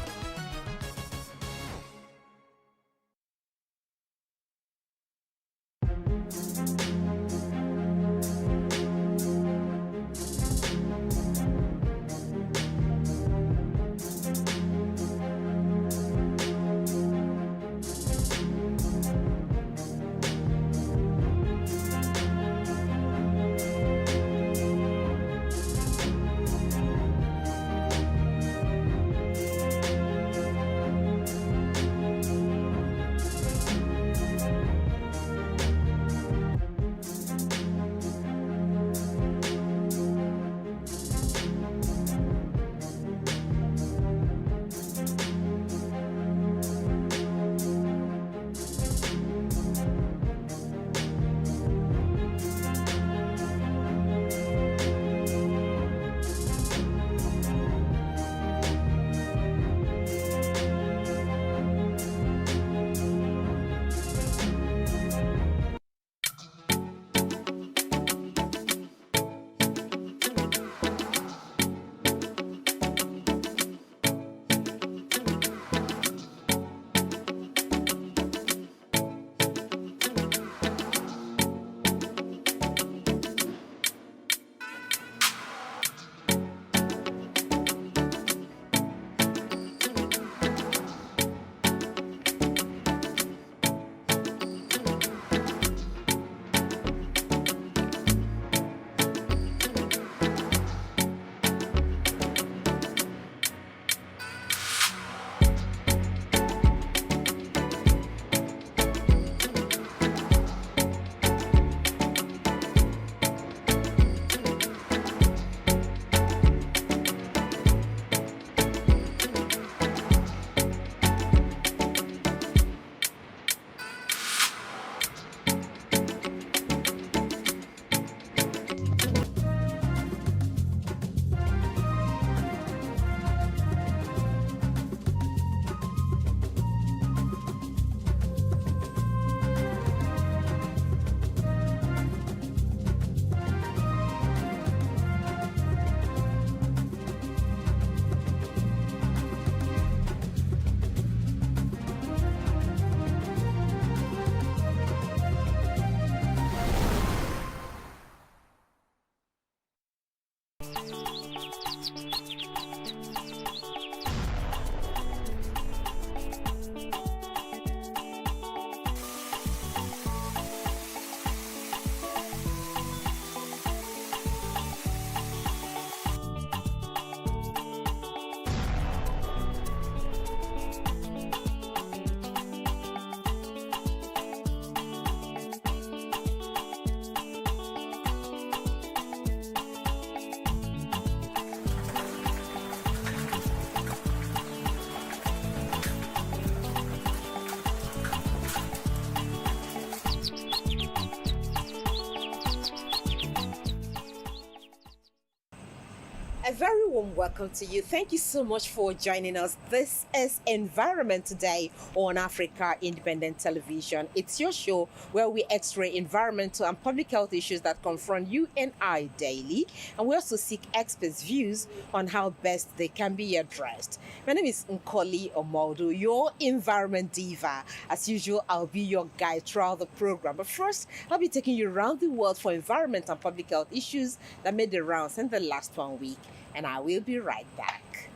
A very warm welcome to you. Thank you so much for joining us. This is Environment Today on Africa Independent Television. It's your show where we x-ray environmental and public health issues that confront you and I daily. And we also seek experts' views on how best they can be addressed. My name is Nkoli Omoldo, your environment diva. As usual, I'll be your guide throughout the program. But first, I'll be taking you around the world for environment and public health issues that made the rounds in the last 1 week. And I will be right back.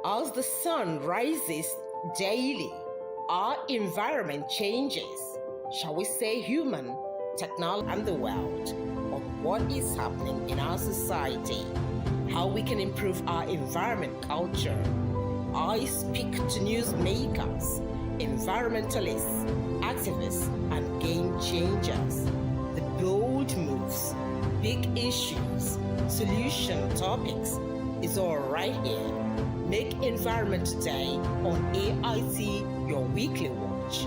As the sun rises daily, our environment changes. Shall we say human, technology, and the world on what is happening in our society, how we can improve our environment culture. I speak to newsmakers, environmentalists, activists, and game changers. The bold moves, big issues, solution topics is all right here. Make Environment Today on AIT your weekly watch.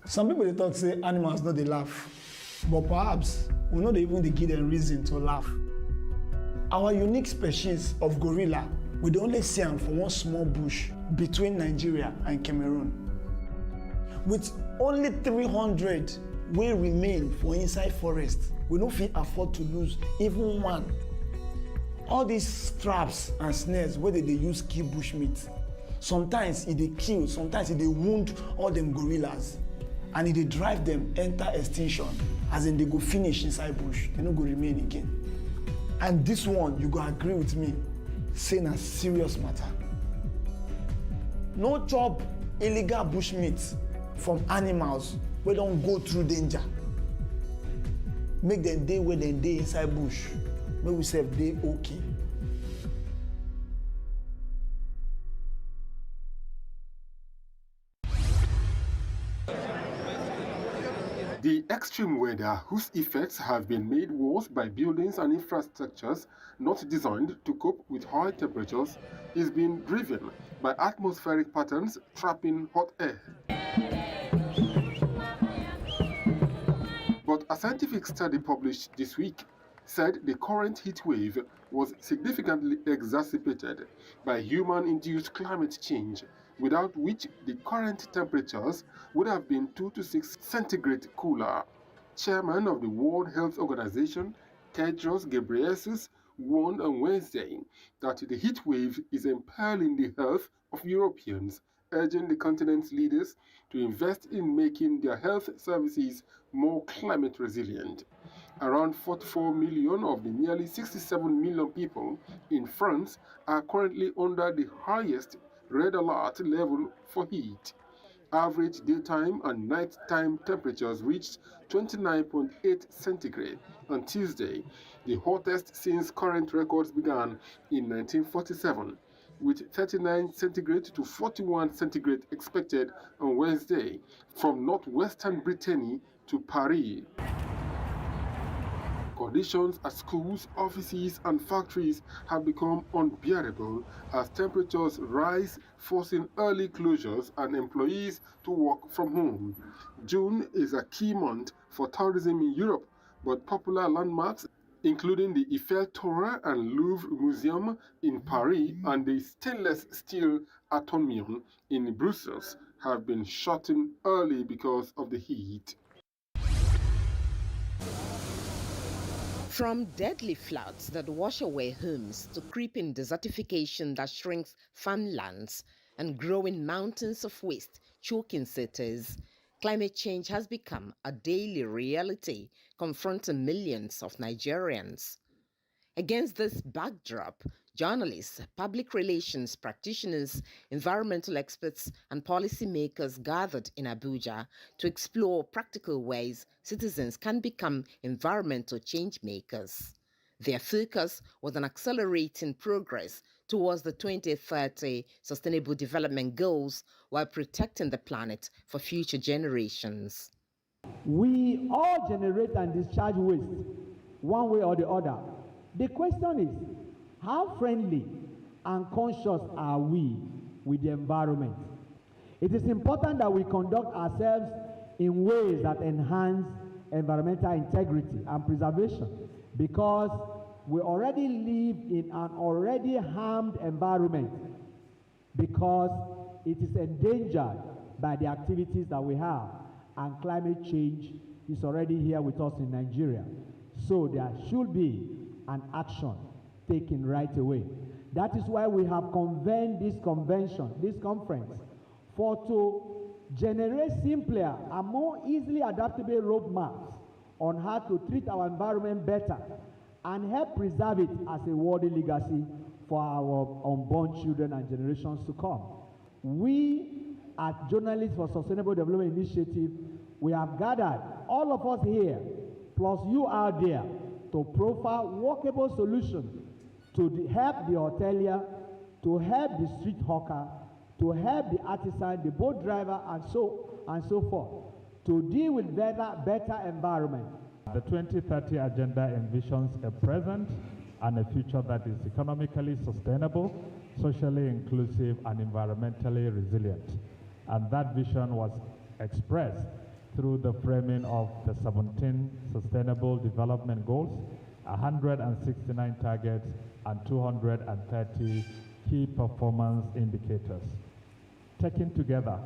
Some people they talk say animals no they laugh, but perhaps we know they even they give them reason to laugh. Our unique species of gorilla, we dey only see them for one small bush between Nigeria and Cameroon. With only 300 wey remain for inside forest, we no fit afford to lose even one. All these traps and snares wey they use kill bushmeat, sometimes e dey kill, sometimes e dey wound all them gorillas, and e dey drive them enter extinction, as in they go finish inside bush, they no go remain again. And this one, you go agree with me, say na serious matter. No chop illegal bushmeat from animals wey don go through danger. Make them dey where dem dey inside bush, make we sef dey okay. The extreme weather, whose effects have been made worse by buildings and infrastructures not designed to cope with high temperatures, is being driven by atmospheric patterns trapping hot air. But a scientific study published this week said the current heat wave was significantly exacerbated by human-induced climate change, without which the current temperatures would have been 2 to 6 centigrade cooler. Chairman of the World Health Organization, Tedros Ghebreyesus, warned on Wednesday that the heat wave is impairing the health of Europeans, urging the continent's leaders to invest in making their health services more climate resilient. Around 44 million of the nearly 67 million people in France are currently under the highest red alert level for heat. Average daytime and nighttime temperatures reached 29.8 centigrade on Tuesday, the hottest since current records began in 1947, with 39 centigrade to 41 centigrade expected on Wednesday from northwestern Brittany to Paris. Conditions at schools, offices, and factories have become unbearable as temperatures rise, forcing early closures and employees to work from home. June is a key month for tourism in Europe, but popular landmarks, including the Eiffel Tower and Louvre Museum in Paris and the stainless steel Atomium in Brussels, have been shutting early because of the heat. From deadly floods that wash away homes to creeping desertification that shrinks farmlands and growing mountains of waste choking cities, climate change has become a daily reality confronting millions of Nigerians. Against this backdrop, journalists, public relations practitioners, environmental experts, and policymakers gathered in Abuja to explore practical ways citizens can become environmental change makers. Their focus was on accelerating progress towards the 2030 Sustainable Development Goals while protecting the planet for future generations. We all generate and discharge waste one way or the other. The question is, how friendly and conscious are we with the environment? It is important that we conduct ourselves in ways that enhance environmental integrity and preservation, because we already live in an already harmed environment because it is endangered by the activities that we have, and climate change is already here with us in Nigeria. So there should be an action taken right away. That is why we have convened this conference, for to generate simpler and more easily adaptable roadmaps on how to treat our environment better and help preserve it as a worthy legacy for our unborn children and generations to come. We at Journalists for Sustainable Development Initiative, we have gathered, all of us here, plus you out there, to profile workable solutions to help the hotelier, to help the street hawker, to help the artisan, the boat driver, and so forth, to deal with better environment. The 2030 agenda envisions a present and a future that is economically sustainable, socially inclusive, and environmentally resilient. And that vision was expressed through the framing of the 17 Sustainable Development Goals, 169 targets, and 230 key performance indicators. Taken together,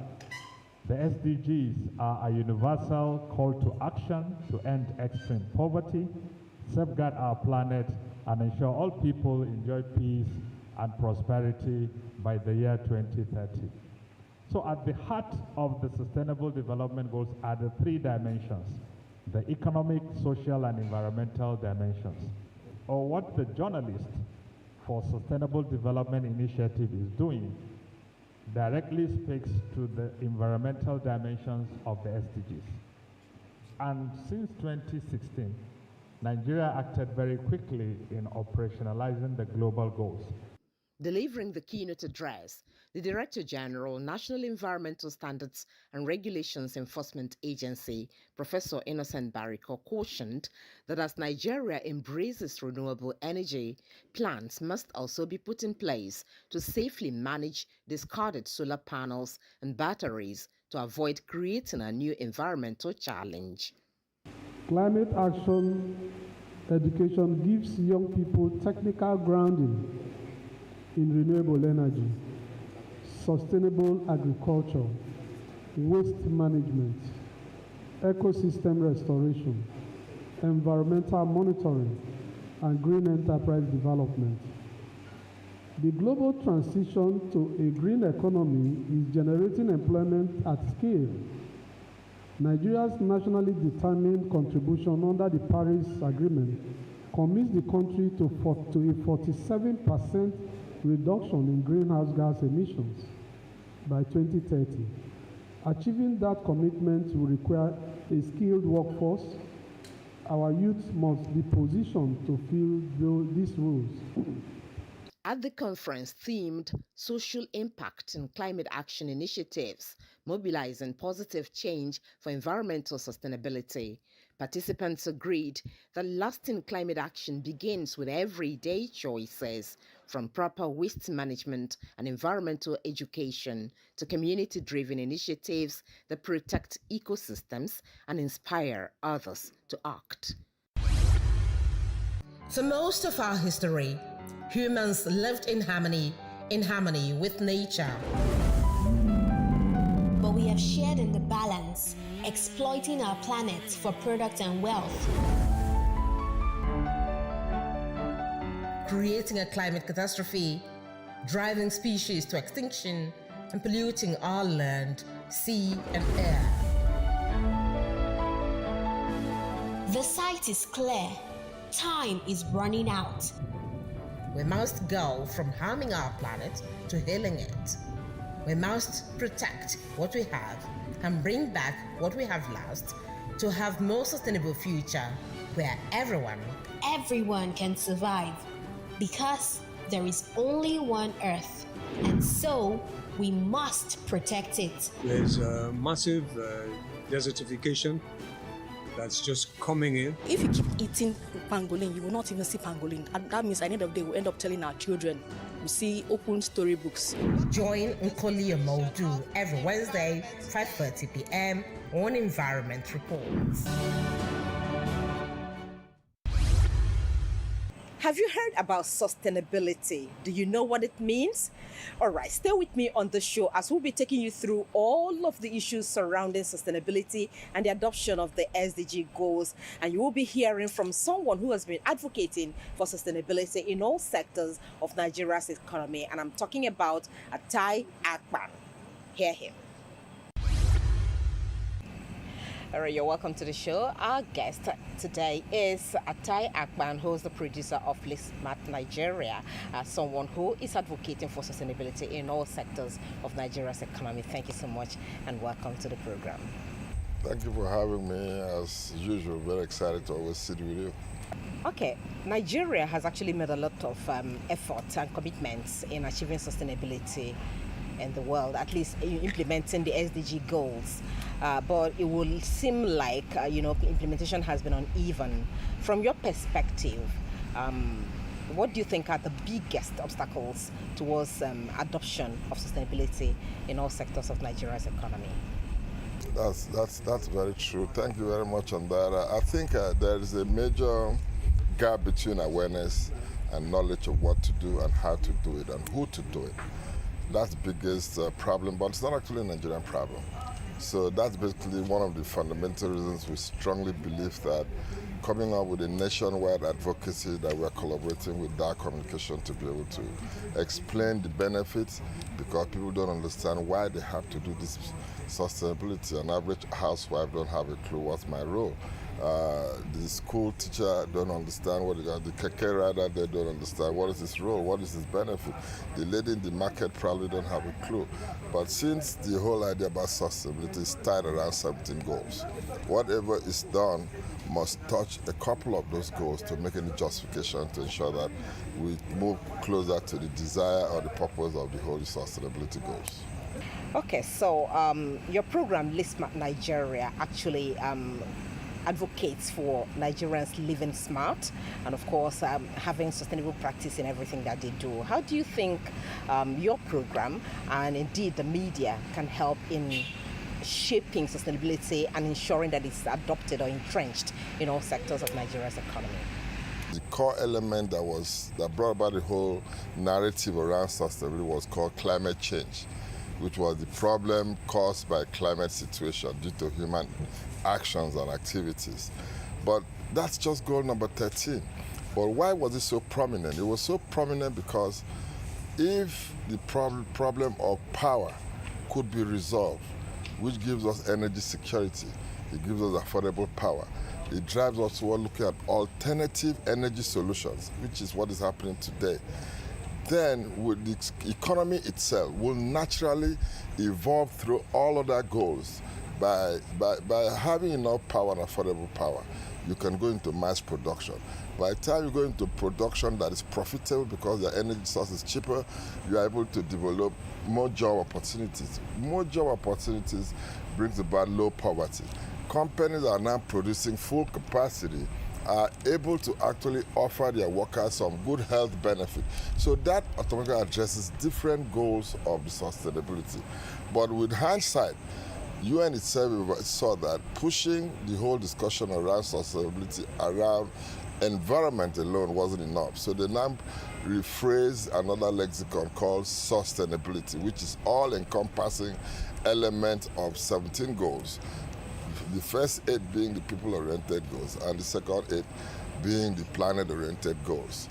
the SDGs are a universal call to action to end extreme poverty, safeguard our planet, and ensure all people enjoy peace and prosperity by the year 2030. So at the heart of the Sustainable Development Goals are the three dimensions: the economic, social, and environmental dimensions. Or what the Journalist for Sustainable Development Initiative is doing directly speaks to the environmental dimensions of the SDGs. And since 2016, Nigeria acted very quickly in operationalizing the global goals. Delivering the keynote address, the Director General, National Environmental Standards and Regulations Enforcement Agency, Professor Innocent Bariko, cautioned that as Nigeria embraces renewable energy, plans must also be put in place to safely manage discarded solar panels and batteries to avoid creating a new environmental challenge. Climate action education gives young people technical grounding in renewable energy, sustainable agriculture, waste management, ecosystem restoration, environmental monitoring, and green enterprise development. The global transition to a green economy is generating employment at scale. Nigeria's nationally determined contribution under the Paris Agreement commits the country to a 47% reduction in greenhouse gas emissions by 2030. Achieving that commitment will require a skilled workforce. Our youth must be positioned to fill these roles. At the conference themed Social Impact and Climate Action Initiatives, Mobilizing Positive Change for Environmental Sustainability, participants agreed that lasting climate action begins with everyday choices, from proper waste management and environmental education to community-driven initiatives that protect ecosystems and inspire others to act. For most of our history, humans lived in harmony with nature. But we have shared in the balance, exploiting our planet for product and wealth. Creating a climate catastrophe, driving species to extinction, and polluting our land, sea, and air. The sight is clear. Time is running out. We must go from harming our planet to healing it. We must protect what we have and bring back what we have lost to have a more sustainable future where everyone can survive, because there is only one Earth, and so we must protect it. There's a massive desertification that's just coming in. If you keep eating pangolin, you will not even see pangolin. And that means at the end of the day, we'll end up telling our children, we see open storybooks. Join Nkoli Modu every Wednesday, 5:30 p.m. on Environment Reports. Have you heard about sustainability? Do you know what it means? All right, stay with me on the show as we'll be taking you through all of the issues surrounding sustainability and the adoption of the SDG goals. And you will be hearing from someone who has been advocating for sustainability in all sectors of Nigeria's economy. And I'm talking about Aitlive. Hear him. All right, you're welcome to the show. Our guest today is Aitlive, who is the producer of Smart Nigeria, someone who is advocating for sustainability in all sectors of Nigeria's economy. Thank you so much and welcome to the program. Thank you for having me. As usual, very excited to always sit with you. Okay, Nigeria has actually made a lot of effort and commitments in achieving sustainability in the world, at least implementing the SDG goals. But it will seem like, implementation has been uneven. From your perspective, what do you think are the biggest obstacles towards adoption of sustainability in all sectors of Nigeria's economy? That's very true. Thank you very much on that. I think there is a major gap between awareness and knowledge of what to do and how to do it and who to do it. That's the biggest problem, but it's not actually a Nigerian problem. So that's basically one of the fundamental reasons we strongly believe that coming up with a nationwide advocacy that we're collaborating with Dark Communication to be able to explain the benefits, because people don't understand why they have to do this sustainability. An average housewife don't have a clue what's my role. The school teacher don't understand what the keke rider, they don't understand what is his role, what is his benefit. The lady in the market probably don't have a clue. But since the whole idea about sustainability is tied around 17 goals, whatever is done must touch a couple of those goals to make any justification to ensure that we move closer to the desire or the purpose of the whole sustainability goals. Okay, so your program, Smart Nigeria, actually advocates for Nigerians living smart and, of course, having sustainable practice in everything that they do. How do you think your program and indeed the media can help in shaping sustainability and ensuring that it's adopted or entrenched in all sectors of Nigeria's economy? The core element that brought about the whole narrative around sustainability was called climate change, which was the problem caused by climate situation due to human actions and activities. But that's just goal number 13. But why was it so prominent? It was so prominent because if the problem of power could be resolved, which gives us energy security, it gives us affordable power, it drives us toward looking at alternative energy solutions, which is what is happening today, then with the economy itself will naturally evolve through all other goals. By having enough power and affordable power, you can go into mass production. By the time you go into production that is profitable because the energy source is cheaper, you are able to develop more job opportunities. More job opportunities brings about low poverty. Companies that are now producing full capacity are able to actually offer their workers some good health benefit. So that automatically addresses different goals of the sustainability. But with hindsight, UN itself saw that pushing the whole discussion around sustainability, around environment alone wasn't enough. So they now rephrased another lexicon called sustainability, which is all-encompassing element of 17 goals. The first 8 being the people-oriented goals, and the second 8 being the planet-oriented goals.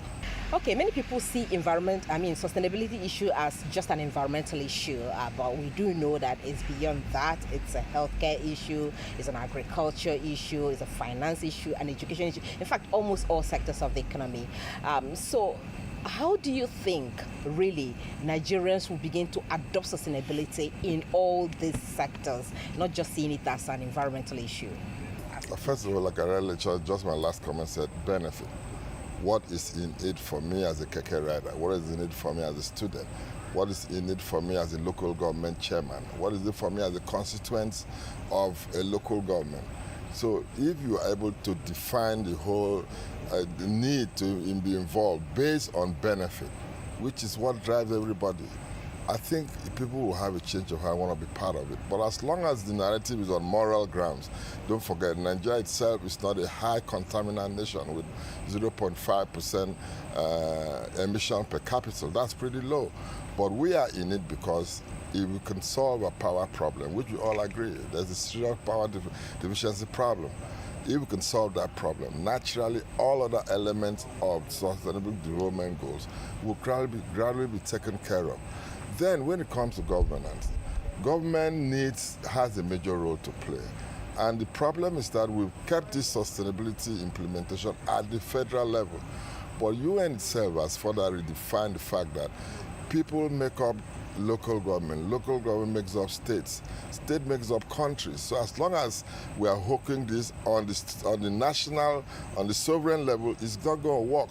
Okay, many people see sustainability issue as just an environmental issue, but we do know that it's beyond that. It's a healthcare issue, it's an agriculture issue, it's a finance issue, an education issue. In fact, almost all sectors of the economy. So how do you think, really, Nigerians will begin to adopt sustainability in all these sectors, not just seeing it as an environmental issue? First of all, like I read, just my last comment said, benefit. What is in it for me as a keke rider? What is in it for me as a student? What is in it for me as a local government chairman? What is it for me as a constituent of a local government? So if you are able to define the whole the need to be involved based on benefit, which is what drives everybody, I think people will have a change of heart, want to be part of it. But as long as the narrative is on moral grounds, don't forget, Nigeria itself is not a high contaminant nation with 0.5% emission per capita. That's pretty low. But we are in it because if we can solve a power problem, which we all agree, there's a serious power deficiency problem. If we can solve that problem, naturally all other elements of sustainable development goals will gradually be taken care of. Then when it comes to governance, government has a major role to play. And the problem is that we've kept this sustainability implementation at the federal level. But UN itself has further redefined the fact that people make up local government makes up states, state makes up countries. So as long as we are hooking this on the national, on the sovereign level, it's not going to work.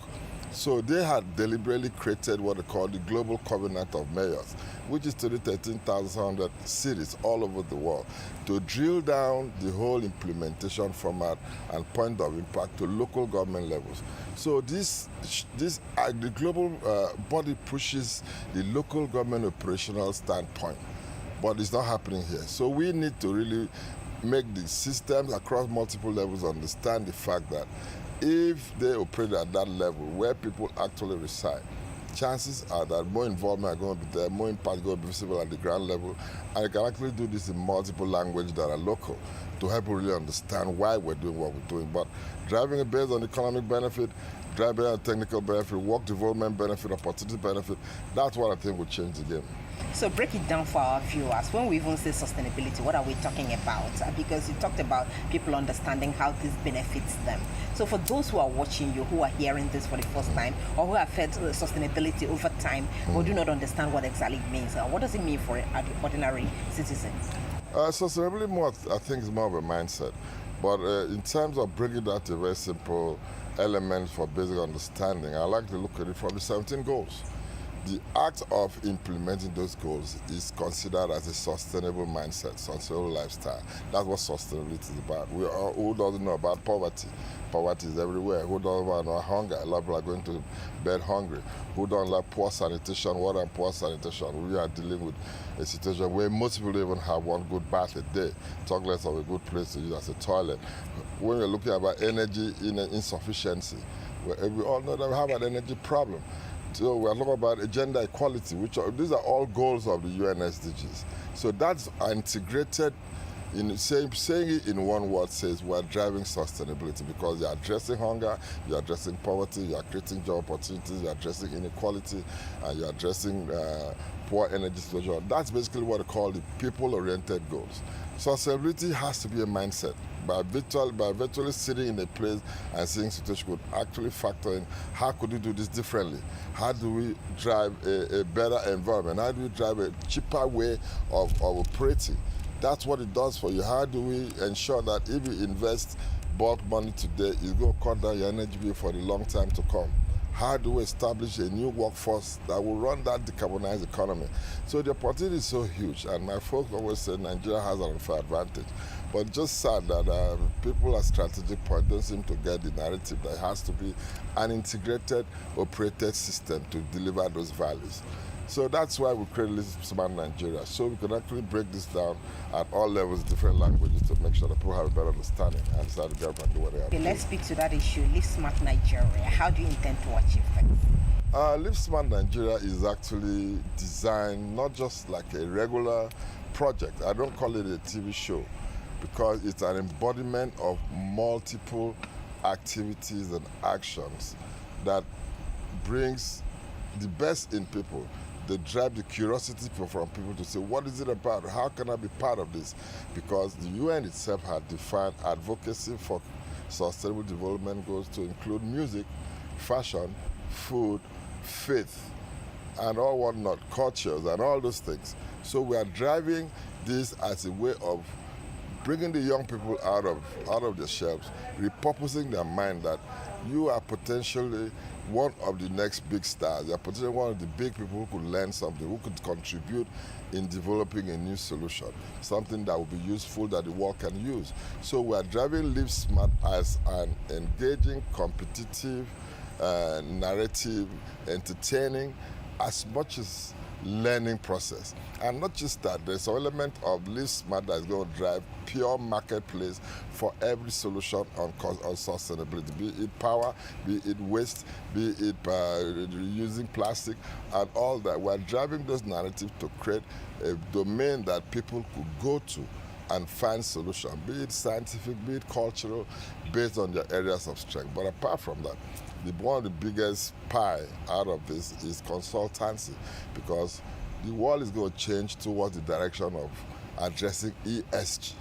So they had deliberately created what they call the Global Covenant of Mayors, which is to the 13,100 cities all over the world, to drill down the whole implementation format and point of impact to local government levels. So the global body pushes the local government operational standpoint, but it's not happening here. So we need to really make the systems across multiple levels understand the fact that if they operate at that level where people actually reside, chances are that more involvement are going to be there, more impact is going to be visible at the ground level, and you can actually do this in multiple languages that are local to help you really understand why we're doing what we're doing. But driving it based on economic benefit, driving on technical benefit, work development benefit, opportunity benefit, that's what I think will change the game. So break it down for our viewers. When we even say sustainability, what are we talking about? Because you talked about people understanding how this benefits them. So for those who are watching you, who are hearing this for the first time, or who have felt sustainability over time, or do not understand what exactly it means, what does it mean for an ordinary citizen? Sustainability, I think, is more of a mindset. But in terms of bringing that to a very simple element for basic understanding, I like to look at it from the 17 goals. The act of implementing those goals is considered as a sustainable mindset, sustainable lifestyle. That's what sustainability is about. Who doesn't know about poverty? Poverty is everywhere. Who doesn't know hunger? A lot of people are going to bed hungry. Who don't like poor sanitation, water and poor sanitation? We are dealing with a situation where most people don't even have one good bath a day, talk less of a good place to use as a toilet. When we're looking about energy insufficiency, we all know that we have an energy problem. So we're talking about gender equality, these are all goals of the UN SDGs. So that's integrated, saying it in one word says we're driving sustainability because you're addressing hunger, you're addressing poverty, you're creating job opportunities, you're addressing inequality, and you're addressing poor energy situation. That's basically what they call the people-oriented goals. Sustainability has to be a mindset. By virtually sitting in a place and seeing situation could actually factor in how could we do this differently? How do we drive a better environment? How do we drive a cheaper way of operating? That's what it does for you. How do we ensure that if you invest bulk money today, it's going to cut down your energy bill for the long time to come? How do we establish a new workforce that will run that decarbonized economy? So the opportunity is so huge, and my folks always say Nigeria has an unfair advantage. But it's just sad that people at strategic point don't seem to get the narrative that it has to be an integrated, operated system to deliver those values. So that's why we created Live Smart Nigeria, so we can actually break this down at all levels, different languages, to make sure that people have a better understanding and decide to get up and do what they have to do. Let's speak to that issue, Live Smart Nigeria. How do you intend to achieve that? Live Smart Nigeria is actually designed not just like a regular project. I don't call it a TV show because it's an embodiment of multiple activities and actions that brings the best in people. They drive the curiosity from people to say, what is it about? How can I be part of this? Because the UN itself had defined advocacy for sustainable development goals to include music, fashion, food, faith, and all whatnot, cultures, and all those things. So we are driving this as a way of bringing the young people out of their shelves, repurposing their mind that you are potentially one of the next big stars. You are potentially one of the big people who could learn something, who could contribute in developing a new solution, something that will be useful that the world can use. So we are driving Live Smart as an engaging, competitive, narrative, entertaining, as much as learning process. And not just that, there's an element of Live Smart that is going to drive pure marketplace for every solution on sustainability, be it power, be it waste, be it using plastic, and all that. We're driving those narratives to create a domain that people could go to and find solutions, be it scientific, be it cultural, based on their areas of strength. But apart from that, one of the biggest pie out of this is consultancy, because the world is going to change towards the direction of addressing ESG.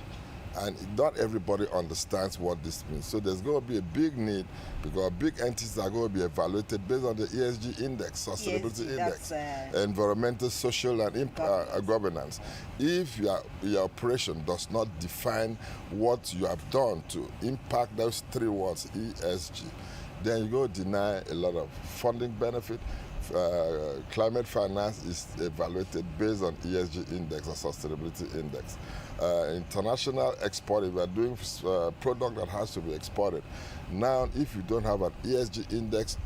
And not everybody understands what this means. So there's going to be a big need, because big entities are going to be evaluated based on the ESG index, sustainability index, environmental, social, and governance. If your operation does not define what you have done to impact those three words, ESG, then you're going to deny a lot of funding benefit. Climate finance is evaluated based on ESG index or sustainability index. International export, if we are doing product that has to be exported. Now, if you don't have an ESG index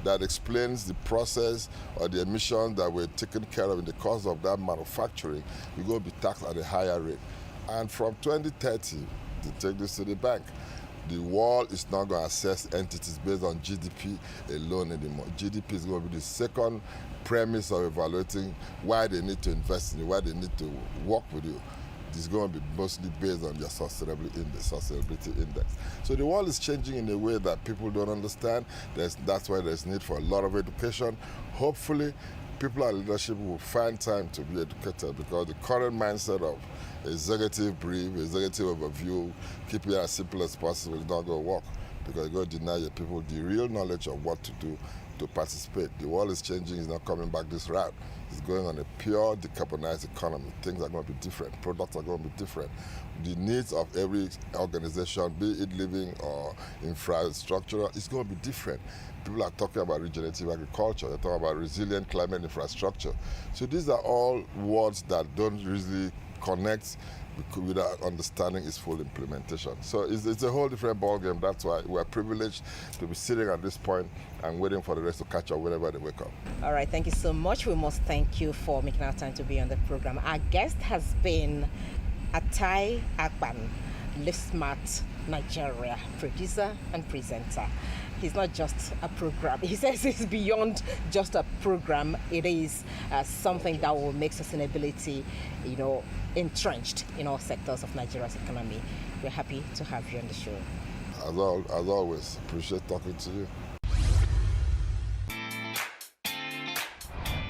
that explains the process or the emissions that were taken care of in the course of that manufacturing, you're going to be taxed at a higher rate. And from 2030, to take this to the bank, the world is not going to assess entities based on GDP alone anymore. GDP is going to be the second premise of evaluating why they need to invest in you, why they need to work with you. It's going to be mostly based on your sustainability index. So the world is changing in a way that people don't understand. That's why there's need for a lot of education. Hopefully, people in leadership will find time to be educated, because the current mindset of executive brief, executive overview, keep it as simple as possible is not going to work, because you're going to deny your people the real knowledge of what to do to participate. The world is changing, it's not coming back this route. It's going on a pure decarbonized economy. Things are going to be different. Products are going to be different. The needs of every organization, be it living or infrastructure, is going to be different. People are talking about regenerative agriculture. They're talking about resilient climate infrastructure. So these are all words that don't really connect without understanding its full implementation. So it's a whole different ballgame. That's why we're privileged to be sitting at this point and waiting for the rest to catch up whenever they wake up. All right, thank you so much. We must thank you for making our time to be on the program. Our guest has been Atai Akpan, Live Smart Nigeria producer and presenter. He's not just a program. He says it's beyond just a program. It is something that will make sustainability, entrenched in all sectors of Nigeria's economy. We're happy to have you on the show. As always, appreciate talking to you.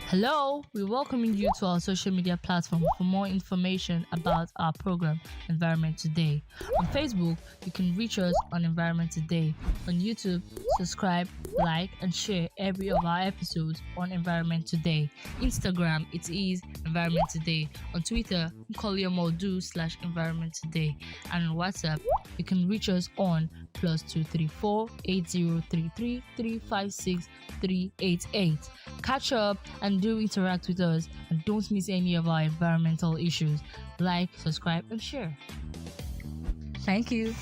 Hello, we're welcoming you to our social media platform for more information about our program, Environment Today. On Facebook, you can reach us on Environment Today. On YouTube, subscribe, like, and share every of our episodes on Environment Today. Instagram, it is Environment Today. On Twitter, /Environment Today. And on WhatsApp, you can reach us on +234 8033 356 388. Catch up and do interact with us, and don't miss any of our environmental issues. Like, subscribe, and share. Thank you.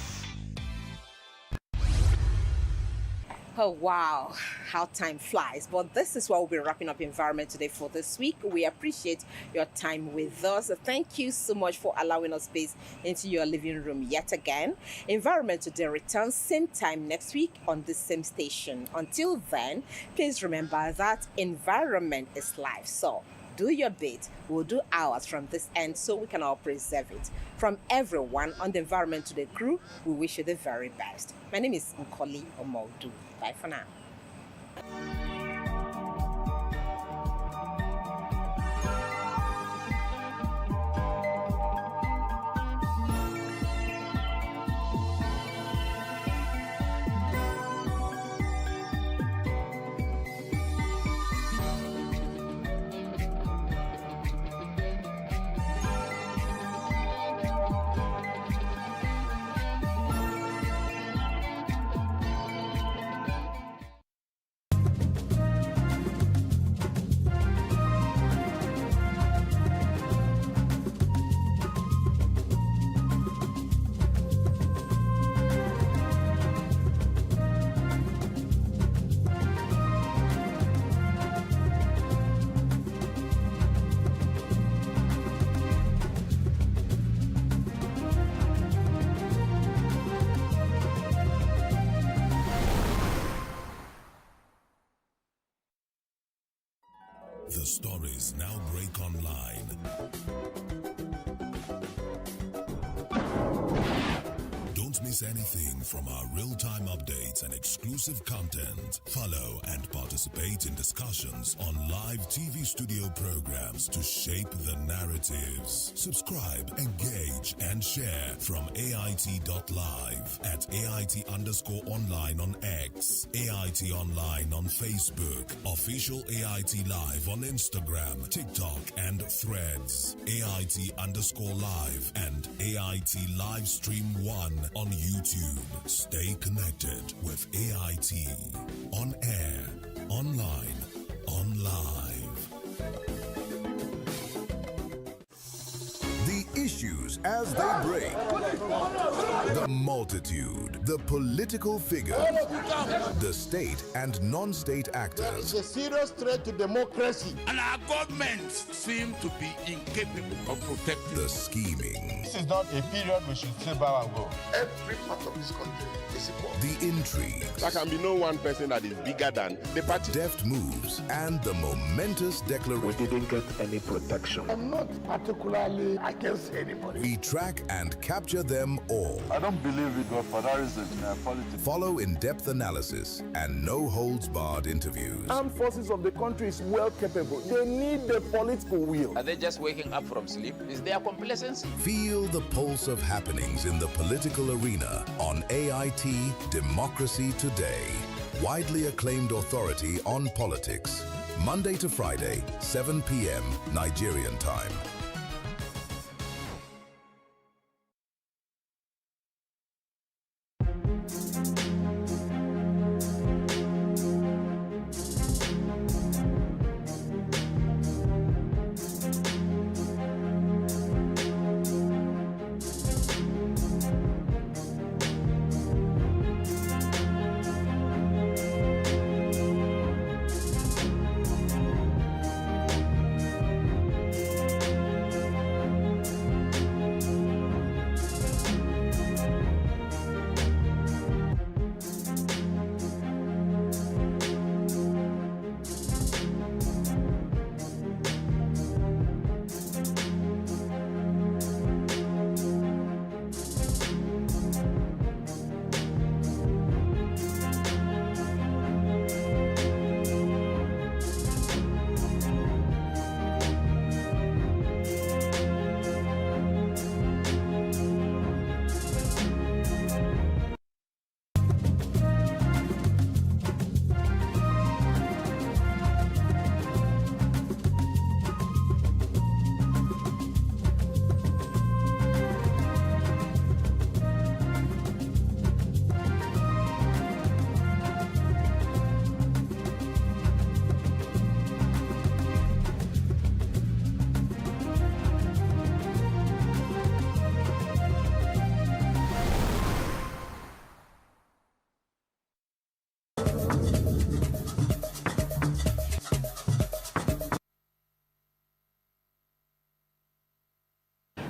Oh, wow, how time flies. But this is what we'll be wrapping up Environment Today for this week. We appreciate your time with us. Thank you so much for allowing us space into your living room yet again. Environment Today returns same time next week on the same station. Until then, please remember that environment is life. So do your bit, we'll do ours from this end so we can all preserve it. From everyone on the Environment Today crew, we wish you the very best. My name is Nkoli Omodu. Bye for now. The stories now break online. Don't miss anything from our real-time updates and exclusive content. Follow and participate in discussions on live TV studio programs to shape the narratives. Subscribe, engage, and share from AIT.live at AIT_online on X, AIT Online on Facebook, Official AIT Live on Instagram, TikTok, and Threads, AIT_live, and AIT Livestream 1 on YouTube. Stay connected with AIT. On air, online, on live. The issues as they break. The multitude, the political figures, the state and non-state actors. It's a serious threat to democracy. And our government seem to be incapable of protecting the scheming. This is not a period we should sit back and go. Every part of this country is equal. The intrigues. There can be no one person that is bigger than the party. Deft moves and the momentous declaration. We didn't get any protection. I'm not particularly against anybody. We track and capture them all. I don't believe in godfatherism in politics. Follow in-depth analysis and no-holds-barred interviews. Armed forces of the country is well capable. They need the political will. Are they just waking up from sleep? Is there complacency? Feel the pulse of happenings in the political arena on AIT Democracy Today. Widely acclaimed authority on politics. Monday to Friday, 7 p.m. Nigerian time.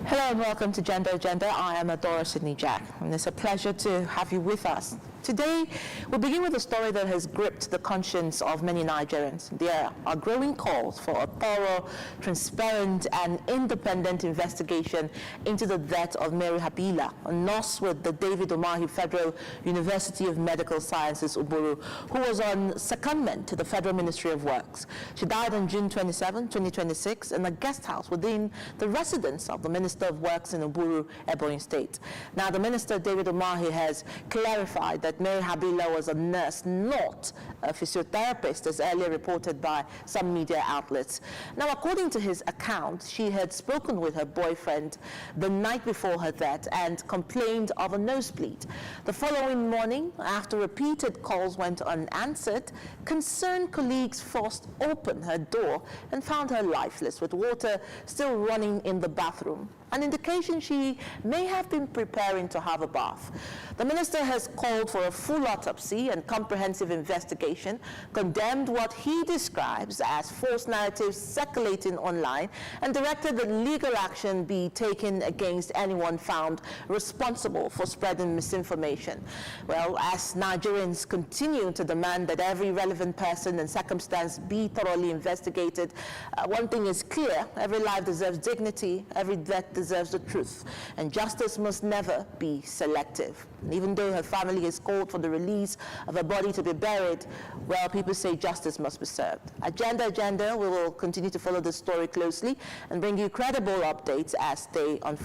Hello and welcome to Gender Agenda. I am Adora Sidney Jack, and it's a pleasure to have you with us. Today, we'll begin with a story that has gripped the conscience of many Nigerians. There are growing calls for a thorough, transparent, and independent investigation into the death of Mary Habila, a nurse with the David Umahi Federal University of Medical Sciences, Uburu, who was on secondment to the Federal Ministry of Works. She died on June 27, 2026, in a guest house within the residence of the Minister of Works in Uburu, Ebonyi State. Now, the Minister, David Umahi, has clarified that Mary Habila was a nurse, not a physiotherapist, as earlier reported by some media outlets. Now, according to his account, she had spoken with her boyfriend the night before her death and complained of a nosebleed. The following morning, after repeated calls went unanswered, concerned colleagues forced open her door and found her lifeless, with water still running in the bathroom. an indication she may have been preparing to have a bath. The minister has called for a full autopsy and comprehensive investigation, condemned what he describes as false narratives circulating online, and directed that legal action be taken against anyone found responsible for spreading misinformation. Well, as Nigerians continue to demand that every relevant person and circumstance be thoroughly investigated, one thing is clear: every life deserves dignity, every death deserves the truth, and justice must never be selective. And even though her family has called for the release of her body to be buried, well, people say justice must be served. Agenda, we will continue to follow this story closely and bring you credible updates as they unfold.